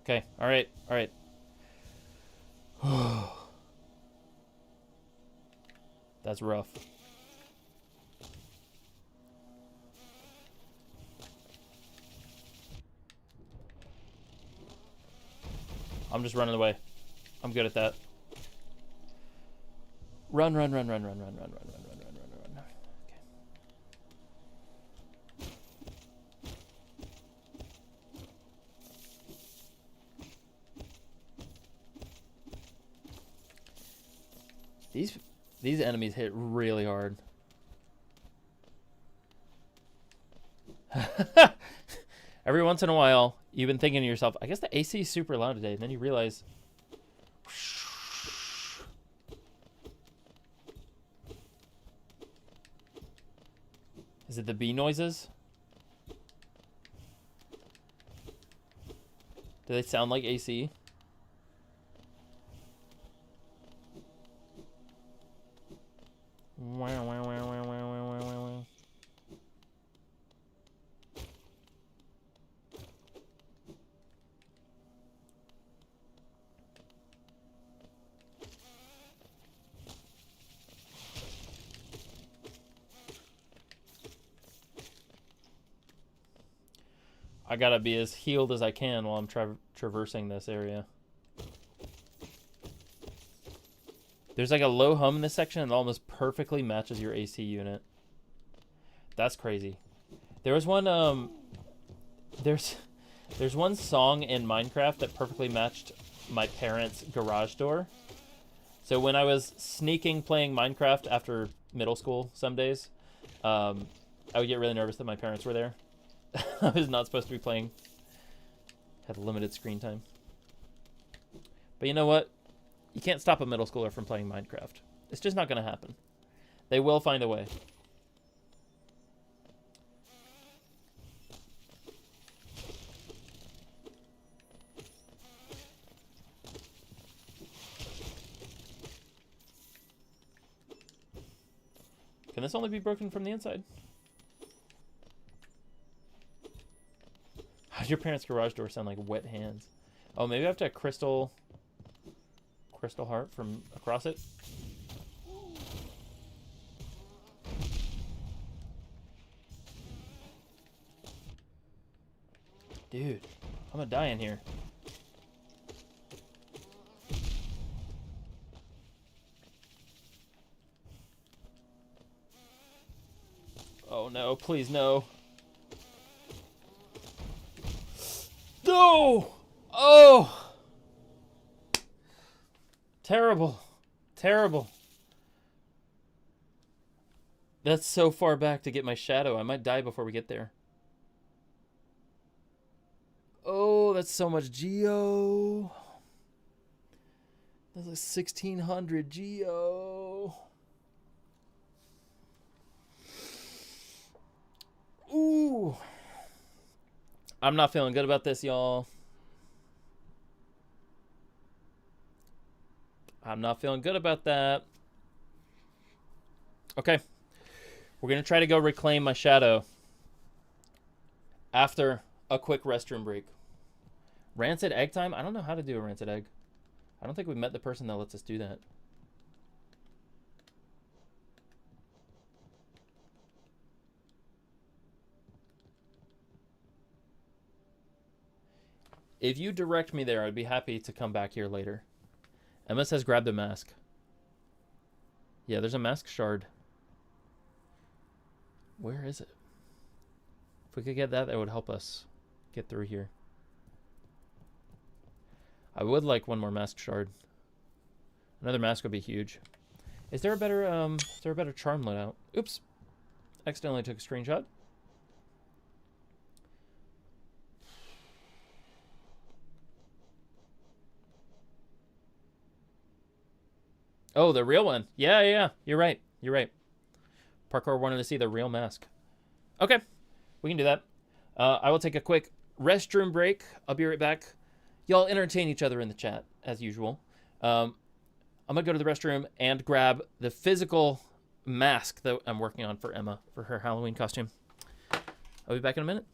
Okay, alright, alright. That's rough. I'm just running away. I'm good at that. Run, run, run, run, run, run, run, run, run, run, run, run, run. Okay. These enemies hit really hard. Every once in a while, you've been thinking to yourself, I guess the AC is super loud today, and then you realize... Is it the bee noises? Do they sound like AC? Wow, wow, wow, wow, wow, wow, wow, wow. I gotta be as healed as I can while I'm traversing this area. There's like a low hum in this section that almost perfectly matches your AC unit. That's crazy. There was one there's one song in Minecraft that perfectly matched my parents' garage door. So when I was sneaking playing Minecraft after middle school some days, I would get really nervous that my parents were there. I was not supposed to be playing. Had limited screen time. But you know what? You can't stop a middle schooler from playing Minecraft. It's just not going to happen. They will find a way. Can this only be broken from the inside? How'd your parents' garage door sound like wet hands? Oh, maybe I have to crystal heart from across it. Dude, I'm gonna die in here. Oh no, please no. No! Oh! Terrible. Terrible. That's so far back to get my shadow. I might die before we get there. Oh, that's so much geo. That's like 1600 geo. Ooh. I'm not feeling good about this, y'all. I'm not feeling good about that. Okay. We're going to try to go reclaim my shadow after a quick restroom break. Rancid egg time? I don't know how to do a rancid egg. I don't think we've met the person that lets us do that. If you direct me there, I'd be happy to come back here later. Emma says grab the mask. Yeah, there's a mask shard. Where is it? If we could get that, that would help us get through here. I would like one more mask shard. Another mask would be huge. Is there a better charm loadout? Oops. Accidentally took a screenshot. Oh, the real one. Yeah. You're right. Parkour wanted to see the real mask. Okay. We can do that. I will take a quick restroom break. I'll be right back. Y'all entertain each other in the chat, as usual. I'm going to go to the restroom and grab the physical mask that I'm working on for Emma for her Halloween costume. I'll be back in a minute.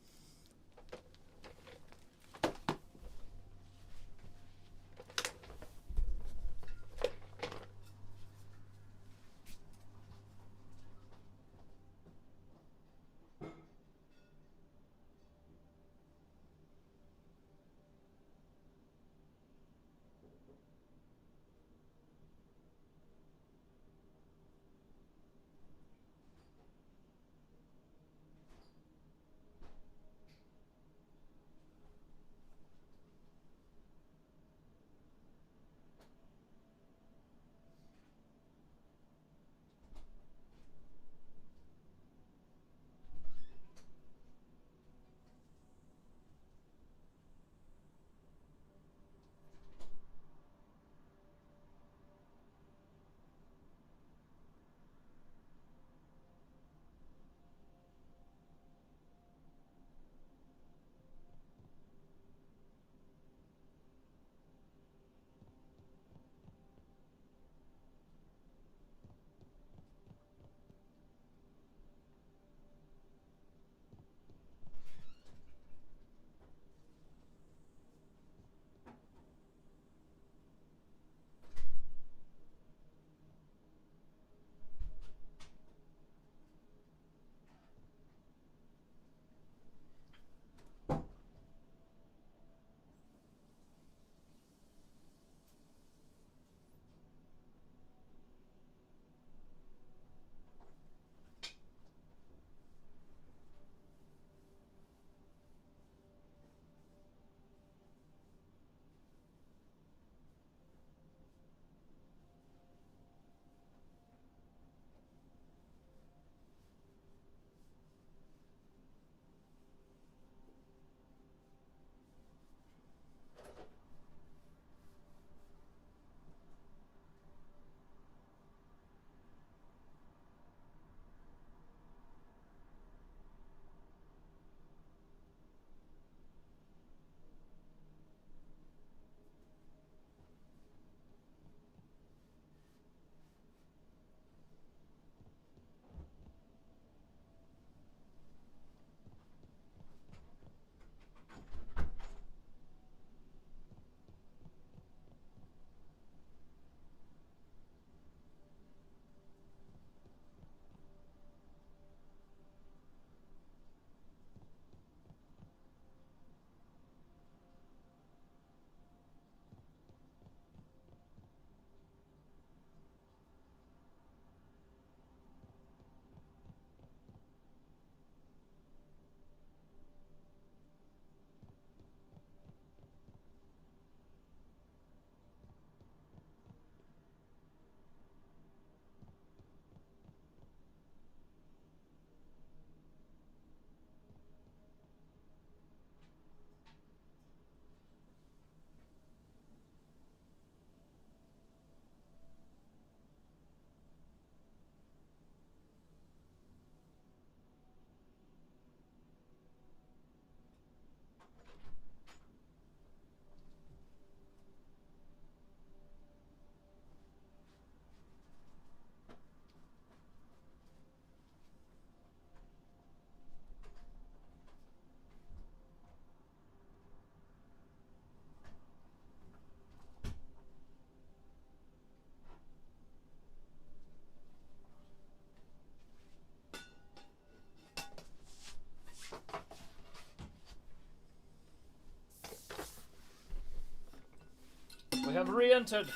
We have re-entered.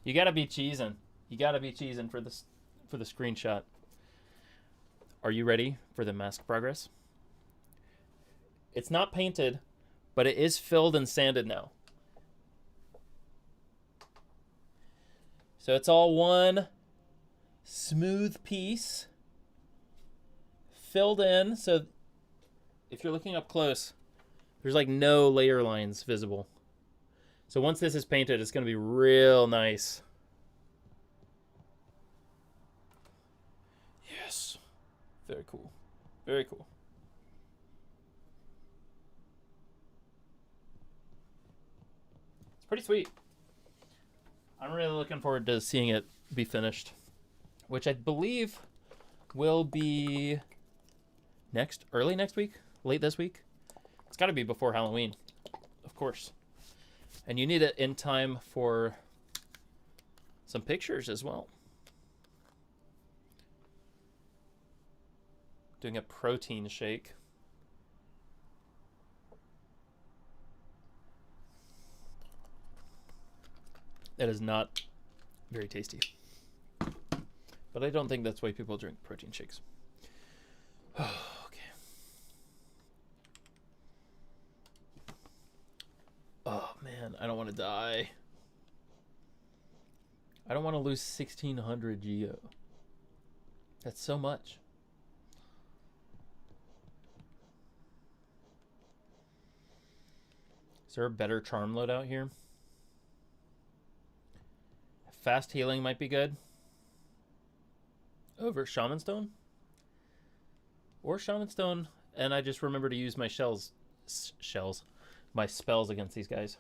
You gotta be cheesing. You gotta be cheesing for this for the screenshot. Are you ready for the mask progress? It's not painted, but it is filled and sanded now. So it's all one smooth piece filled in. So if you're looking up close, there's like no layer lines visible. So once this is painted, it's going to be real nice. Yes. Very cool. Very cool. It's pretty sweet. I'm really looking forward to seeing it be finished, which I believe will be early next week, late this week. It's got to be before Halloween, of course. And you need it in time for some pictures as well. Doing a protein shake. That is not very tasty. But I don't think that's why people drink protein shakes. Okay. Oh, man. I don't want to die. I don't want to lose 1,600 Geo. That's so much. Is there a better charm loadout here? Fast healing might be good. Over Shaman Stone? Or Shaman Stone, and I just remember to use my my spells against these guys.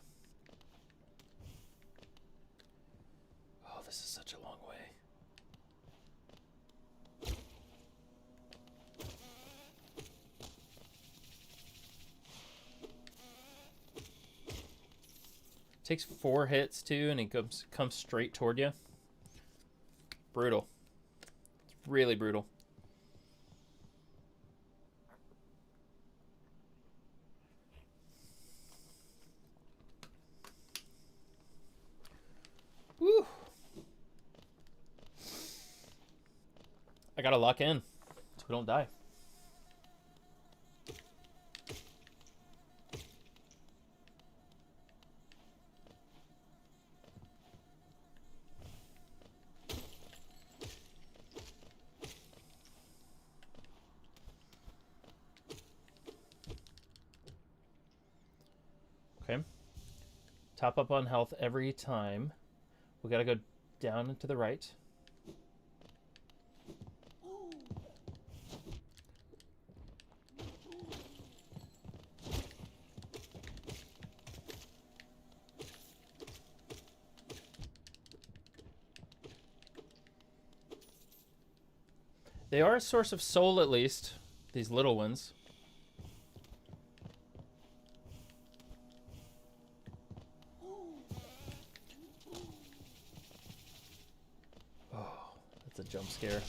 Oh, this is such a long way. Takes 4 hits too, and he comes straight toward you. Brutal. It's really brutal. Woo! I gotta lock in so we don't die. Okay. Top up on health every time. We gotta go down and to the right. They are a source of soul, at least. These little ones. Oh, that's a jump scare.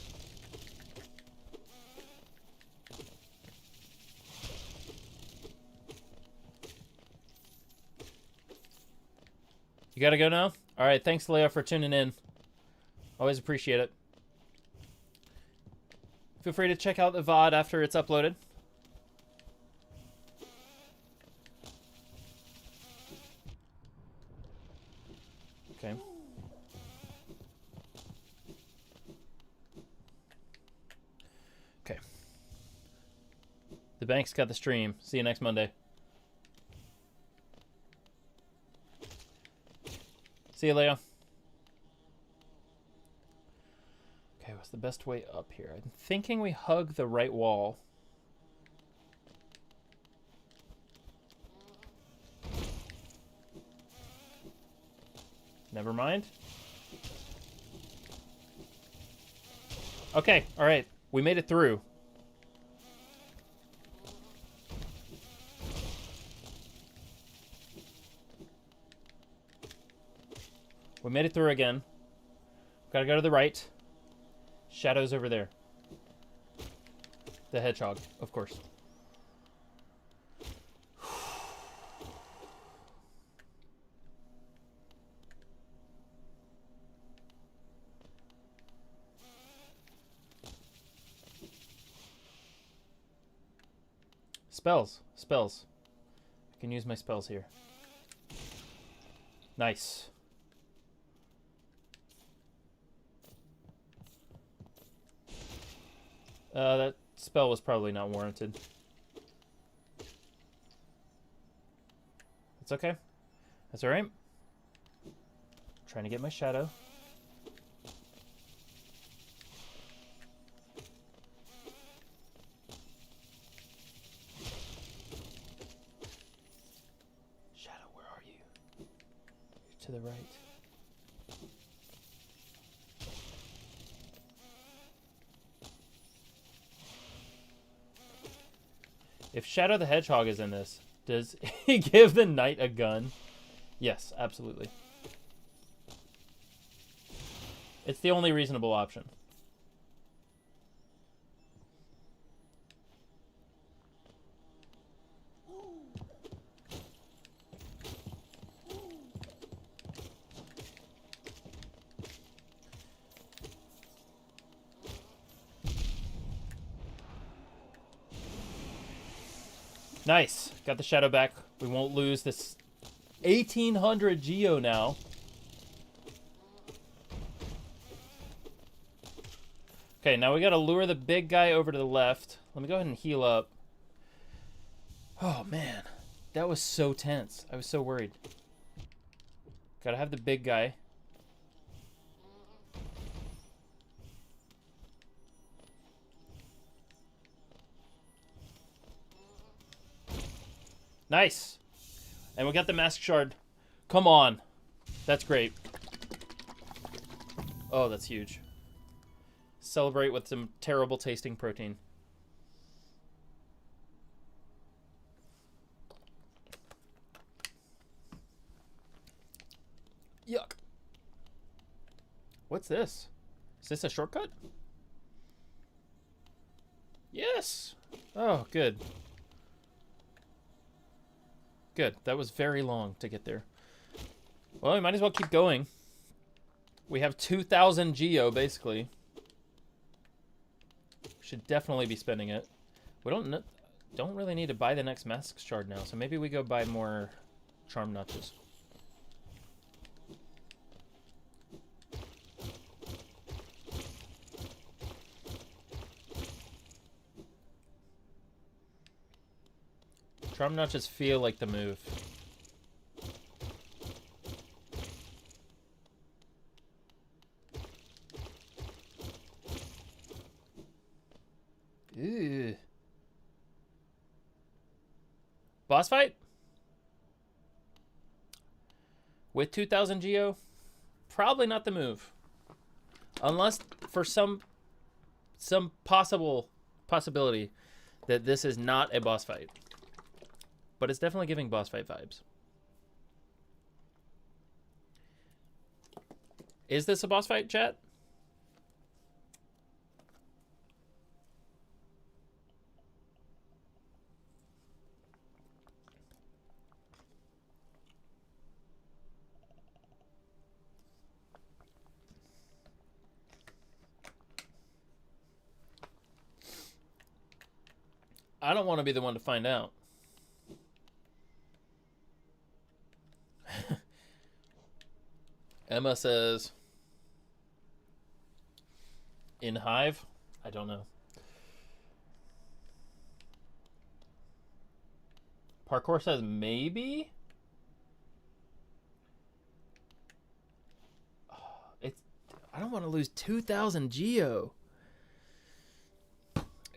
You gotta go now? Alright, thanks, Leah, for tuning in. Always appreciate it. Feel free to check out the VOD after it's uploaded. Okay. Okay. The bank's got the stream. See you next Monday. See you, Leah. Okay, what's the best way up here? I'm thinking we hug the right wall. Never mind. Okay, alright. We made it through. We made it through again. Gotta go to the right. Shadow's over there. The hedgehog, of course. Spells. Spells. I can use my spells here. Nice. That spell was probably not warranted. It's okay. That's alright. Trying to get my shadow. Shadow, where are you? You're to the right. If Shadow the Hedgehog is in this, does he give the knight a gun? Yes, absolutely. It's the only reasonable option. Nice. Got the shadow back. We won't lose this 1,800 geo now. Okay, now we gotta lure the big guy over to the left. Let me go ahead and heal up. Oh, man. That was so tense. I was so worried. Gotta have the big guy. Nice. And we got the mask shard. Come on. That's great. Oh, that's huge. Celebrate with some terrible tasting protein. Yuck. What's this? Is this a shortcut? Yes. Oh, good. Good. That was very long to get there. Well, we might as well keep going. We have 2,000 geo, basically. Should definitely be spending it. We don't really need to buy the next mask shard now, so maybe we go buy more charm notches. Charm notches feel like the move. Ew. Boss fight? With 2,000 geo? Probably not the move. Unless for some possibility that this is not a boss fight. But it's definitely giving boss fight vibes. Is this a boss fight, chat? I don't want to be the one to find out. Emma says, in Hive? I don't know. Parkour says maybe? I don't want to lose 2,000 geo.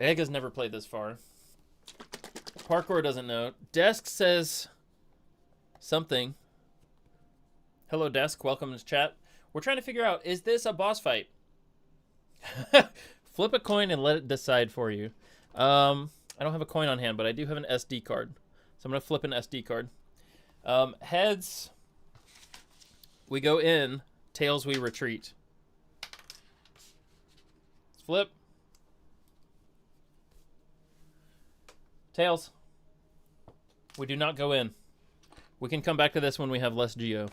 Egg has never played this far. Parkour doesn't know. Desk says something. Hello, Desk. Welcome to chat. We're trying to figure out, is this a boss fight? Flip a coin and let it decide for you. I don't have a coin on hand, but I do have an SD card. So I'm going to flip an SD card. Heads, we go in. Tails, we retreat. Let's flip. Tails. We do not go in. We can come back to this when we have less geo.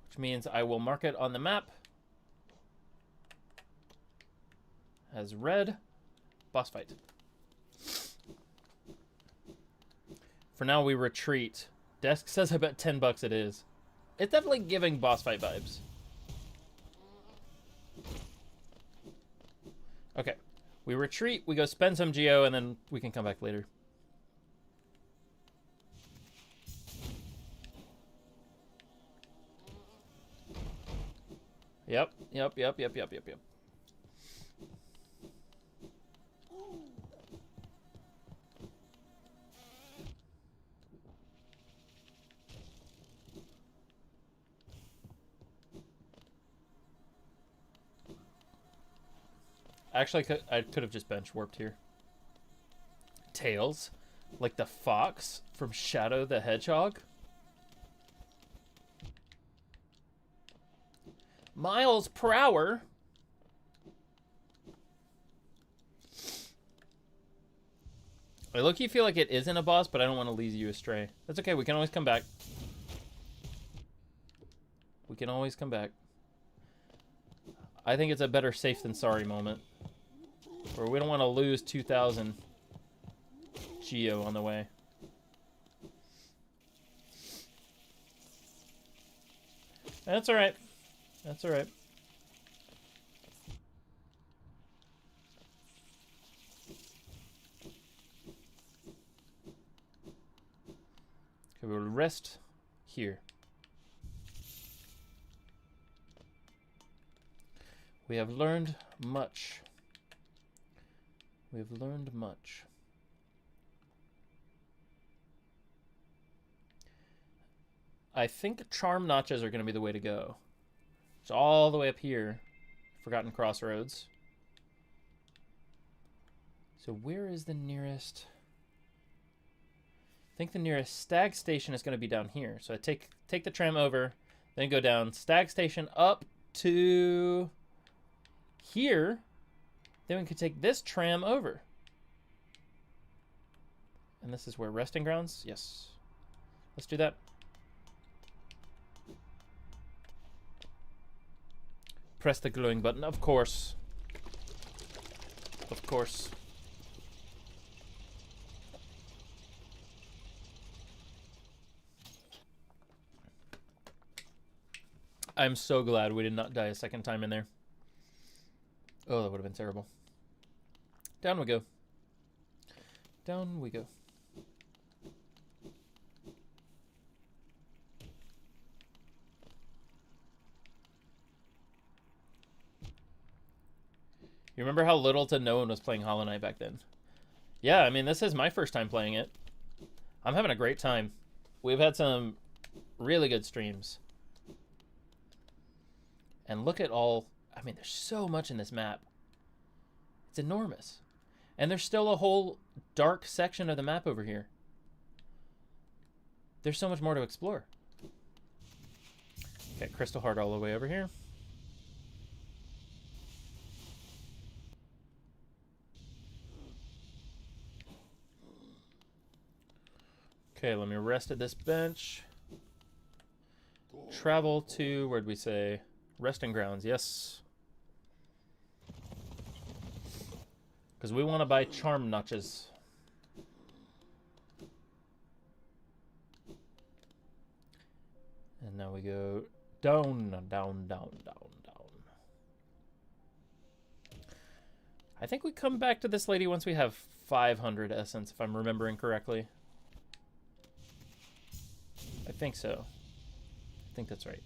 Which means I will mark it on the map as red. Boss fight. For now, we retreat. Desk says I bet $10 it is. It's definitely giving boss fight vibes. Okay. We retreat, we go spend some geo, and then we can come back later. Yep. Actually, I could have just bench warped here. Tails, like the fox from Shadow the Hedgehog. Miles per hour. I low-key feel like it isn't a boss, but I don't want to lead you astray. That's okay, we can always come back. We can always come back. I think it's a better safe than sorry moment. Where we don't want to lose 2,000 geo on the way. That's alright. That's alright. Okay, we'll rest here. We have learned much. We have learned much. I think charm notches are going to be the way to go. It's all the way up here. Forgotten Crossroads. So where is the nearest? I think the nearest Stag Station is going to be down here. So I take the tram over, then go down Stag Station up to here. Then we could take this tram over. And this is where resting grounds? Yes. Let's do that. Press the glowing button, of course. Of course. I'm so glad we did not die a second time in there. Oh, that would have been terrible. Down we go. Down we go. You remember how little to no one was playing Hollow Knight back then? Yeah, I mean, this is my first time playing it. I'm having a great time. We've had some really good streams. And look at all... I mean, there's so much in this map. It's enormous. And there's still a whole dark section of the map over here. There's so much more to explore. Okay, Crystal Heart all the way over here. Okay, let me rest at this bench. Travel to, where'd we say? Resting grounds, yes. Because we want to buy charm notches. And now we go down, down, down, down, down. I think we come back to this lady once we have 500 essence, if I'm remembering correctly. I think so. I think that's right.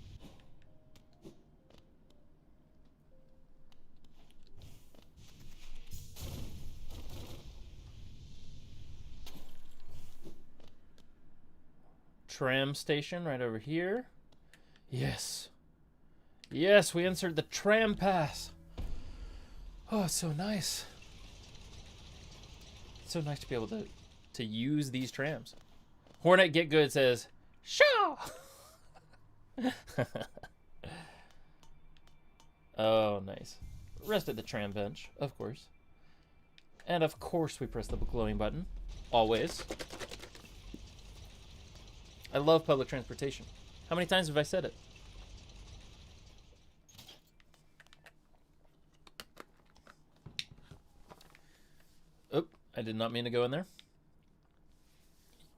Tram station right over here. Yes. Yes, we insert the tram pass. Oh, it's so nice. It's so nice to be able to use these trams. Hornet Get Good says, Shaw! Oh, nice. Rest at the tram bench, of course. And of course we press the glowing button. Always. I love public transportation. How many times have I said it? Oop, I did not mean to go in there.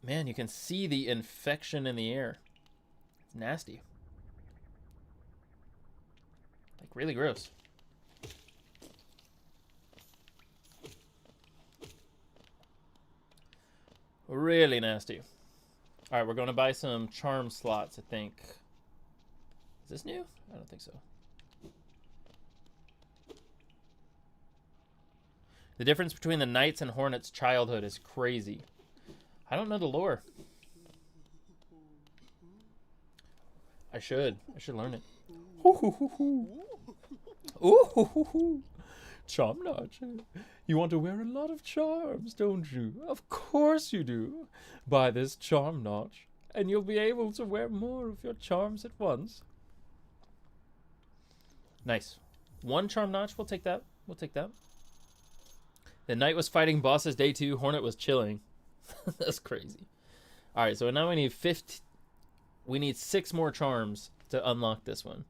Man, you can see the infection in the air. It's nasty. Like, really gross. Really nasty. All right, we're going to buy some charm slots, I think. Is this new? I don't think so. The difference between the Knights and Hornets' childhood is crazy. I don't know the lore. I should learn it. Ooh, charm notch. You want to wear a lot of charms, don't you? Of course you do. Buy this charm notch, and you'll be able to wear more of your charms at once. Nice. One charm notch. We'll take that. We'll take that. The Knight was fighting bosses day 2. Hornet was chilling. That's crazy. All right, so now we need 50. We need 6 more charms to unlock this one.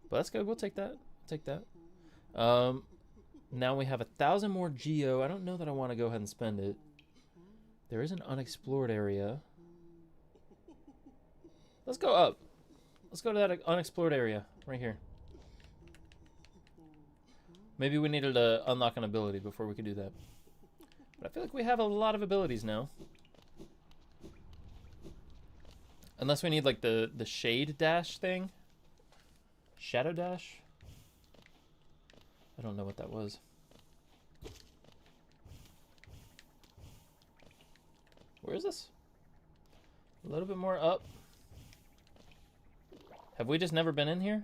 But that's good. We'll take that. Take that. Now we have 1,000 more geo. I don't know that I want to go ahead and spend it. There is an unexplored area. Let's go up. Let's go to that unexplored area right here. Maybe we needed to unlock an ability before we could do that. But I feel like we have a lot of abilities now. Unless we need like the shade dash thing. Shadow dash? I don't know what that was. Where is this? A little bit more up. Have we just never been in here?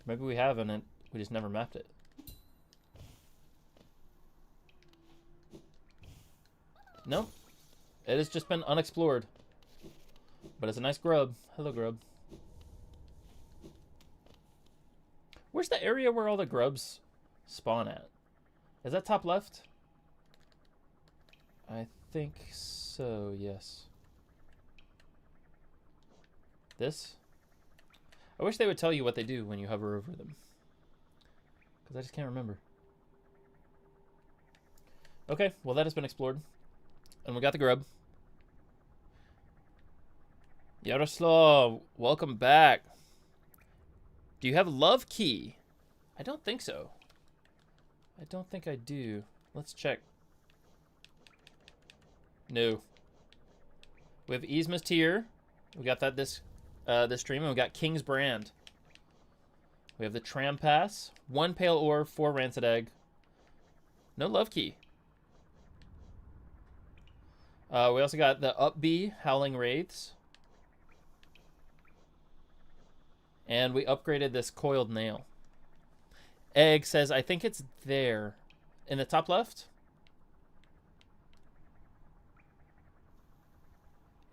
Maybe we have and we just never mapped it. Nope. It has just been unexplored. But it's a nice grub. Hello, grub. Where's the area where all the grubs spawn at? Is that top left? I think so, yes. This? I wish they would tell you what they do when you hover over them. Because I just can't remember. Okay, well that has been explored. And we got the grub. Yaroslav, welcome back. Do you have love key? I don't think so. I don't think I do. Let's check. No. We have Yzma's Tear. We got that this stream, and we got King's Brand. We have the Tram Pass. 1 Pale Ore, 4 Rancid Egg. No love key. We also got the Up B, Howling Wraiths. And we upgraded this Coiled Nail. Egg says, I think it's there. In the top left?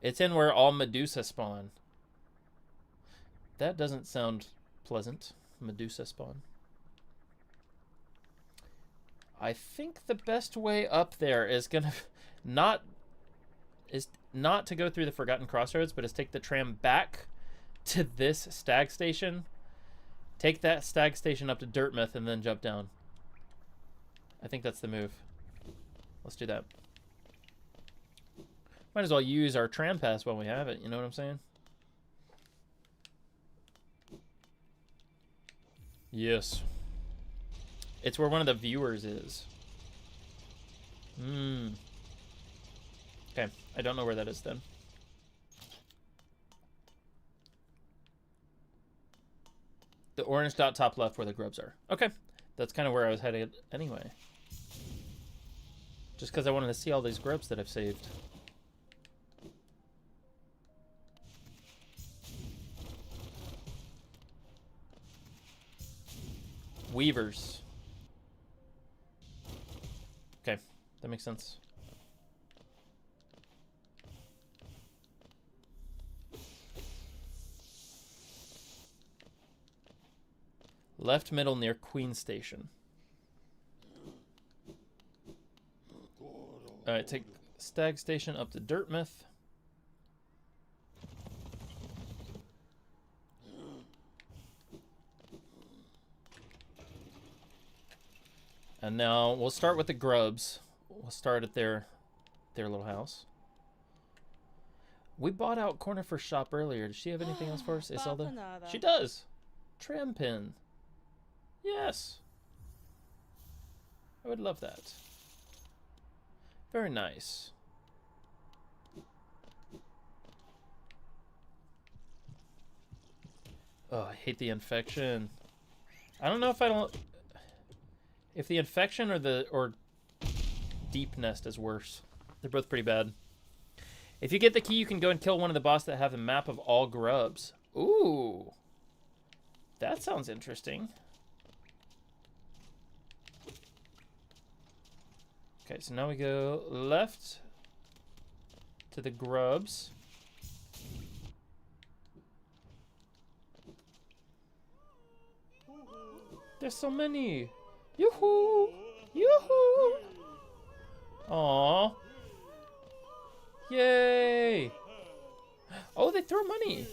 It's in where all Medusa spawn. That doesn't sound pleasant. Medusa spawn. I think the best way up there is gonna not to go through the Forgotten Crossroads, but is take the tram back to this stag station. Take that stag station up to Dirtmouth and then jump down. I think that's the move. Let's do that. Might as well use our tram pass while we have it, you know what I'm saying? Yes. It's where one of the viewers is. Okay, I don't know where that is then. The orange dot top left where the grubs are. Okay, that's kind of where I was headed anyway. Just because I wanted to see all these grubs that I've saved. Weavers. Okay, that makes sense. Left middle near Queen Station. Alright, take Stag Station up to Dirtmouth. And now we'll start with the grubs. We'll start at their little house. We bought out Corner for Shop earlier. Does she have anything else for us, Iselda? She does. Tram pin. Yes. I would love that. Very nice. Oh, I hate the infection. I don't know if I don't... If the infection or deep nest is worse. They're both pretty bad. If you get the key, you can go and kill one of the boss that have a map of all grubs. Ooh. That sounds interesting. Okay, so now we go left to the grubs. There's so many. Yoo-hoo! Yoo-hoo! Aww. Yay! Oh, they throw money.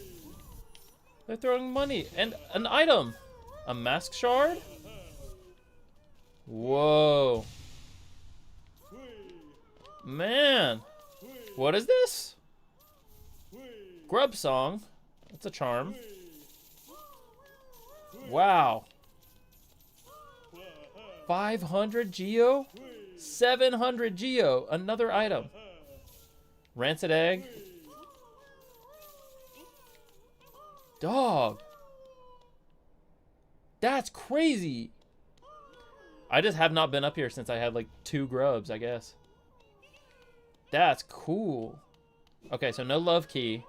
They're throwing money. And an item. A mask shard? Whoa. Man. What is this? Grub song. That's a charm. Wow. 500 geo? 700 geo. Another item. Rancid egg. Dog. That's crazy. I just have not been up here since I had like 2 grubs, I guess. That's cool. Okay, so no love key.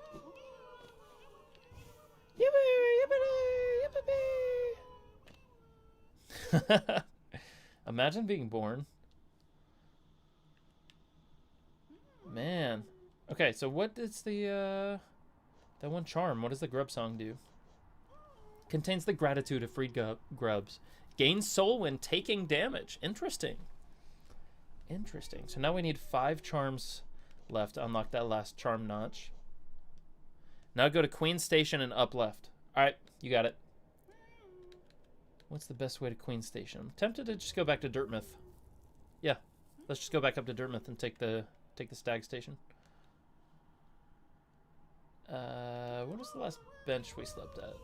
Imagine being born. Man. Okay, so what is the, that one charm? What does the grub song do? Contains the gratitude of freed grubs. Gains soul when taking damage. Interesting. Interesting. So now we need 5 charms left to unlock that last charm notch. Now go to Queen Station and up left. Alright, you got it. What's the best way to Queen Station? I'm tempted to just go back to Dirtmouth. Yeah, let's just go back up to Dirtmouth and take the Stag Station. What was the last bench we slept at?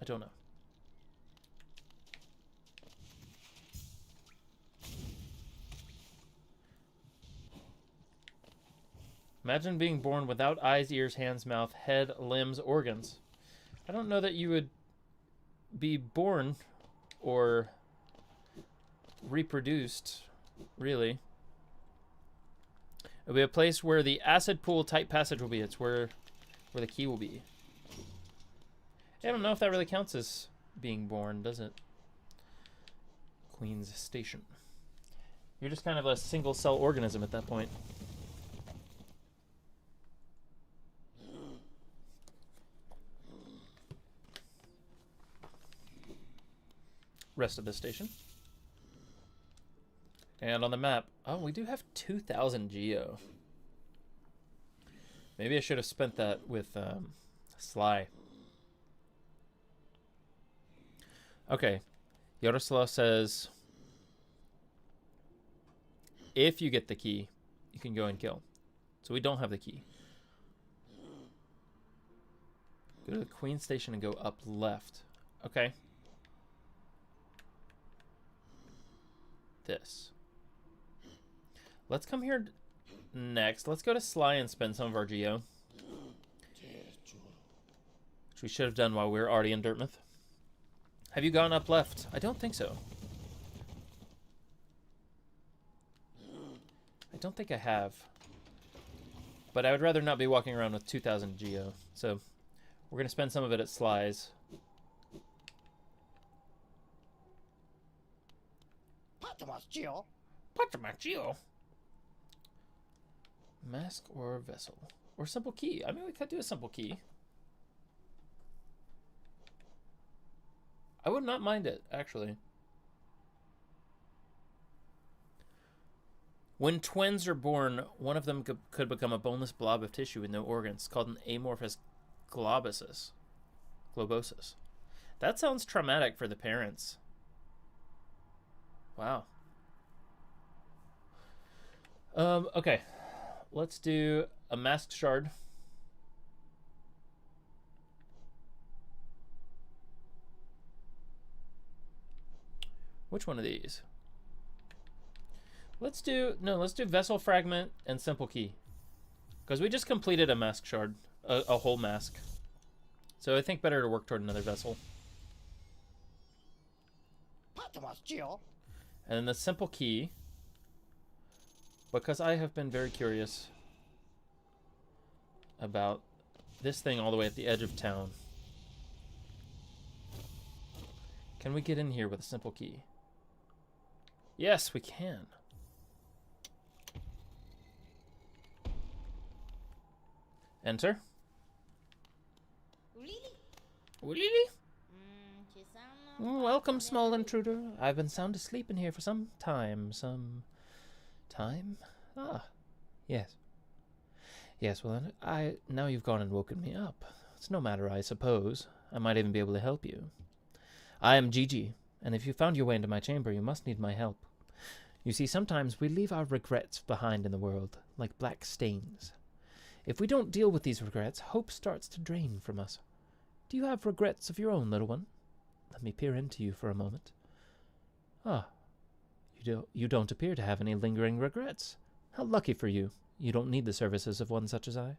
I don't know. Imagine being born without eyes, ears, hands, mouth, head, limbs, organs. I don't know that you would be born or reproduced, really. It'll be a place where the acid pool type passage will be. It's where the key will be. I don't know if that really counts as being born, does it? Queen's Station. You're just kind of a single cell organism at that point. Rest of the station. And on the map, oh, we do have 2,000 geo. Maybe I should have spent that with Sly. Okay, Yaroslav says, if you get the key, you can go and kill. So we don't have the key. Go to the Queen Station and go up left. Okay. This. Let's come here next. Let's go to Sly and spend some of our geo. Which we should have done while we were already in Dirtmouth. Have you gone up left? I don't think so. I don't think I have. But I would rather not be walking around with 2,000 geo. So we're going to spend some of it at Sly's. Mask or vessel. Or simple key. I mean, we could do a simple key. I would not mind it, actually. When twins are born, one of them could become a boneless blob of tissue with no organs, called an amorphous globosis. That sounds traumatic for the parents. Wow. Okay. Let's do a masked shard. Which one of these? Let's do vessel fragment and simple key. Because we just completed a mask shard, a whole mask. So I think better to work toward another vessel. And then the simple key, because I have been very curious about this thing all the way at the edge of town. Can we get in here with a simple key? Yes, we can. Enter. Welcome, small intruder. I've been sound asleep in here for some time. Ah, yes. Yes, well, now you've gone and woken me up. It's no matter, I suppose. I might even be able to help you. I am Gigi, and if you found your way into my chamber, you must need my help. You see, sometimes we leave our regrets behind in the world, like black stains. If we don't deal with these regrets, hope starts to drain from us. Do you have regrets of your own, little one? Let me peer into you for a moment. Ah, you don't appear to have any lingering regrets. How lucky for you. You don't need the services of one such as I.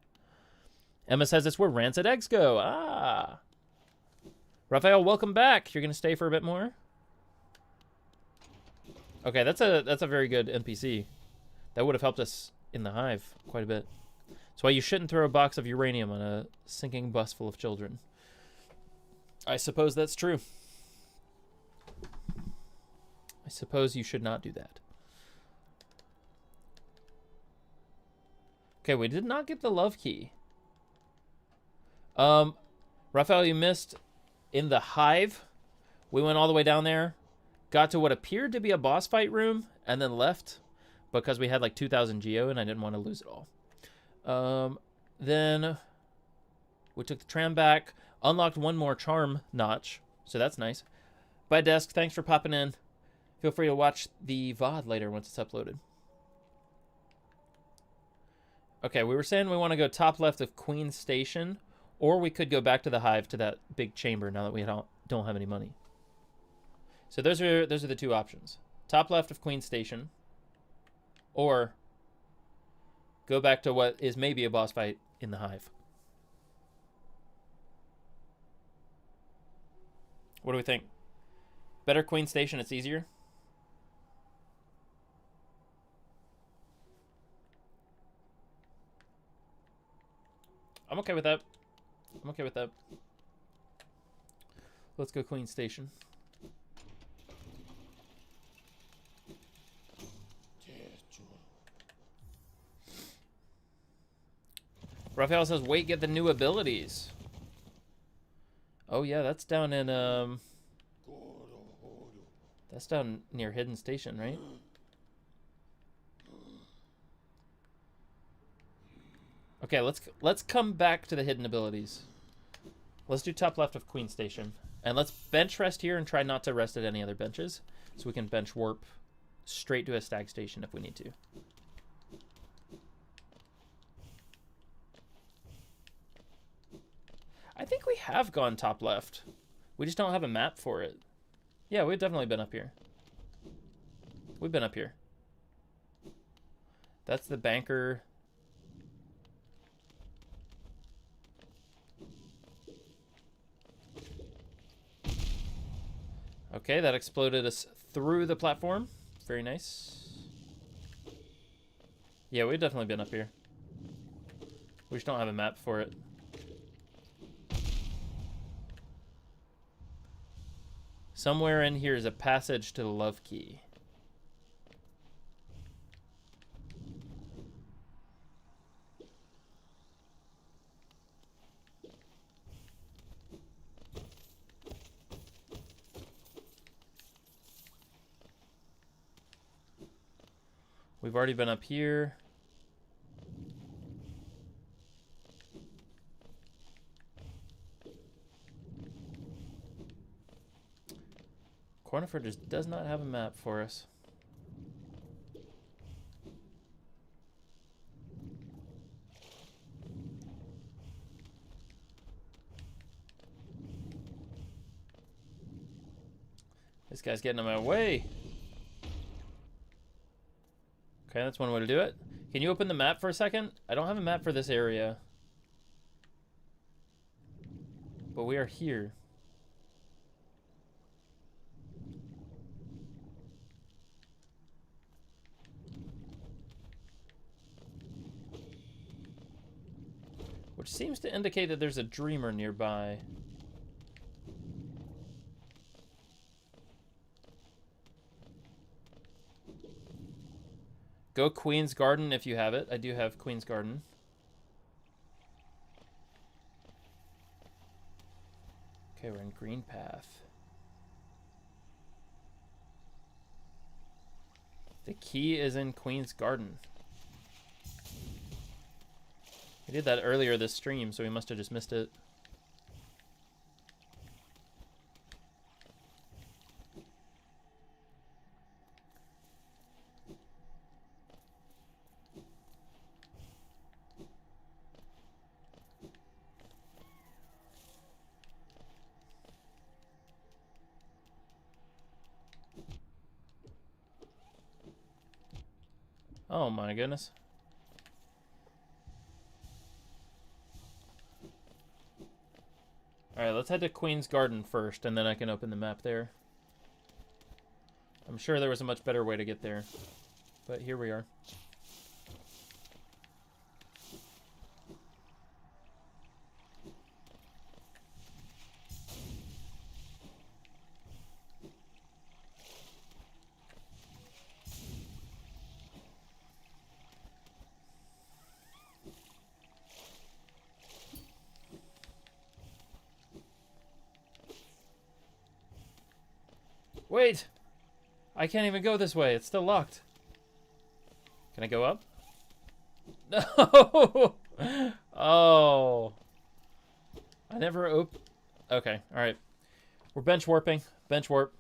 Emma says it's where rancid eggs go. Ah. Raphael, welcome back. You're going to stay for a bit more? Okay, that's a very good NPC. That would have helped us in the hive quite a bit. That's why you shouldn't throw a box of uranium on a sinking bus full of children. I suppose that's true. I suppose you should not do that. Okay, we did not get the love key. Raphael, you missed in the hive. We went all the way down there, got to what appeared to be a boss fight room, and then left because we had like 2,000 geo and I didn't want to lose it all. Then we took the tram back, unlocked one more charm notch, so that's nice. Bye, Desk. Thanks for popping in. Feel free to watch the VOD later once it's uploaded. Okay, we were saying we want to go top left of Queen Station, or we could go back to the hive to that big chamber now that we don't have any money. So those are the two options. Top left of Queen Station, or go back to what is maybe a boss fight in the hive. What do we think? Better Queen Station, it's easier? I'm okay with that. I'm okay with that. Let's go Queen Station. Raphael says, wait, get the new abilities. Oh yeah, that's down in that's down near Hidden Station, right? Okay, let's come back to the hidden abilities. Let's do top left of Queen Station. And let's bench rest here and try not to rest at any other benches. So we can bench warp straight to a stag station if we need to. I think we have gone top left. We just don't have a map for it. Yeah, we've definitely been up here. We've been up here. That's the banker. Okay, that exploded us through the platform. Very nice. Yeah, we've definitely been up here. We just don't have a map for it. Somewhere in here is a passage to the love key. We've already been up here. Cornifer just does not have a map for us. This guy's getting in my way. Okay, that's one way to do it. Can you open the map for a second? I don't have a map for this area. But we are here. Which seems to indicate that there's a dreamer nearby. Go Queen's Garden if you have it. I do have Queen's Garden. Okay, we're in Green Path. The key is in Queen's Garden. I did that earlier this stream, so we must have just missed it. Oh my goodness. Alright, let's head to Queen's Garden first, and then I can open the map there. I'm sure there was a much better way to get there, but here we are. Wait! I can't even go this way. It's still locked. Can I go up? No! Oh. I never Okay, alright. We're bench warping. Bench warp.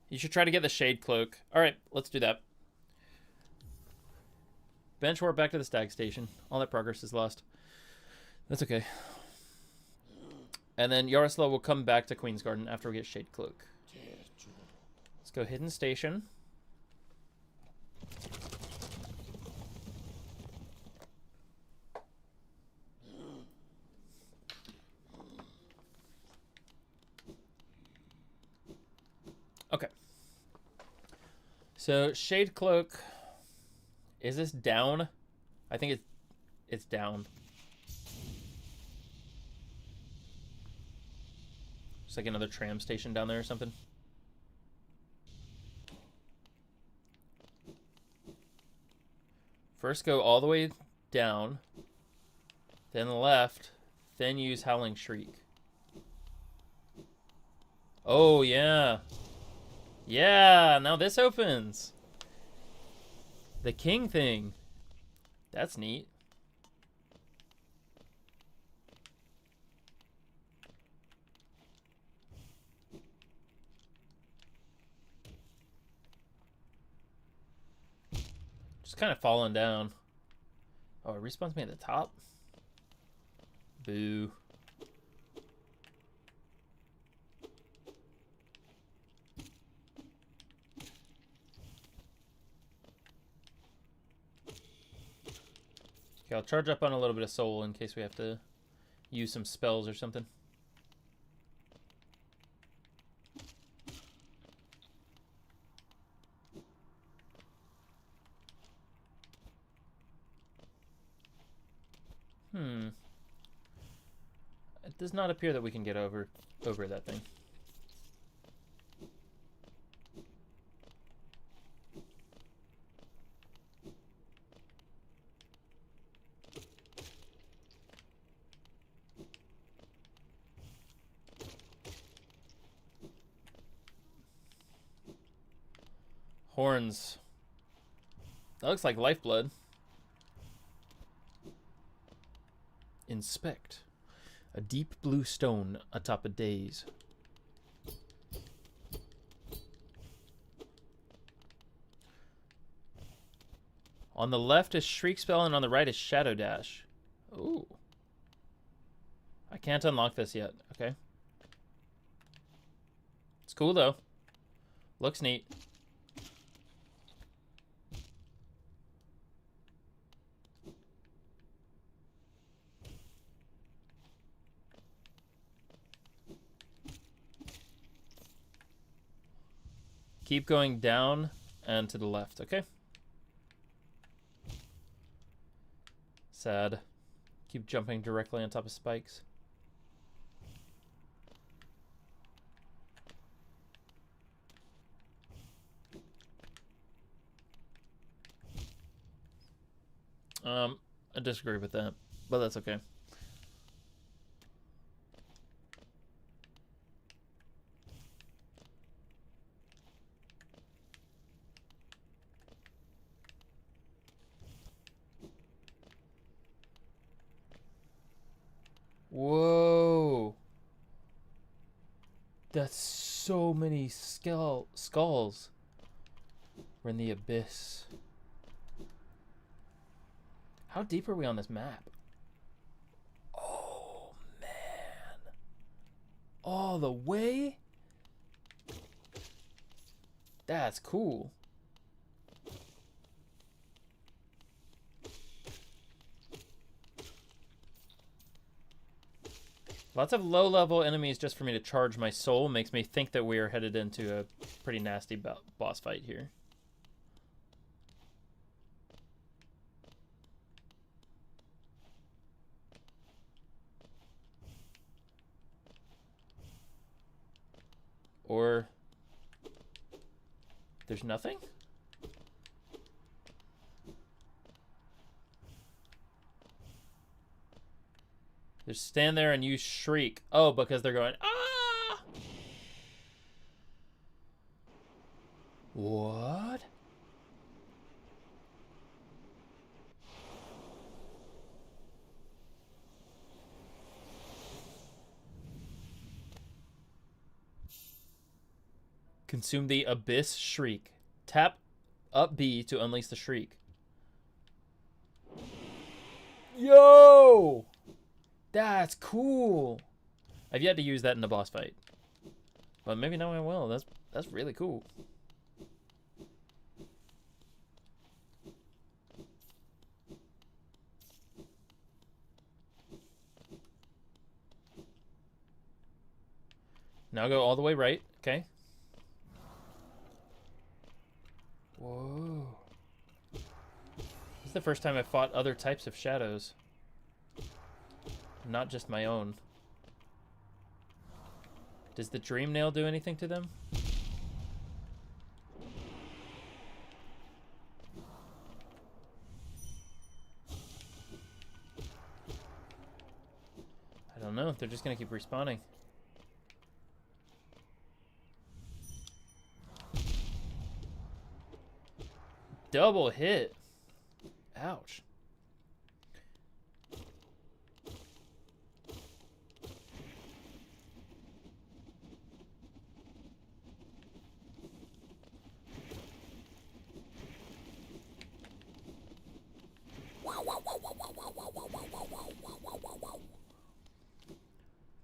You should try to get the shade cloak. Alright, let's do that. Bench warp back to the stag station. All that progress is lost. That's okay. And then Yaroslav will come back to Queen's Garden after we get Shade Cloak. Let's go Hidden Station. Okay. So Shade Cloak. Is this down? I think it's down. It's like another tram station down there or something. First go all the way down, then left, then use Howling Shriek. Oh, yeah. Yeah, now this opens. The king thing. That's neat. Just kind of falling down. Oh, it respawns me at the top? Boo. Okay, I'll charge up on a little bit of soul in case we have to use some spells or something. It does not appear that we can get over that thing. Horns. That looks like lifeblood. Inspect. A deep blue stone atop a daze. On the left is Shriek Spell, and on the right is Shadow Dash. Ooh. I can't unlock this yet. Okay. It's cool, though. Looks neat. Keep going down and to the left, okay? Sad. Keep jumping directly on top of spikes. I disagree with that, but that's okay. Whoa. That's so many skulls. We're in the abyss. How deep are we on this map? Oh, man. All the way? That's cool. Lots of low-level enemies just for me to charge my soul makes me think that we are headed into a pretty nasty boss fight here. Or there's nothing? Just stand there and you shriek. Oh, because they're going, ah! What? Consume the Abyss Shriek. Tap up B to unleash the shriek. Yo! That's cool. I've yet to use that in a boss fight. But maybe now I will. That's really cool. Now go all the way right, okay? Whoa. This is the first time I've fought other types of shadows. Not just my own. Does the dream nail do anything to them? I don't know. They're just gonna keep respawning. Double hit. Ouch.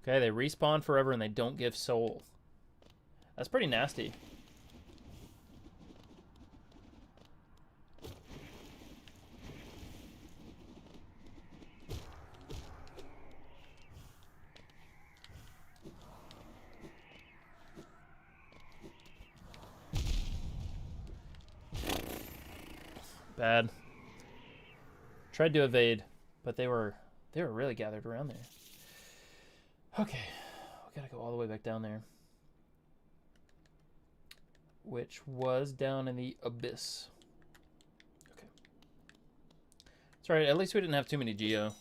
Okay, they respawn forever and they don't give soul. That's pretty nasty. Bad. Tried to evade, but they were really gathered around there. Okay, we gotta go all the way back down there. Which was down in the abyss. Okay. That's right, at least we didn't have too many Geo.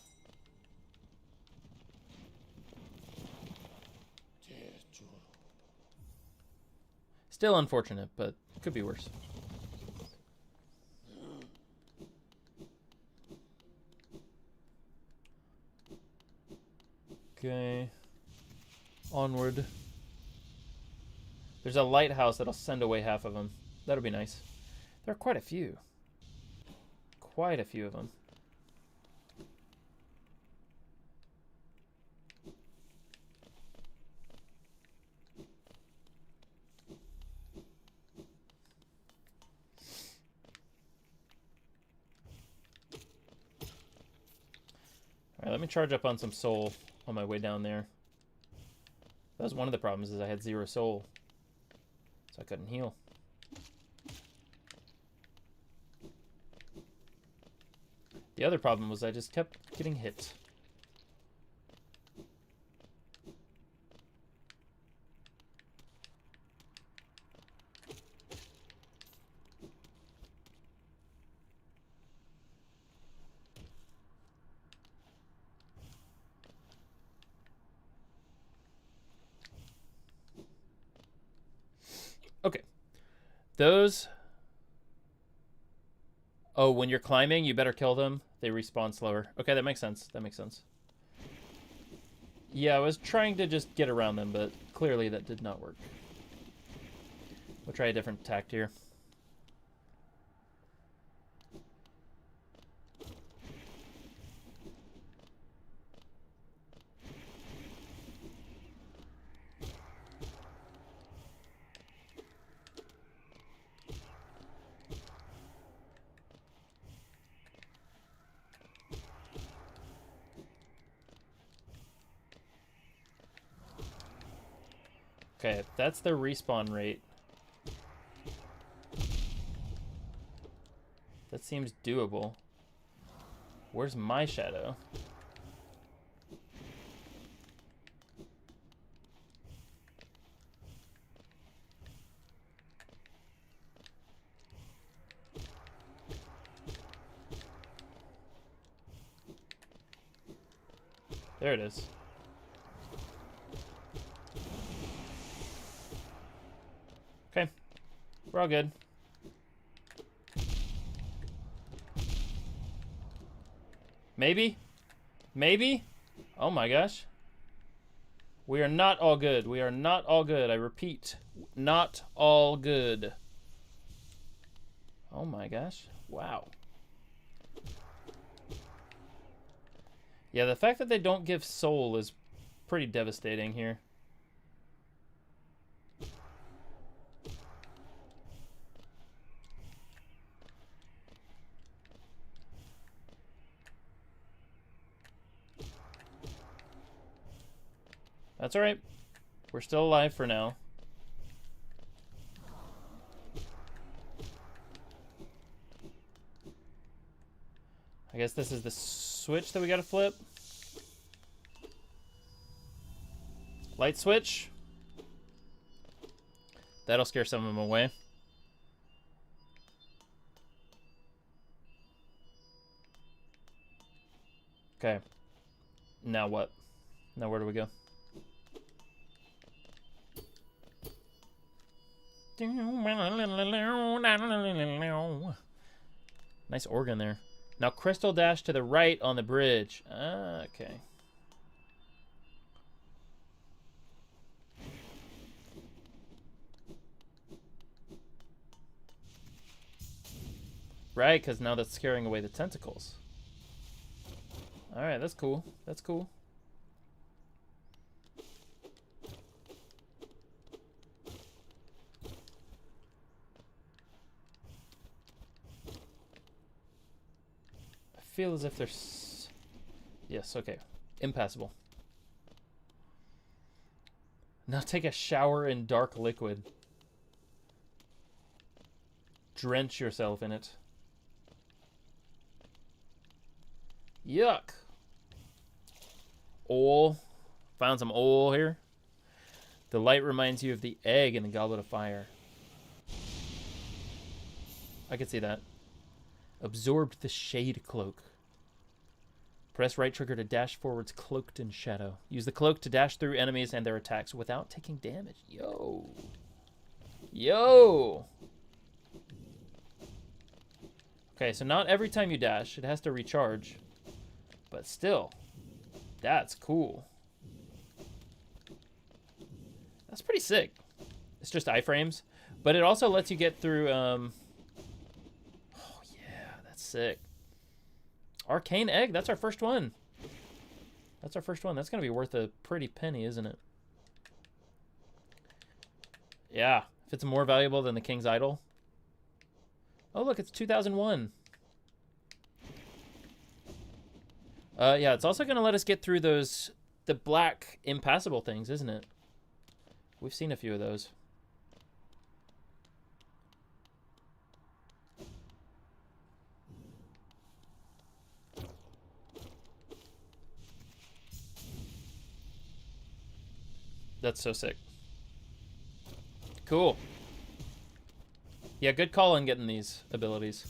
Still unfortunate, but could be worse. Okay. Onward. There's a lighthouse that'll send away half of them. That'll be nice. There are quite a few. Quite a few of them. Alright, let me charge up on some soul on my way down there. That was one of the problems, is I had 0 soul. So I couldn't heal. The other problem was I just kept getting hit. Okay. Those... Oh, when you're climbing, you better kill them. They respawn slower. Okay, that makes sense. That makes sense. Yeah, I was trying to just get around them, but clearly that did not work. We'll try a different tact here. Okay, that's the respawn rate. That seems doable. Where's my shadow? There it is. Okay, we're all good. Maybe? Maybe? Oh my gosh. We are not all good. We are not all good. I repeat, not all good. Oh my gosh. Wow. Yeah, the fact that they don't give soul is pretty devastating here. That's alright. We're still alive for now. I guess this is the switch that we gotta flip. Light switch. That'll scare some of them away. Okay. Now what? Now where do we go? Nice organ there. Now crystal dash to the right on the bridge. Ah, okay. Right, because now that's scaring away the tentacles. Alright, that's cool. That's cool. I feel as if there's... Yes, okay. Impassable. Now take a shower in dark liquid. Drench yourself in it. Yuck. Oil. Found some oil here. The light reminds you of the egg in the goblet of fire. I could see that. Absorbed the shade cloak. Press right trigger to dash forwards cloaked in shadow. Use the cloak to dash through enemies and their attacks without taking damage. Yo. Yo. Okay, so not every time you dash, it has to recharge. But still, that's cool. That's pretty sick. It's just iframes, but it also lets you get through. Oh yeah, that's sick. Arcane egg. That's our first one. That's our first one. That's gonna be worth a pretty penny, isn't it? Yeah, if it's more valuable than the King's Idol. Oh look, it's 2001. Yeah, it's also gonna let us get through the black impassable things, isn't it? We've seen a few of those. That's so sick. Cool. Yeah, good call on getting these abilities.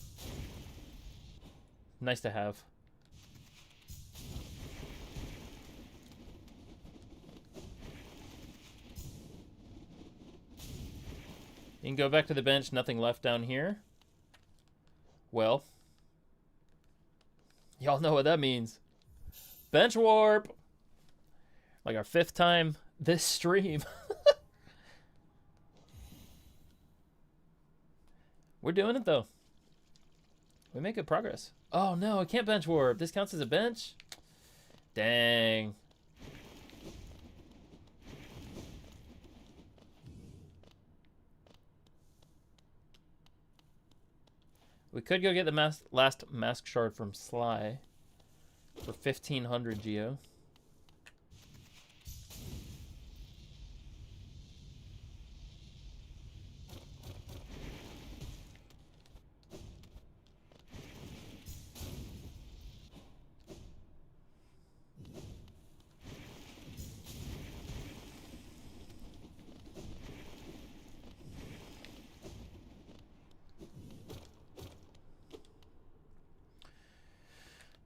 Nice to have. You can go back to the bench. Nothing left down here. Well, y'all know what that means. Bench warp. Like our 5th time this stream. We're doing it, though. We make good progress. Oh, no, I can't bench warp. This counts as a bench? Dang. We could go get the last mask shard from Sly for 1,500 geo.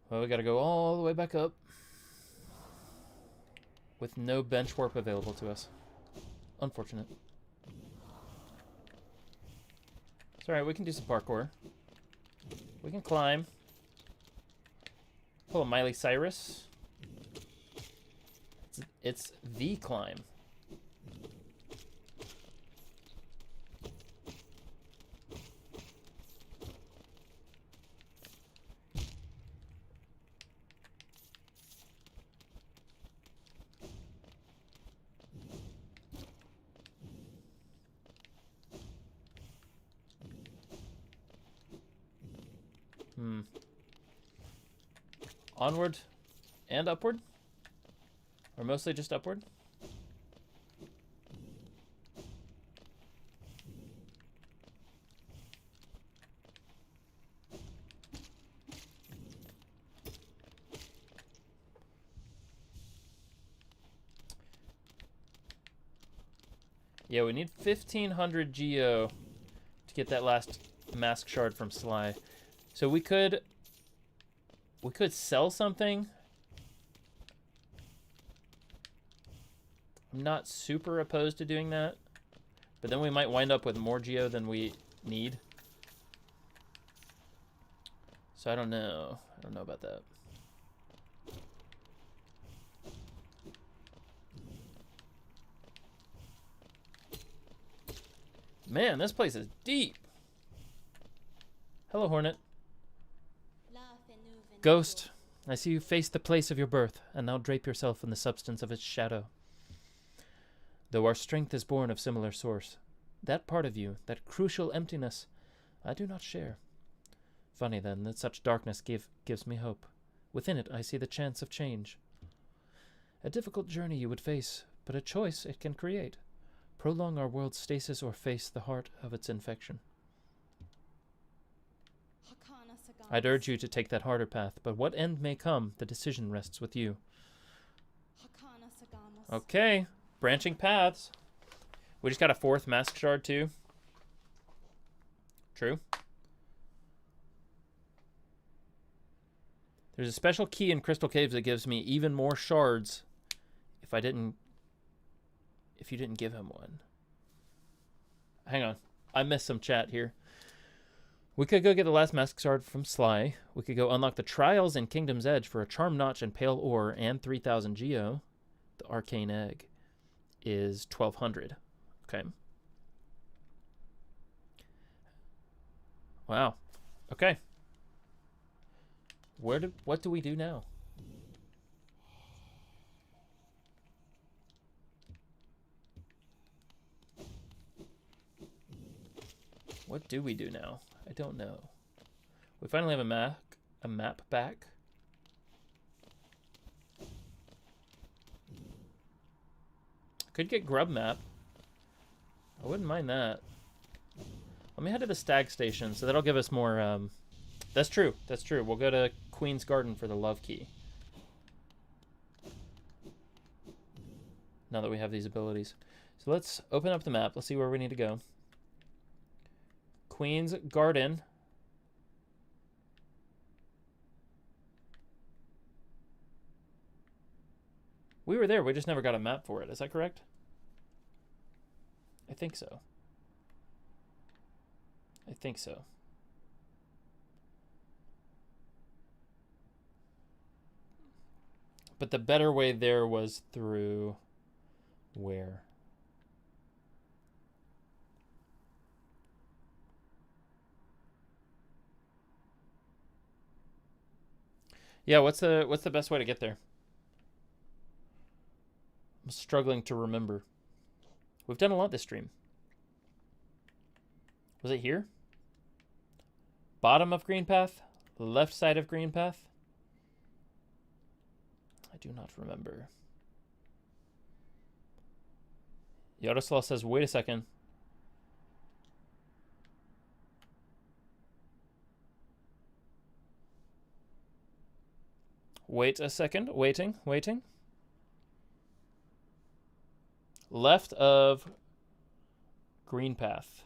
Well, we gotta go all the way back up with no bench warp available to us. Unfortunate. It's alright, we can do some parkour. We can climb. Pull a Miley Cyrus. It's the climb. Onward and upward? Or mostly just upward? Yeah, we need 1,500 geo to get that last mask shard from Sly. So we could sell something. I'm not super opposed to doing that, but then we might wind up with more geo than we need. So I don't know. I don't know about that. Man, this place is deep. Hello, Hornet. Ghost, I see you face the place of your birth, and now drape yourself in the substance of its shadow. Though our strength is born of similar source, that part of you, that crucial emptiness, I do not share. Funny, then, that such darkness gives me hope. Within it I see the chance of change. A difficult journey you would face, but a choice it can create. Prolong our world's stasis or face the heart of its infection. I'd urge you to take that harder path, but what end may come, the decision rests with you. Okay, branching paths. We just got a 4th mask shard too. True. There's a special key in Crystal Caves that gives me even more shards if you didn't give him one. Hang on. I missed some chat here. We could go get the last mask shard from Sly. We could go unlock the trials in Kingdom's Edge for a charm notch and pale ore and 3,000 geo. The arcane egg. is 1200. Okay. Wow. Okay. What do we do now? What do we do now? I don't know. We finally have a map back. Could get grub map. I wouldn't mind that. Let me head to the stag station, so that'll give us more. That's true. That's true. We'll go to Queen's Garden for the love key. Now that we have these abilities. So let's open up the map. Let's see where we need to go. Queen's Garden. We were there. We just never got a map for it. Is that correct? I think so. I think so. But the better way there was through where? Yeah, what's the best way to get there? I'm struggling to remember. We've done a lot this stream. Was it here? Bottom of Green Path? Left side of Green Path? I do not remember. Yaroslav says, wait a second. Wait a second. Waiting. Left of Green Path.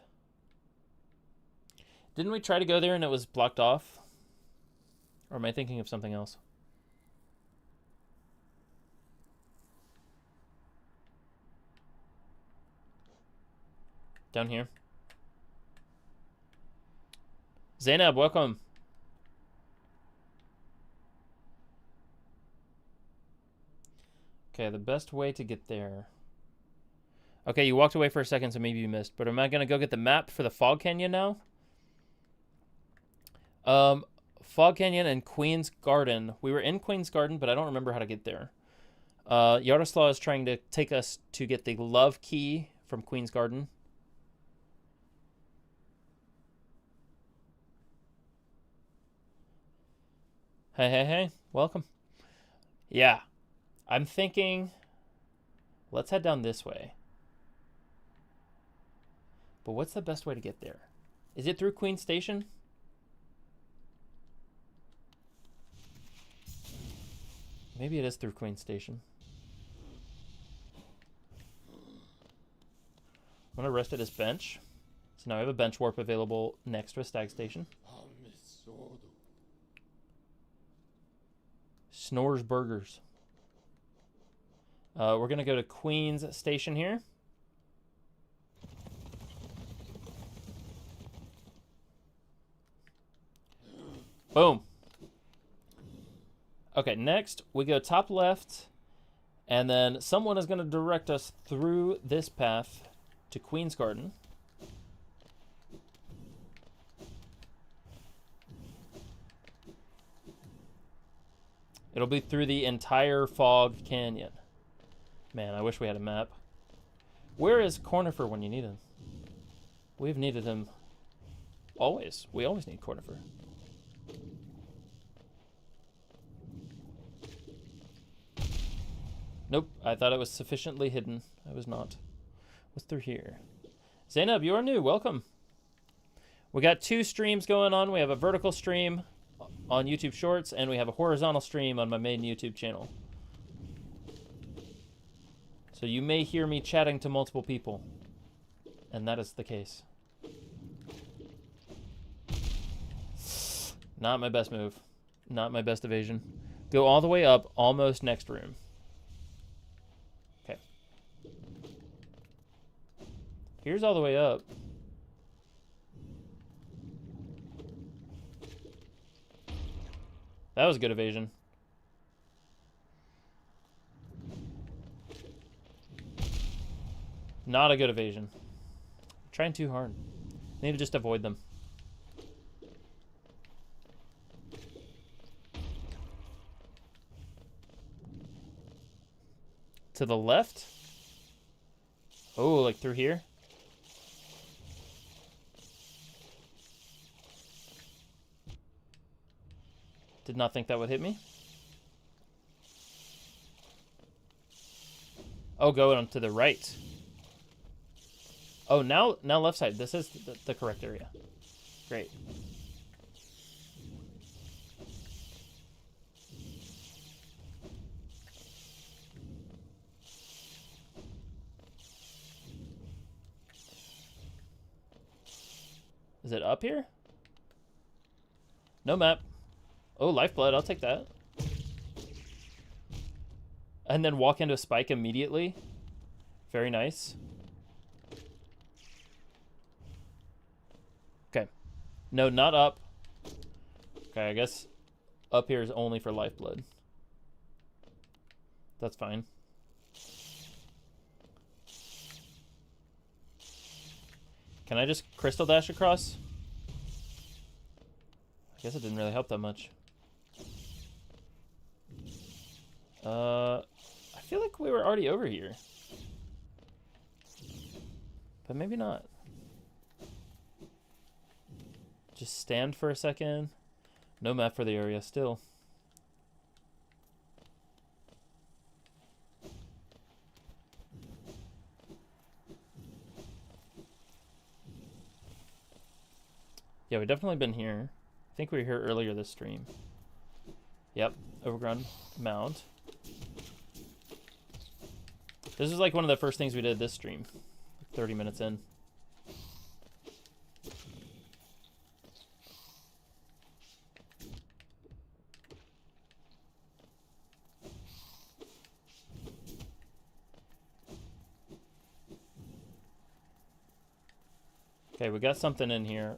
Didn't we try to go there and it was blocked off? Or am I thinking of something else? Down here. Zainab, welcome. Okay, the best way to get there. Okay, you walked away for a second, so maybe you missed. But am I going to go get the map for the Fog Canyon now? Fog Canyon and Queen's Garden. We were in Queen's Garden, but I don't remember how to get there. Yaroslav is trying to take us to get the love key from Queen's Garden. Hey. Welcome. Yeah. I'm thinking, let's head down this way. But what's the best way to get there? Is it through Queen Station? Maybe it is through Queen Station. I'm going to rest at this bench. So now I have a bench warp available next to a stag station. Snores Burgers. We're going to go to Queen's Station here. Boom. Okay, next we go top left, and then someone is going to direct us through this path to Queen's Garden. It'll be through the entire Fog Canyon. Man, I wish we had a map. Where is Cornifer when you need him? We've needed him always. We always need Cornifer. Nope, I thought it was sufficiently hidden. I was not. What's through here? Zainab, you are new. Welcome. We got 2 streams going on. We have a vertical stream on YouTube Shorts, and we have a horizontal stream on my main YouTube channel. So you may hear me chatting to multiple people, and that is the case. Not my best move. Not my best evasion. Go all the way up, almost next room. Okay. Here's all the way up. That was good evasion. Not a good evasion. Trying too hard. Need to just avoid them. To the left? Oh, like through here? Did not think that would hit me. Oh, going to the right. Oh, now left side. This is the correct area. Great. Is it up here? No map. Oh, lifeblood. I'll take that. And then walk into a spike immediately. Very nice. Okay. No, not up. Okay, I guess up here is only for lifeblood. That's fine. Can I just crystal dash across? I guess it didn't really help that much. I feel like we were already over here. But maybe not. Just stand for a second. No map for the area still. Yeah, we've definitely been here. I think we were here earlier this stream. Yep, overground mound. This is like one of the first things we did this stream. 30 minutes in. Okay, we got something in here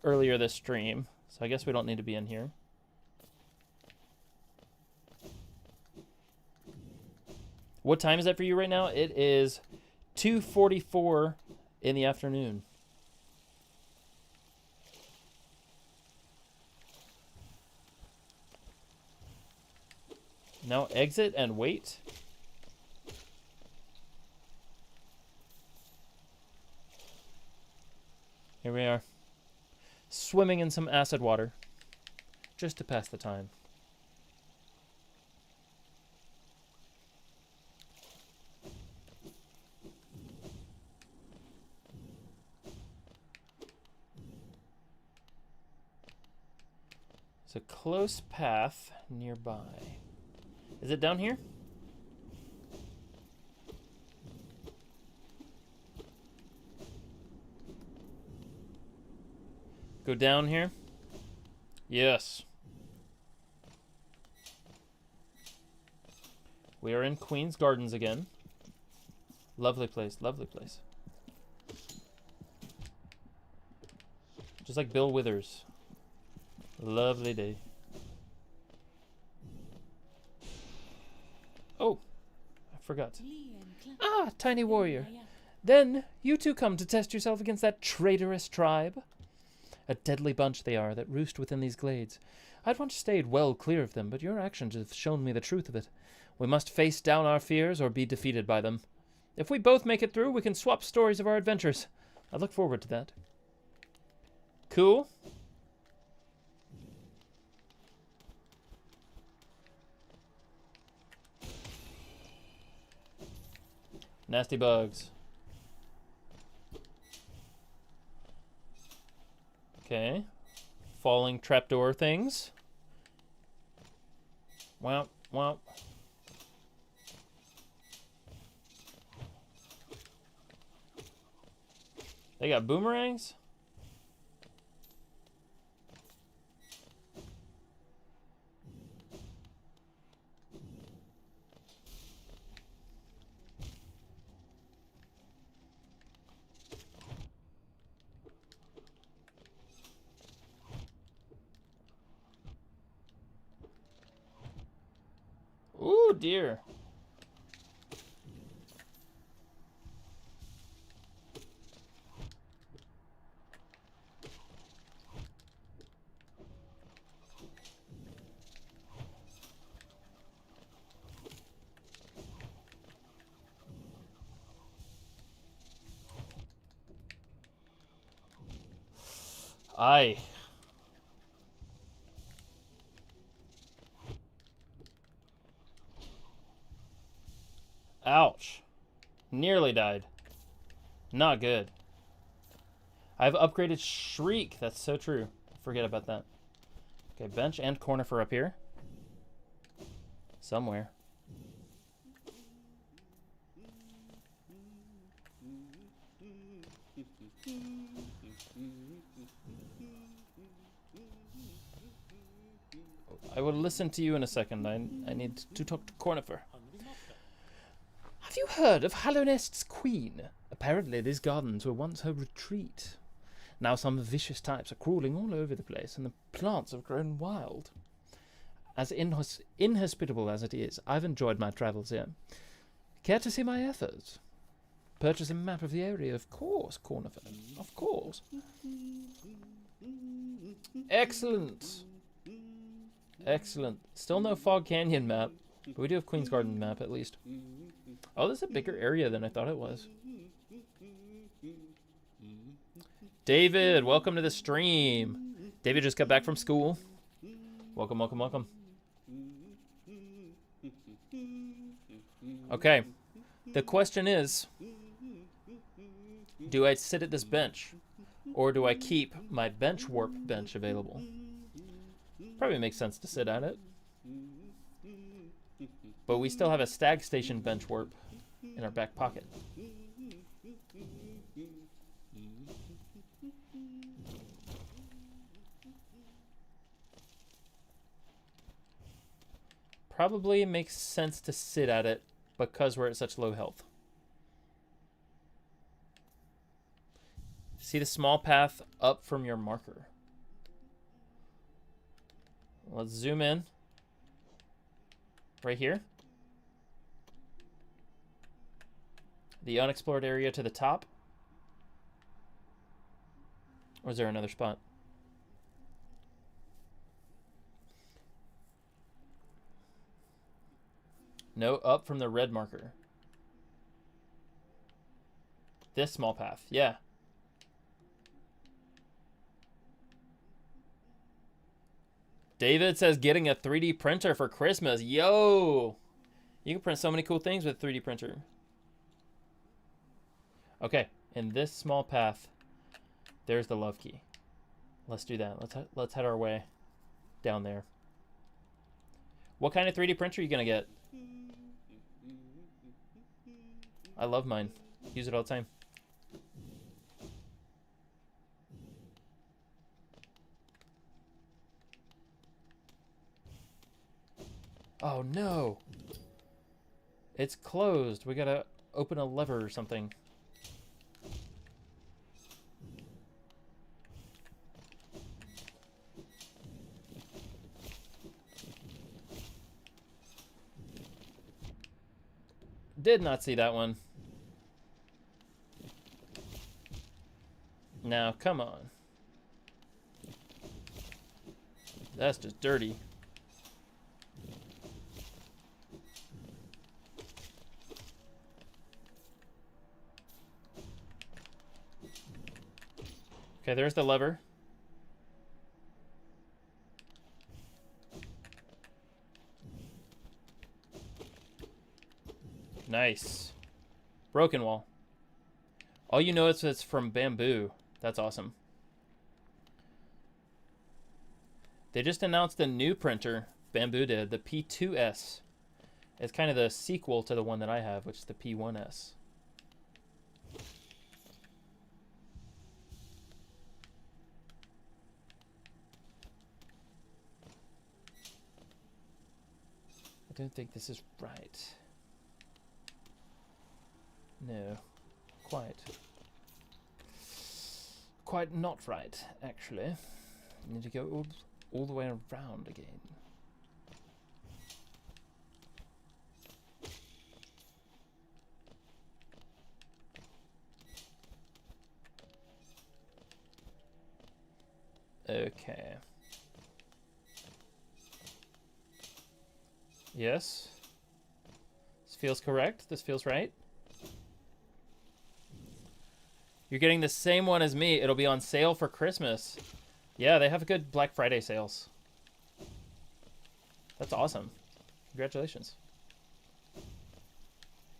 earlier this stream, so I guess we don't need to be in here. What time is that for you right now? It is 2:44 in the afternoon. Now exit and wait. Here we are. Swimming in some acid water. Just to pass the time. It's a close path nearby. Is it down here? Go down here? Yes. We are in Queen's Gardens again. Lovely place, lovely place. Just like Bill Withers. Lovely day. Oh, I forgot. Ah, tiny warrior. Then you two come to test yourself against that traitorous tribe. A deadly bunch they are that roost within these glades. I'd once stayed well clear of them, but your actions have shown me the truth of it. We must face down our fears or be defeated by them. If we both make it through, we can swap stories of our adventures. I look forward to that. Cool. Nasty bugs. Okay. Falling trapdoor things. Wow, wow. They got boomerangs? Ooh, dear. Aye. Ouch. Nearly died. Not good. I've upgraded Shriek. That's so true. Forget about that. Okay, bench and conifer up here. Somewhere. I will listen to you in a second. I need to talk to Cornifer. Have you heard of Hallonest's queen? Apparently these gardens were once her retreat. Now some vicious types are crawling all over the place, and the plants have grown wild. As inhospitable as it is, I've enjoyed my travels here. Care to see my efforts? Purchase a map of the area, of course, Cornifer. Of course. Excellent. Excellent. Still no Fog Canyon map, but we do have Queen's Garden map at least. Oh, this is a bigger area than I thought it was. David, welcome to the stream. David just got back from school. Welcome, welcome, welcome. Okay. The question is, do I sit at this bench, or do I keep my bench warp bench available? Probably makes sense to sit at it. But we still have a Stag Station bench warp in our back pocket. Probably makes sense to sit at it because we're at such low health. See the small path up from your marker. Let's zoom in. Right here. The unexplored area to the top. Or is there another spot? No, up from the red marker. This small path, yeah. David says getting a 3D printer for Christmas. Yo! You can print so many cool things with a 3D printer. Okay, in this small path, there's the love key. Let's do that. Let's head our way down there. What kind of 3D printer are you gonna get? I love mine. Use it all the time. Oh no! It's closed. We gotta open a lever or something. Did not see that one. Now, come on. That's just dirty. Okay, there's the lever. Nice. Broken wall. All you know is it's from bamboo. That's awesome. They just announced a new printer, Bamboo did, the P2S. It's kind of the sequel to the one that I have, which is the P1S. I don't think this is right. No, quite not right, actually. Need to go all the way around again. Okay. Yes. This feels correct. This feels right. You're getting the same one as me. It'll be on sale for Christmas. Yeah, they have good Black Friday sales. That's awesome. Congratulations.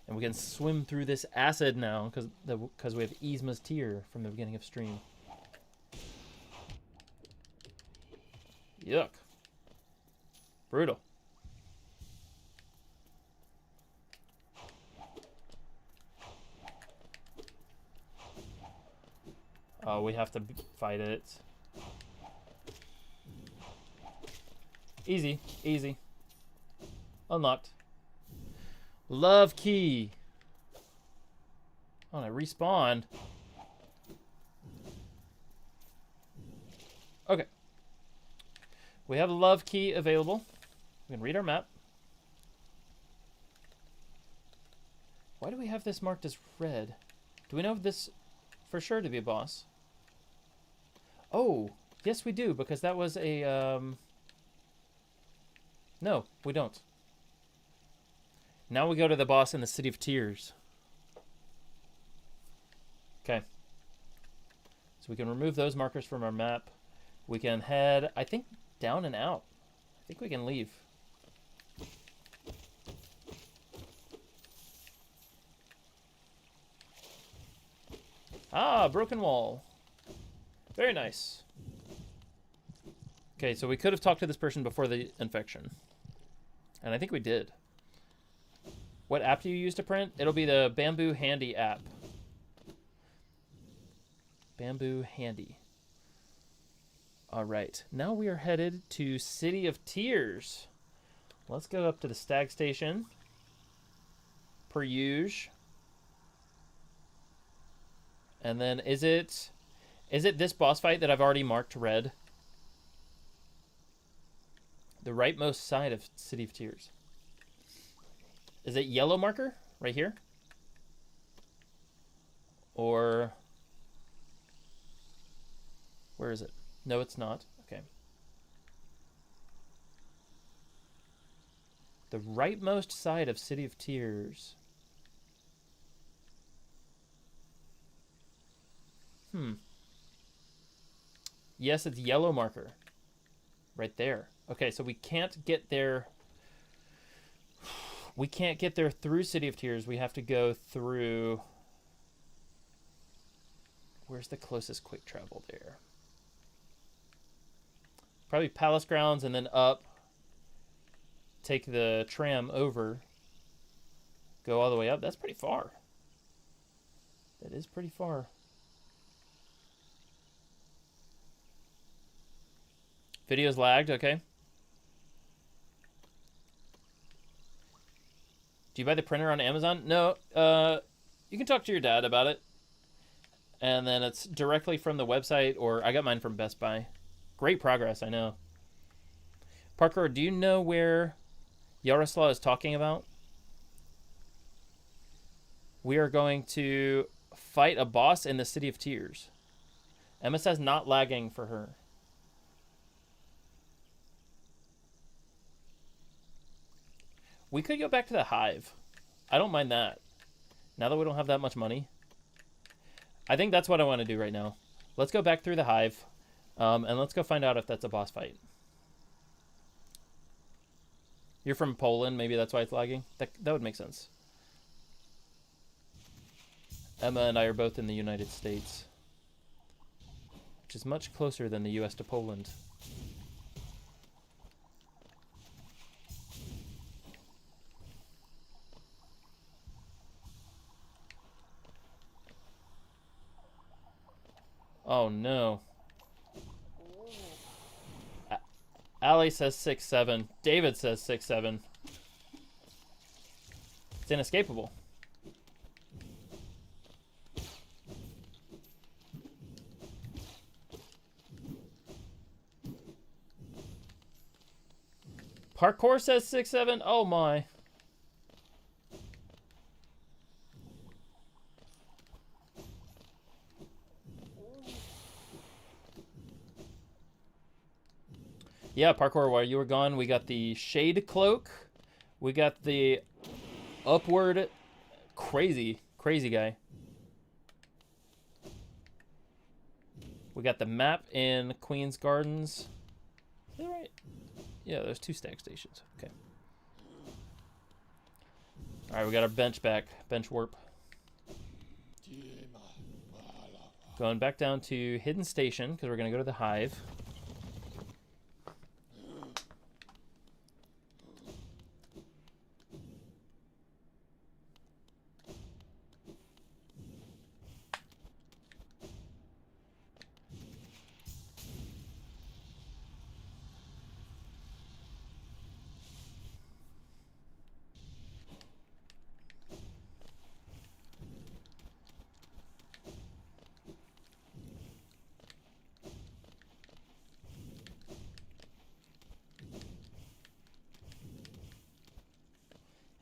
And we can swim through this acid now because we have Yzma's tear from the beginning of stream. Yuck. Brutal. Oh, we have to fight it. Easy, easy. Unlocked. Love key. Oh, and I respawned. Okay. We have a love key available. We can read our map. Why do we have this marked as red? Do we know this for sure to be a boss? Oh, yes we do, because that was a, No, we don't. Now we go to the boss in the City of Tears. Okay. So we can remove those markers from our map. We can head, I think, down and out. I think we can leave. Ah, broken wall. Very nice. Okay, so we could have talked to this person before the infection. And I think we did. What app do you use to print? It'll be the Bamboo Handy app. Bamboo Handy. All right. Now we are headed to City of Tears. Let's go up to the Stag Station. Per usual. And then is it this boss fight that I've already marked red? The rightmost side of City of Tears. Is it yellow marker right here? Or where is it? No, it's not. Okay. The rightmost side of City of Tears. Yes, it's yellow marker. Right there. Okay, so we can't get there. We can't get there through City of Tears. We have to go through... Where's the closest quick travel there? Probably Palace Grounds and then up. Take the tram over. Go all the way up. That's pretty far. That is pretty far. Video's lagged, okay. Do you buy the printer on Amazon? No, you can talk to your dad about it. And then it's directly from the website, or I got mine from Best Buy. Great progress, I know. Parker, do you know where Yaroslav is talking about? We are going to fight a boss in the City of Tears. Emma says not lagging for her. We could go back to the Hive. I don't mind that. Now that we don't have that much money. I think that's what I want to do right now. Let's go back through the Hive. And let's go find out if that's a boss fight. You're from Poland. Maybe that's why it's lagging. That would make sense. Emma and I are both in the United States. Which is much closer than the US to Poland. Oh no. Allie says 6-7. David says 6-7. It's inescapable. Parkour says 6-7. Oh my. Yeah, Parkour, while you were gone, we got the Shade Cloak. We got the Upward Crazy guy. We got the map in Queen's Gardens. Is that right? Yeah, there's 2 stag stations. Okay. All right, we got our bench back. Bench warp. Going back down to Hidden Station because we're going to go to the Hive.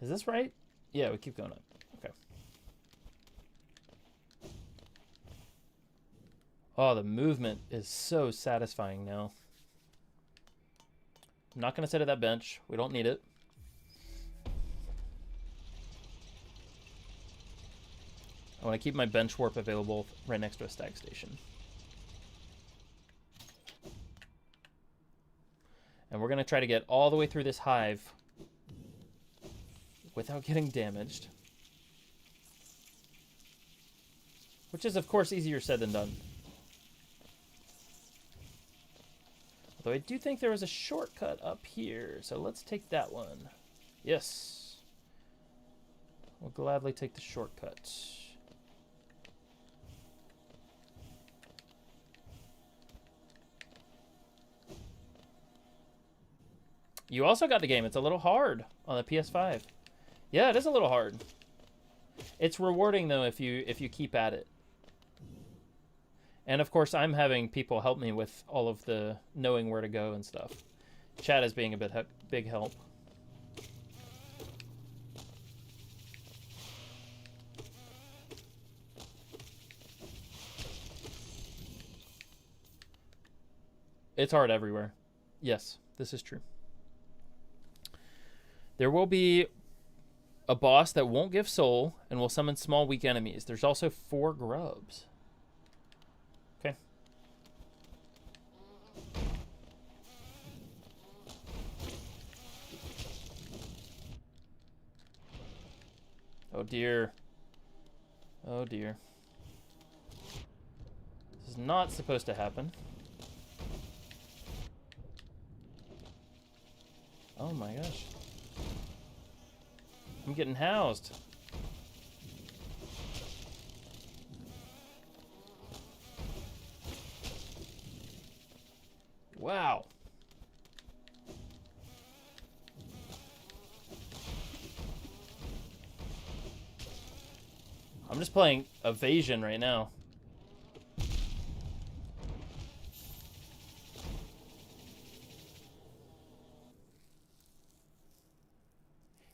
Is this right? Yeah, we keep going up. Okay. Oh, the movement is so satisfying now. I'm not going to sit at that bench. We don't need it. I want to keep my bench warp available right next to a stag station. And we're going to try to get all the way through this hive without getting damaged. Which is, of course, easier said than done. Although I do think there was a shortcut up here, so let's take that one. Yes. We'll gladly take the shortcut. You also got the game. It's a little hard on the PS5. Yeah, it is a little hard. It's rewarding though if you keep at it. And of course, I'm having people help me with all of the knowing where to go and stuff. Chat is being a big help. It's hard everywhere. Yes, this is true. There will be a boss that won't give soul and will summon small weak enemies. There's also 4 grubs. Okay. Oh dear. Oh dear. This is not supposed to happen. Oh my gosh. I'm getting housed. Wow. I'm just playing evasion right now.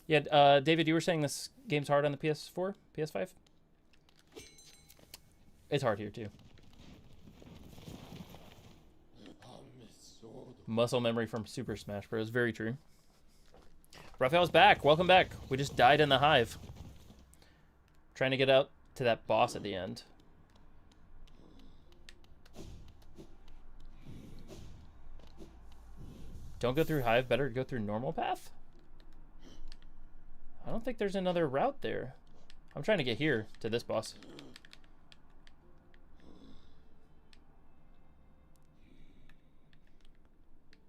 Yeah, David, you were saying this game's hard on the PS4, PS5? It's hard here, too. Muscle memory from Super Smash Bros. Very true. Raphael's back. Welcome back. We just died in the hive. Trying to get out to that boss at the end. Don't go through hive. Better go through normal path? I don't think there's another route there. I'm trying to get here to this boss.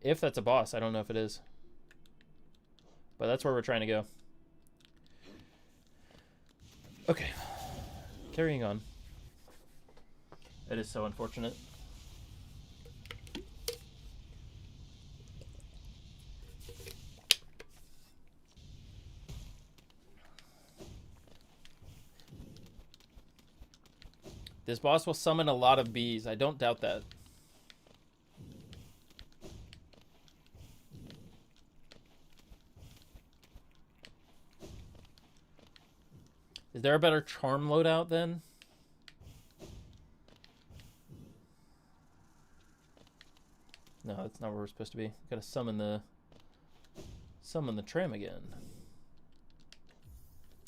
If that's a boss, I don't know if it is. But that's where we're trying to go. Okay. Carrying on. It is so unfortunate. This boss will summon a lot of bees. I don't doubt that. Is there a better charm loadout then? No, that's not where we're supposed to be. Gotta summon the tram again.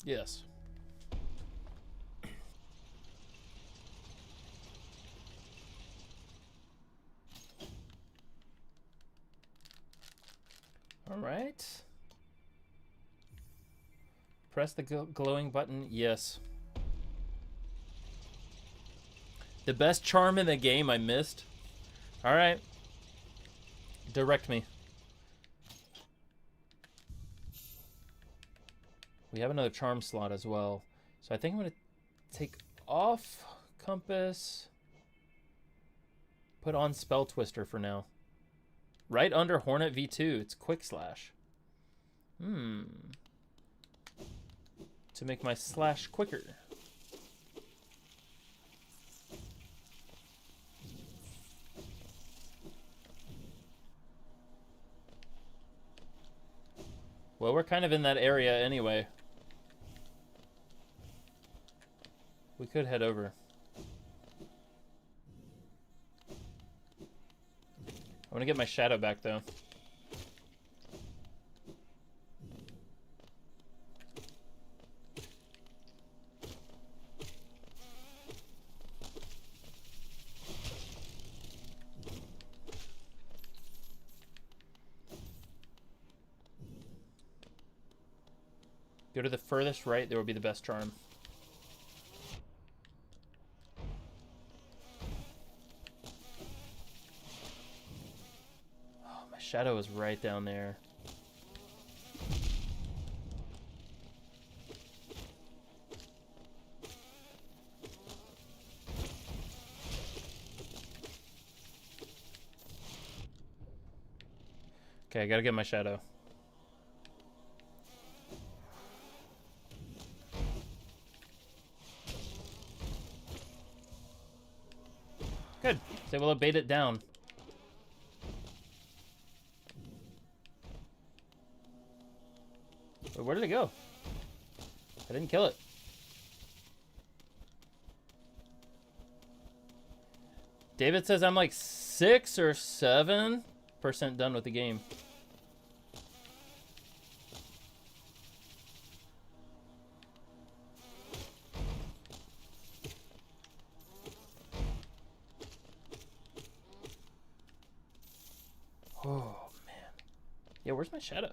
Yes. right? Press the glowing button. Yes. The best charm in the game I missed. All right. Direct me. We have another charm slot as well. So I think I'm going to take off compass. Put on spell twister for now. Right under Hornet V2. It's quick slash. To make my slash quicker. Well, we're kind of in that area anyway. We could head over. I want to get my shadow back, though. Go to the furthest right, there will be the best charm. Oh, my shadow is right down there. Okay, I gotta get my shadow. Good. So we'll bait it down. Wait, where did it go? I didn't kill it. David says I'm like 6 or 7% done with the game. Oh, man. Yeah, where's my shadow?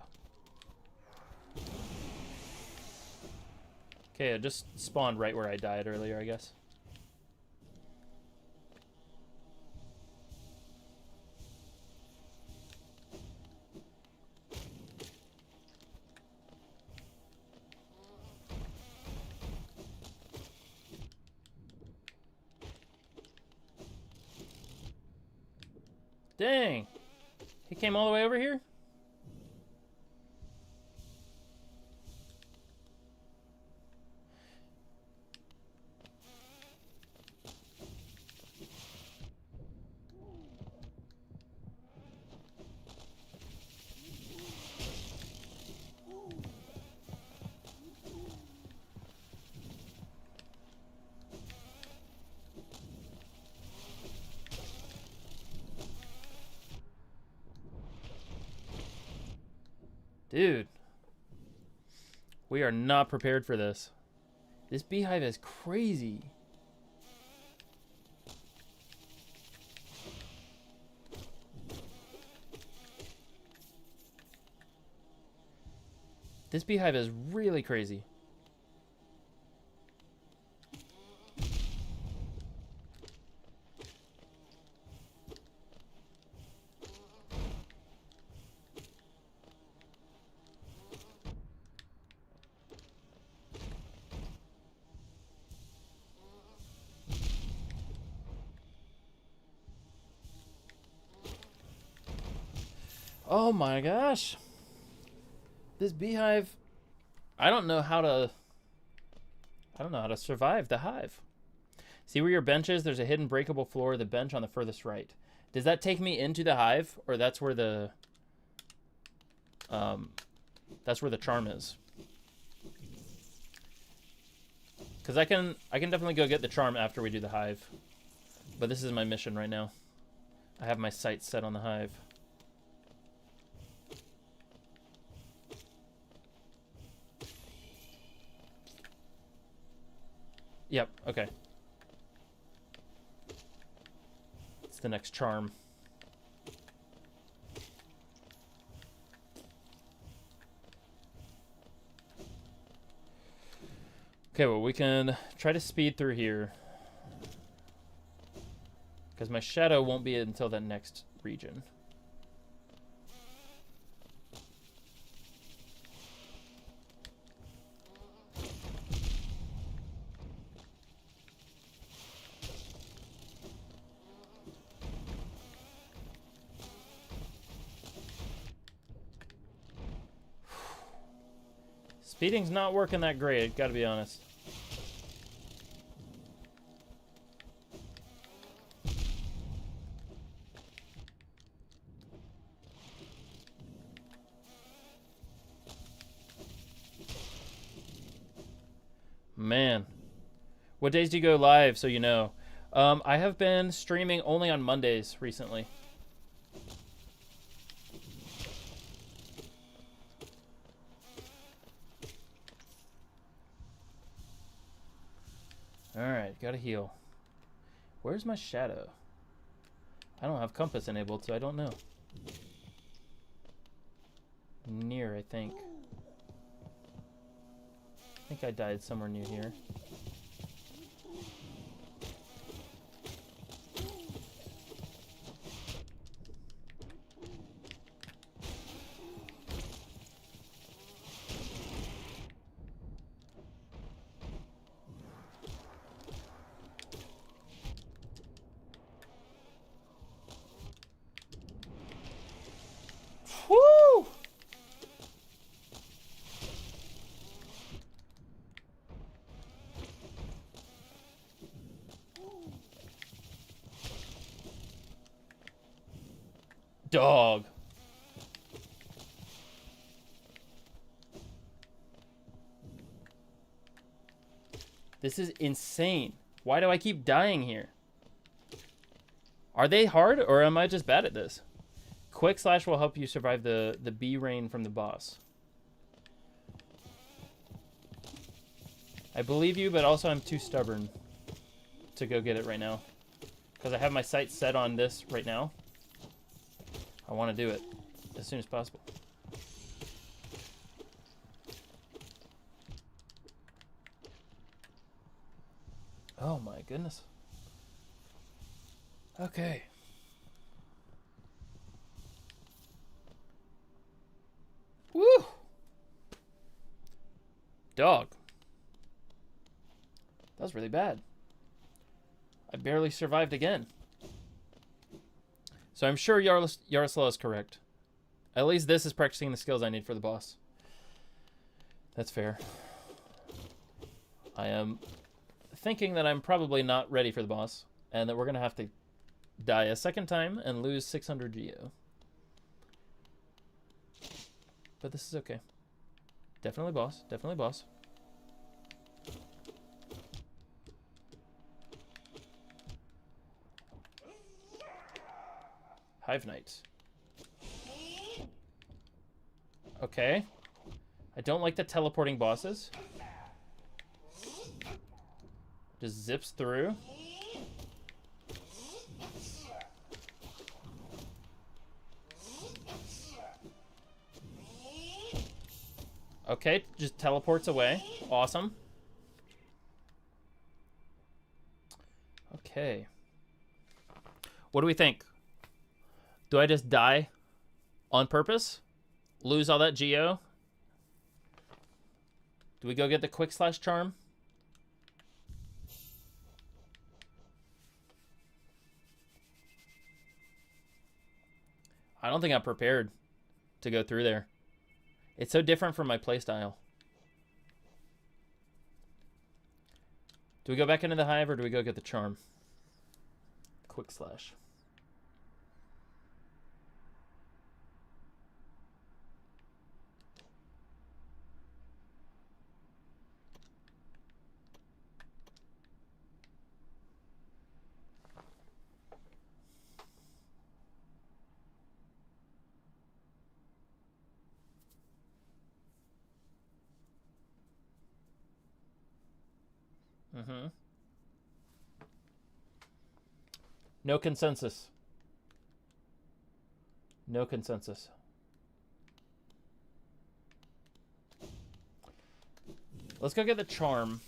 Okay, it just spawned right where I died earlier, I guess. Dang! He came all the way over here? Dude. We are not prepared for this. This beehive is crazy. This beehive is really crazy. Oh my gosh. This beehive, I don't know how to survive the hive. See where your bench is? There's a hidden breakable floor, the bench on the furthest right. Does that take me into the hive, or that's where the charm is? Because I can definitely go get the charm after we do the hive. But this is my mission right now. I have my sights set on the hive. Yep, okay. the next charm. Okay, well, we can try to speed through here. Because my shadow won't be until that next region. Speeding's not working that great, gotta be honest. Man. What days do you go live, so you know? I have been streaming only on Mondays recently. Alright, gotta heal. Where's my shadow? I don't have compass enabled, so I don't know. Near, I think. I think I died somewhere near here. Woo! Dog. This is insane. Why do I keep dying here? Are they hard, or am I just bad at this? Quick slash will help you survive the bee rain from the boss. I believe you, but also I'm too stubborn to go get it right now. Because I have my sights set on this right now. I want to do it as soon as possible. Oh my goodness. Okay. Woo! Dog. That was really bad. I barely survived again. So I'm sure Yaroslav is correct. At least this is practicing the skills I need for the boss. That's fair. I am thinking that I'm probably not ready for the boss, and that we're going to have to die a second time and lose 600 Geo. But this is okay. Definitely boss. Definitely boss. Hive Knight. Okay. I don't like the teleporting bosses. Just zips through. Okay, just teleports away. Awesome. Okay. What do we think? Do I just die on purpose? Lose all that Geo? Do we go get the quick slash charm? I don't think I'm prepared to go through there. It's so different from my playstyle. Do we go back into the hive or do we go get the charm? Quick slash. Mm-hmm. No consensus. No consensus. Let's go get the charm.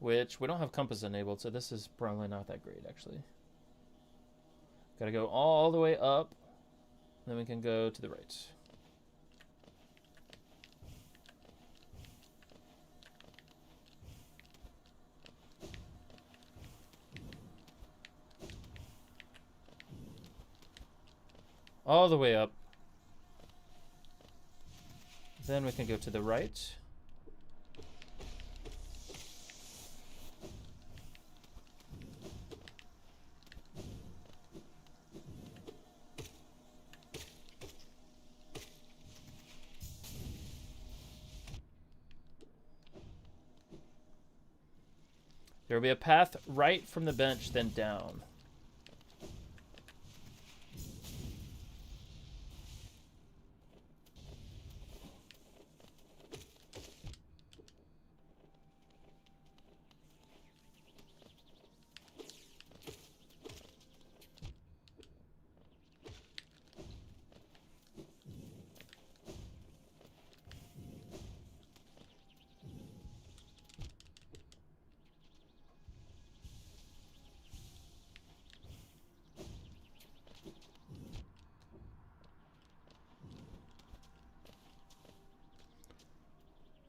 which we don't have compass enabled, so this is probably not that great, actually. Gotta go all the way up, then we can go to the right. All the way up. Then we can go to the right. There will be a path right from the bench, then down.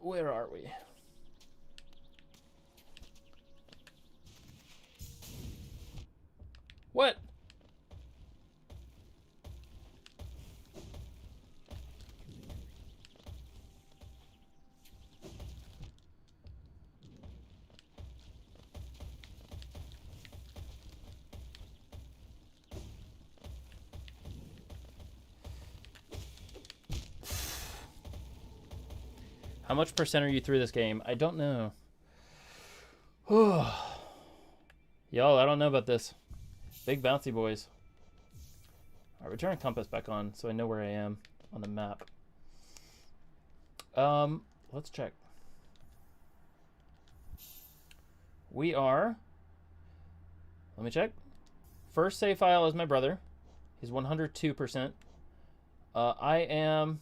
Where are we? What? How much percent are you through this game? I don't know. Y'all, I don't know about this. Big bouncy boys. Alright, return compass back on so I know where I am on the map. Let's check. We are... Let me check. First save file is my brother. He's 102%. I am...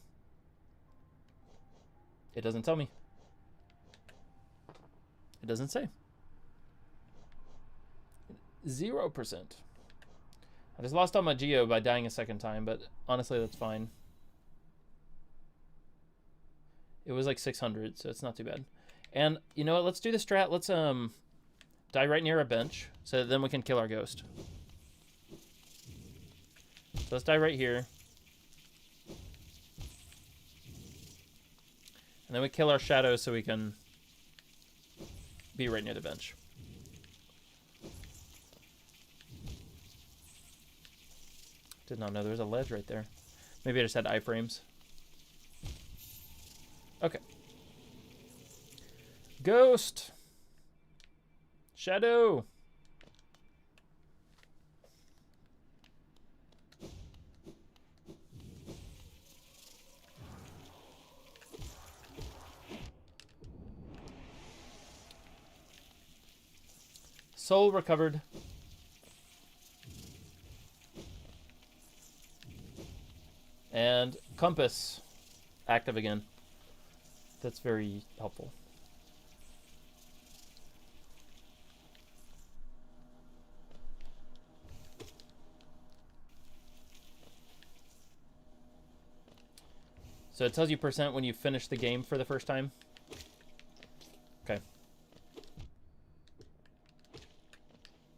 It doesn't tell me. It doesn't say. 0%. I just lost all my geo by dying a second time, but honestly, that's fine. It was like 600, so it's not too bad. And you know what? Let's do the strat. Let's die right near a bench, so then we can kill our ghost. So let's die right here. And then we kill our shadows so we can be right near the bench. Did not know there was a ledge right there. Maybe I just had iframes. Okay. Ghost! Shadow! Soul recovered. And compass active again. That's very helpful. So it tells you percent when you finish the game for the first time. Okay.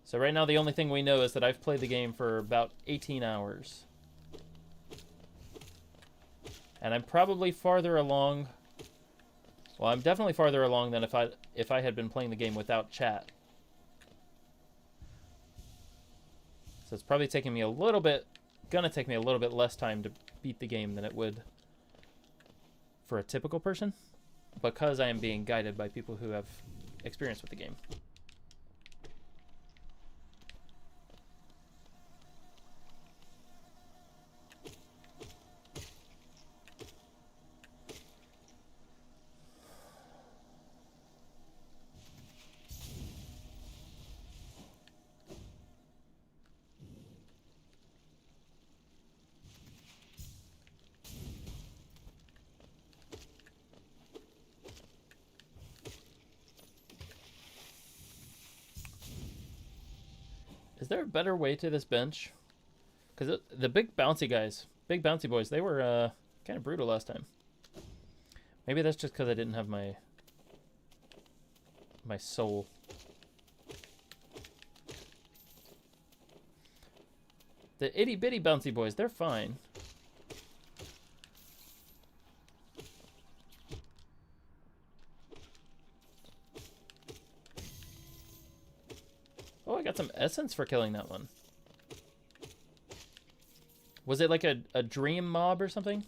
So right now the only thing we know is that I've played the game for about 18 hours. And I'm probably farther along. Well, I'm definitely farther along than if I had been playing the game without chat. So it's probably taking me a little bit, gonna take me a little bit less time to beat the game than it would for a typical person, because I am being guided by people who have experience with the game. Is there a better way to this bench? Because the big bouncy guys, big bouncy boys, they were kind of brutal last time. Maybe that's just because I didn't have my soul. The itty bitty bouncy boys, they're fine. Oh, I got some essence for killing that one. Was it like a dream mob or something?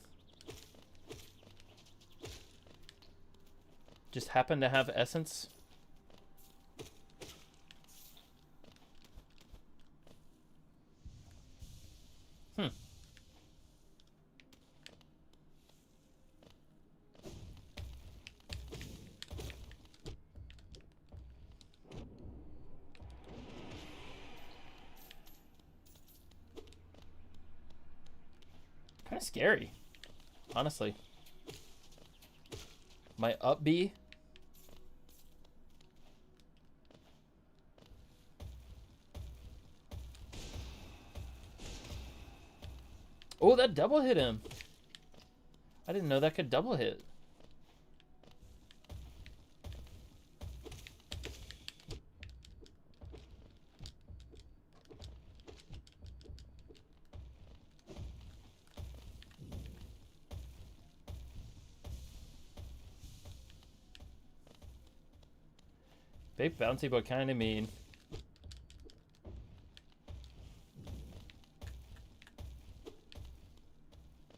Just happened to have essence? Kind of scary, honestly. My up B. Oh, that double hit him. I didn't know that could double hit. Big bouncy, but kind of mean.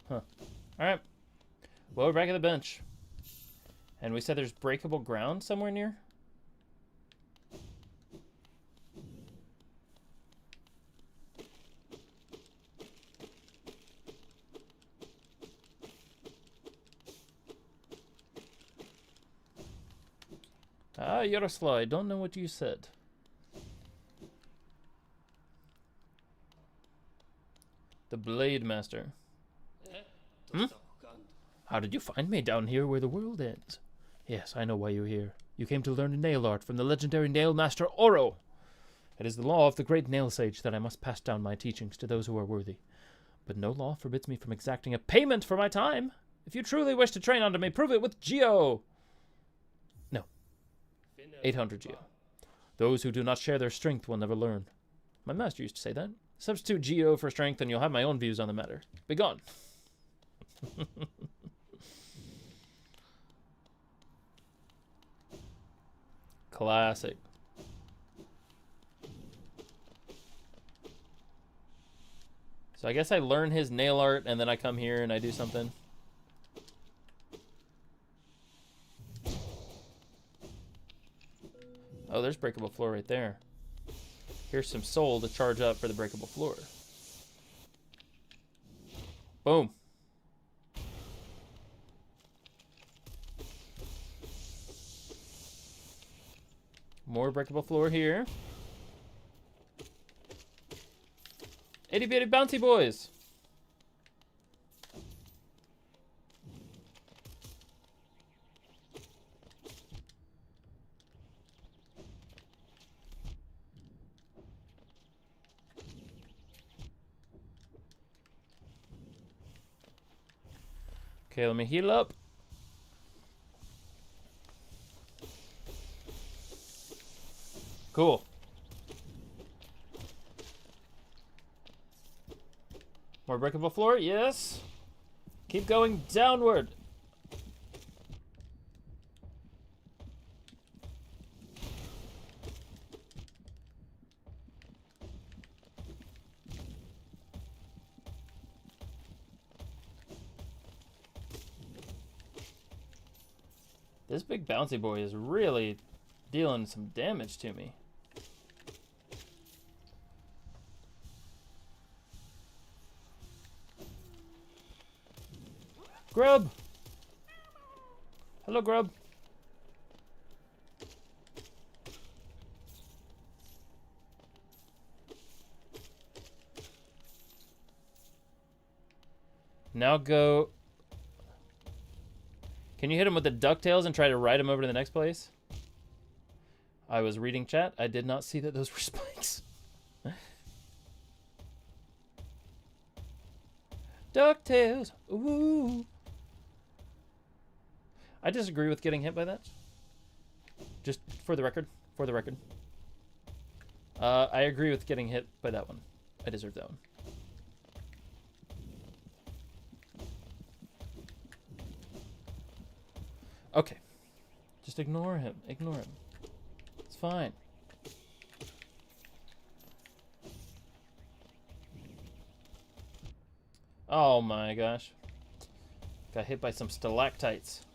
Huh. Alright. Well, we're back at the bench. And we said there's breakable ground somewhere near? Ah, Yaroslav, I don't know what you said. The Blade Master. Hmm? How did you find me down here where the world ends? Yes, I know why you're here. You came to learn nail art from the legendary nail master Oro. It is the law of the great nail sage that I must pass down my teachings to those who are worthy. But no law forbids me from exacting a payment for my time. If you truly wish to train under me, prove it with Geo. No. 800 Geo. Those who do not share their strength will never learn. My master used to say that. Substitute Geo for strength and you'll have my own views on the matter. Begone. Classic. So I guess I learn his nail art and then I come here and I do something. Oh, there's breakable floor right there. Here's some soul to charge up for the breakable floor. Boom. More breakable floor here. Itty bitty bouncy boys. Okay, let me heal up. Cool. More breakable floor, yes. Keep going downward. This big bouncy boy is really dealing some damage to me. Grub! Hello, Grub. Now go... Can you hit him with the DuckTales and try to ride him over to the next place? I was reading chat. I did not see that those were spikes. DuckTales. Ooh. I disagree with getting hit by that. Just for the record. For the record. I agree with getting hit by that one. I deserve that one. Okay. Just ignore him. Ignore him. It's fine. Oh my gosh. Got hit by some stalactites.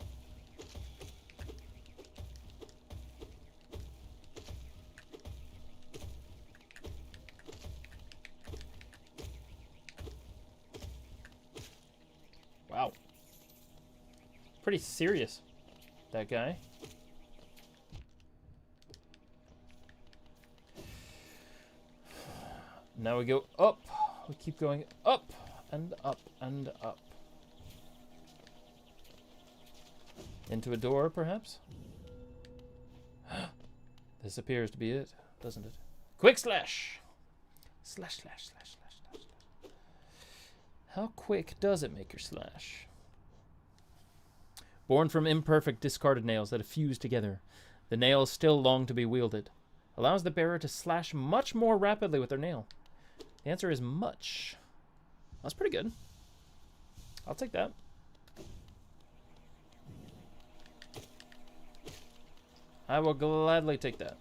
Wow. Pretty serious, that guy. Now we go up. We keep going up and up and up. Into a door, perhaps? This appears to be it, doesn't it? Quick slash! Slash, slash, slash, slash, slash, slash. How quick does it make your slash? Born from imperfect discarded nails that have fused together, the nails still long to be wielded. Allows the bearer to slash much more rapidly with their nail. The answer is much. That's pretty good. I'll take that. I will gladly take that.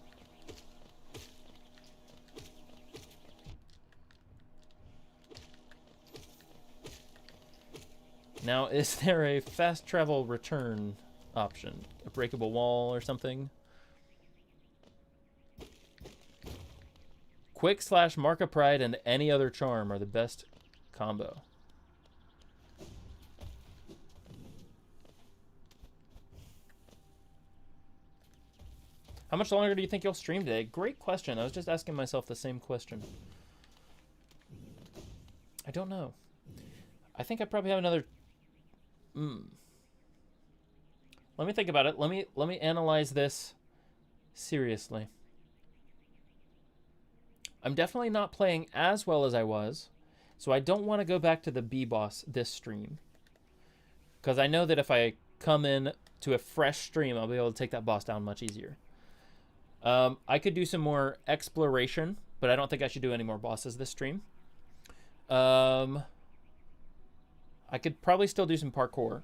Now, is there a fast travel return option? A breakable wall or something? Quick slash Mark of Pride and any other charm are the best combo. How much longer do you think you'll stream today? Great question. I was just asking myself the same question. I don't know. I think I probably have another... Let me think about it. Let me analyze this seriously. I'm definitely not playing as well as I was, so I don't want to go back to the B-boss this stream. Because I know that if I come in to a fresh stream, I'll be able to take that boss down much easier. I could do some more exploration, but I don't think I should do any more bosses this stream. I could probably still do some parkour.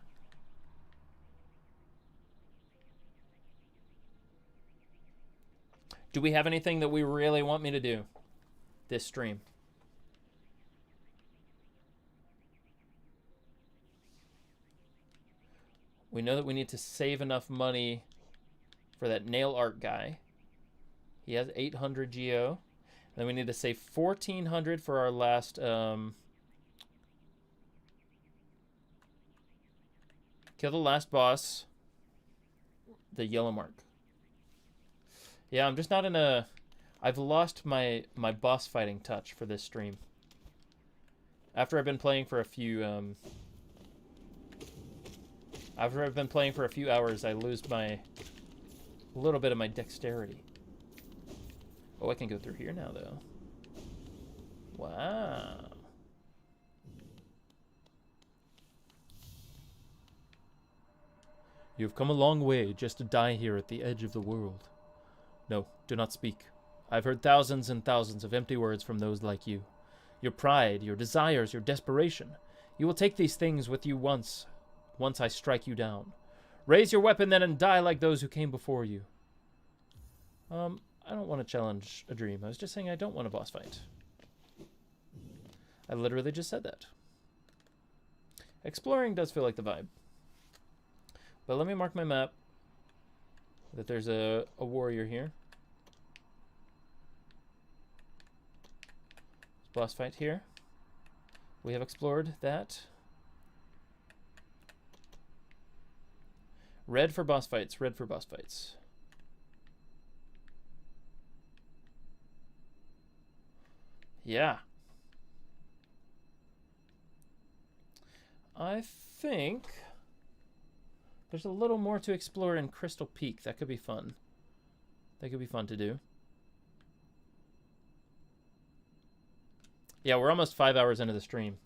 Do we have anything that we really want me to do this stream? We know that we need to save enough money for that nail art guy. He has 800 geo. And then we need to save 1,400 for our last... kill the last boss. The yellow mark. Yeah, I'm just not in a... I've lost my boss fighting touch for this stream. After I've been playing for a few... After I've been playing for a few hours, I lose a little bit of my dexterity. Oh, I can go through here now, though. Wow. You've come a long way just to die here at the edge of the world. No, do not speak. I've heard thousands and thousands of empty words from those like you. Your pride, your desires, your desperation. You will take these things with you once I strike you down. Raise your weapon then and die like those who came before you. I don't want to challenge a dream. I was just saying I don't want a boss fight. I literally just said that. Exploring does feel like the vibe. But let me mark my map that there's a warrior here. Boss fight here. We have explored that. Red for boss fights. Red for boss fights. Yeah. I think there's a little more to explore in Crystal Peak. That could be fun. That could be fun to do. Yeah, we're almost 5 hours into the stream.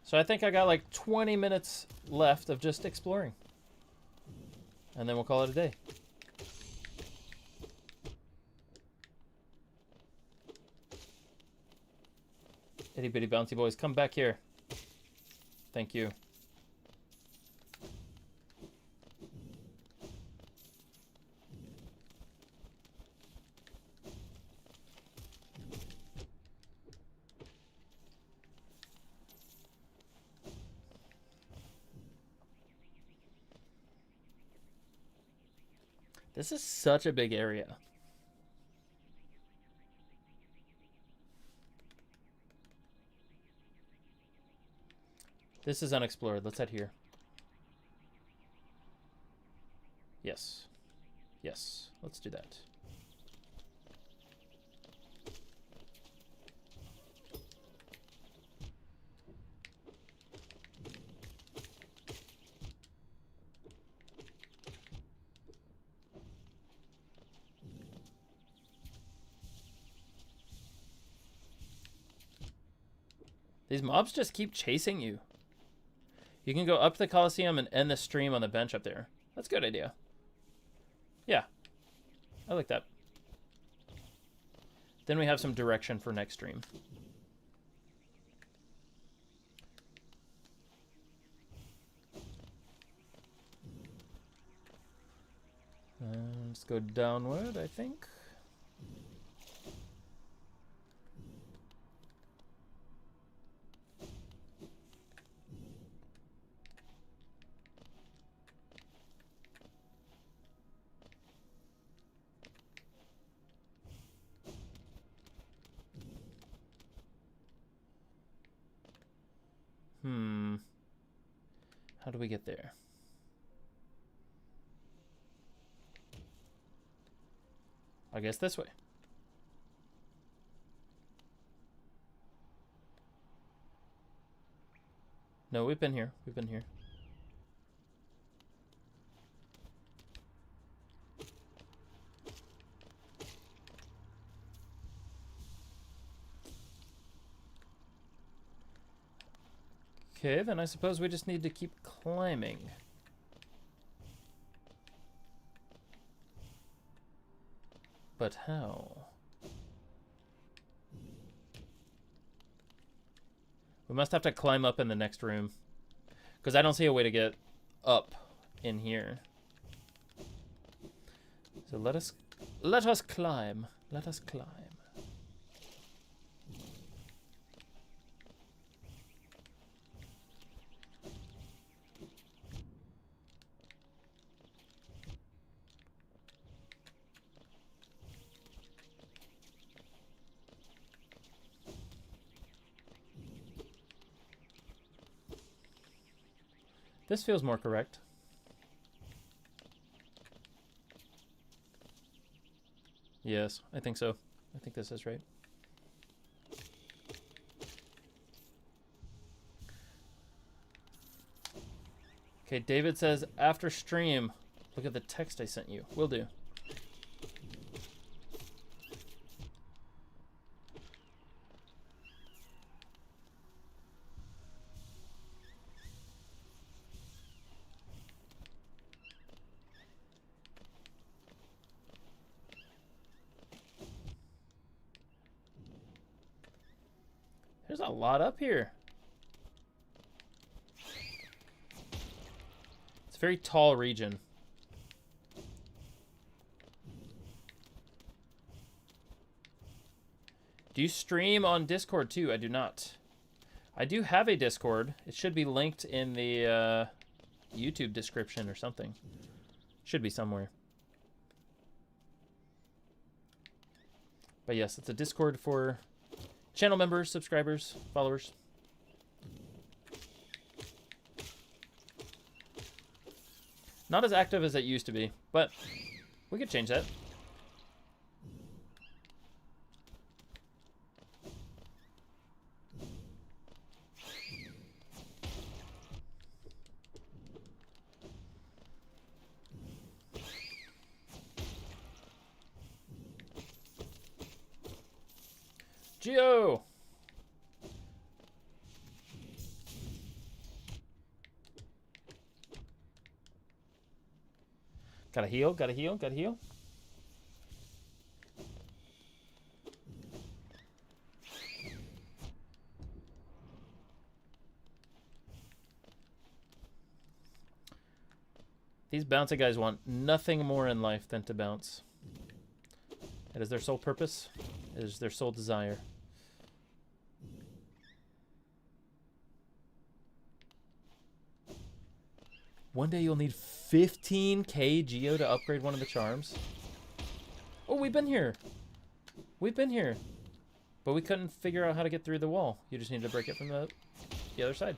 So I think I got like 20 minutes left of just exploring. And then we'll call it a day. Itty bitty bouncy boys, come back here. Thank you. This is such a big area. This is unexplored. Let's head here. Yes. Yes. Let's do that. These mobs just keep chasing you. You can go up the Coliseum and end the stream on the bench up there. That's a good idea. Yeah. I like that. Then we have some direction for next stream. Let's go downward, I think. How do we get there? I guess this way. No, we've been here. We've been here. Okay, then I suppose we just need to keep climbing. But how? We must have to climb up in the next room. Because I don't see a way to get up in here. So let us climb. Let us climb. This feels more correct. Yes, I think so. I think this is right. Okay, David says, after stream, look at the text I sent you. Will do. There's a lot up here. It's a very tall region. Do you stream on Discord too? I do not. I do have a Discord. It should be linked in the YouTube description or something. Should be somewhere. But yes, it's a Discord for channel members, subscribers, followers. Not as active as it used to be, but we could change that. Geo! Gotta heal, gotta heal, gotta heal. These bouncy guys want nothing more in life than to bounce. It is their sole purpose. It is their sole desire. One day you'll need 15k Geo to upgrade one of the charms. Oh, we've been here. We've been here. But we couldn't figure out how to get through the wall. You just need to break it from the other side.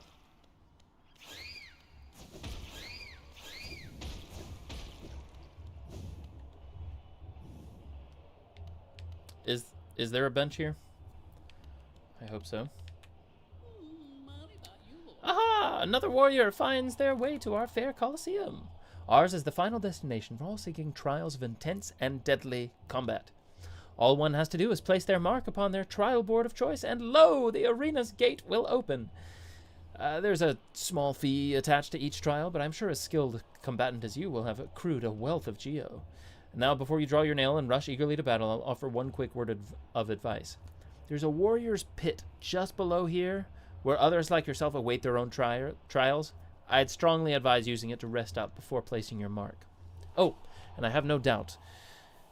Is there a bench here? I hope so. Aha! Another warrior finds their way to our fair Colosseum. Ours is the final destination for all seeking trials of intense and deadly combat. All one has to do is place their mark upon their trial board of choice, and lo, the arena's gate will open. There's a small fee attached to each trial, but I'm sure a skilled combatant as you will have accrued a wealth of Geo. Now, before you draw your nail and rush eagerly to battle, I'll offer one quick word of advice. There's a warrior's pit just below here, where others like yourself await their own trials. I'd strongly advise using it to rest up before placing your mark. Oh, and have no doubt,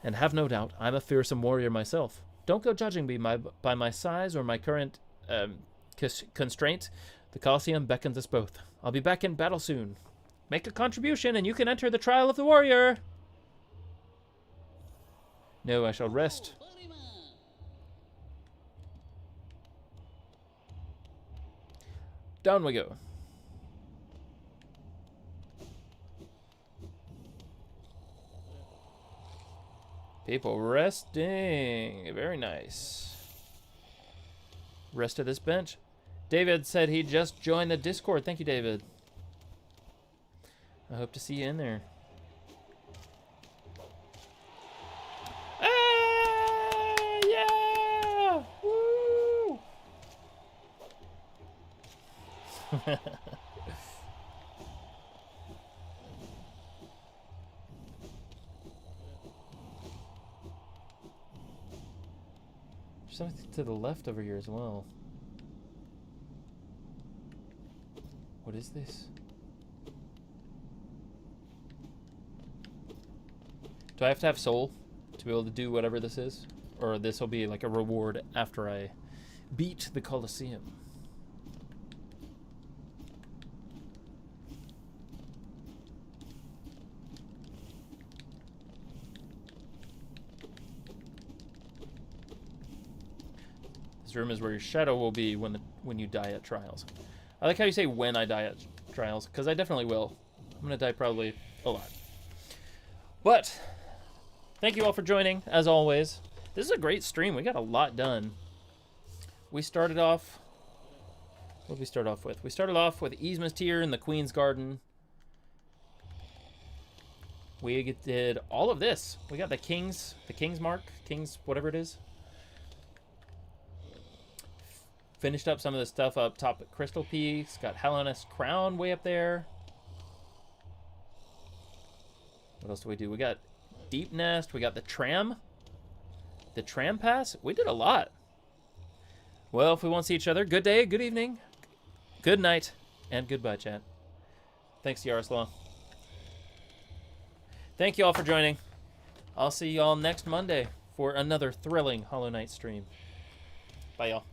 I'm a fearsome warrior myself. Don't go judging me by my size or my current constraint. The Colosseum beckons us both. I'll be back in battle soon. Make a contribution and you can enter the trial of the warrior. No, I shall rest. Down we go. People resting. Very nice. Rest of this bench. David said he just joined the Discord. Thank you, David. I hope to see you in there. There's something to the left over here as well. What is this? Do I have to have soul to be able to do whatever this is? Or this will be like a reward after I beat the Colosseum? This room is where your shadow will be when you die at trials. I like how you say when I die at trials, because I definitely will. I'm going to die probably a lot. But thank you all for joining, as always. This is a great stream. We got a lot done. We started off... What did we start off with? We started off with Yzma's Tier in the Queen's Garden. We did all of this. We got the King's Mark, King's whatever it is. Finished up some of the stuff up top at Crystal Peaks. Got Hellenist Crown way up there. What else do we do? We got Deep Nest. We got the Tram. The Tram Pass. We did a lot. Well, if we won't see each other, good day, good evening, good night, and goodbye, chat. Thanks, Yaroslav. Thank you all for joining. I'll see you all next Monday for another thrilling Hollow Knight stream. Bye, y'all.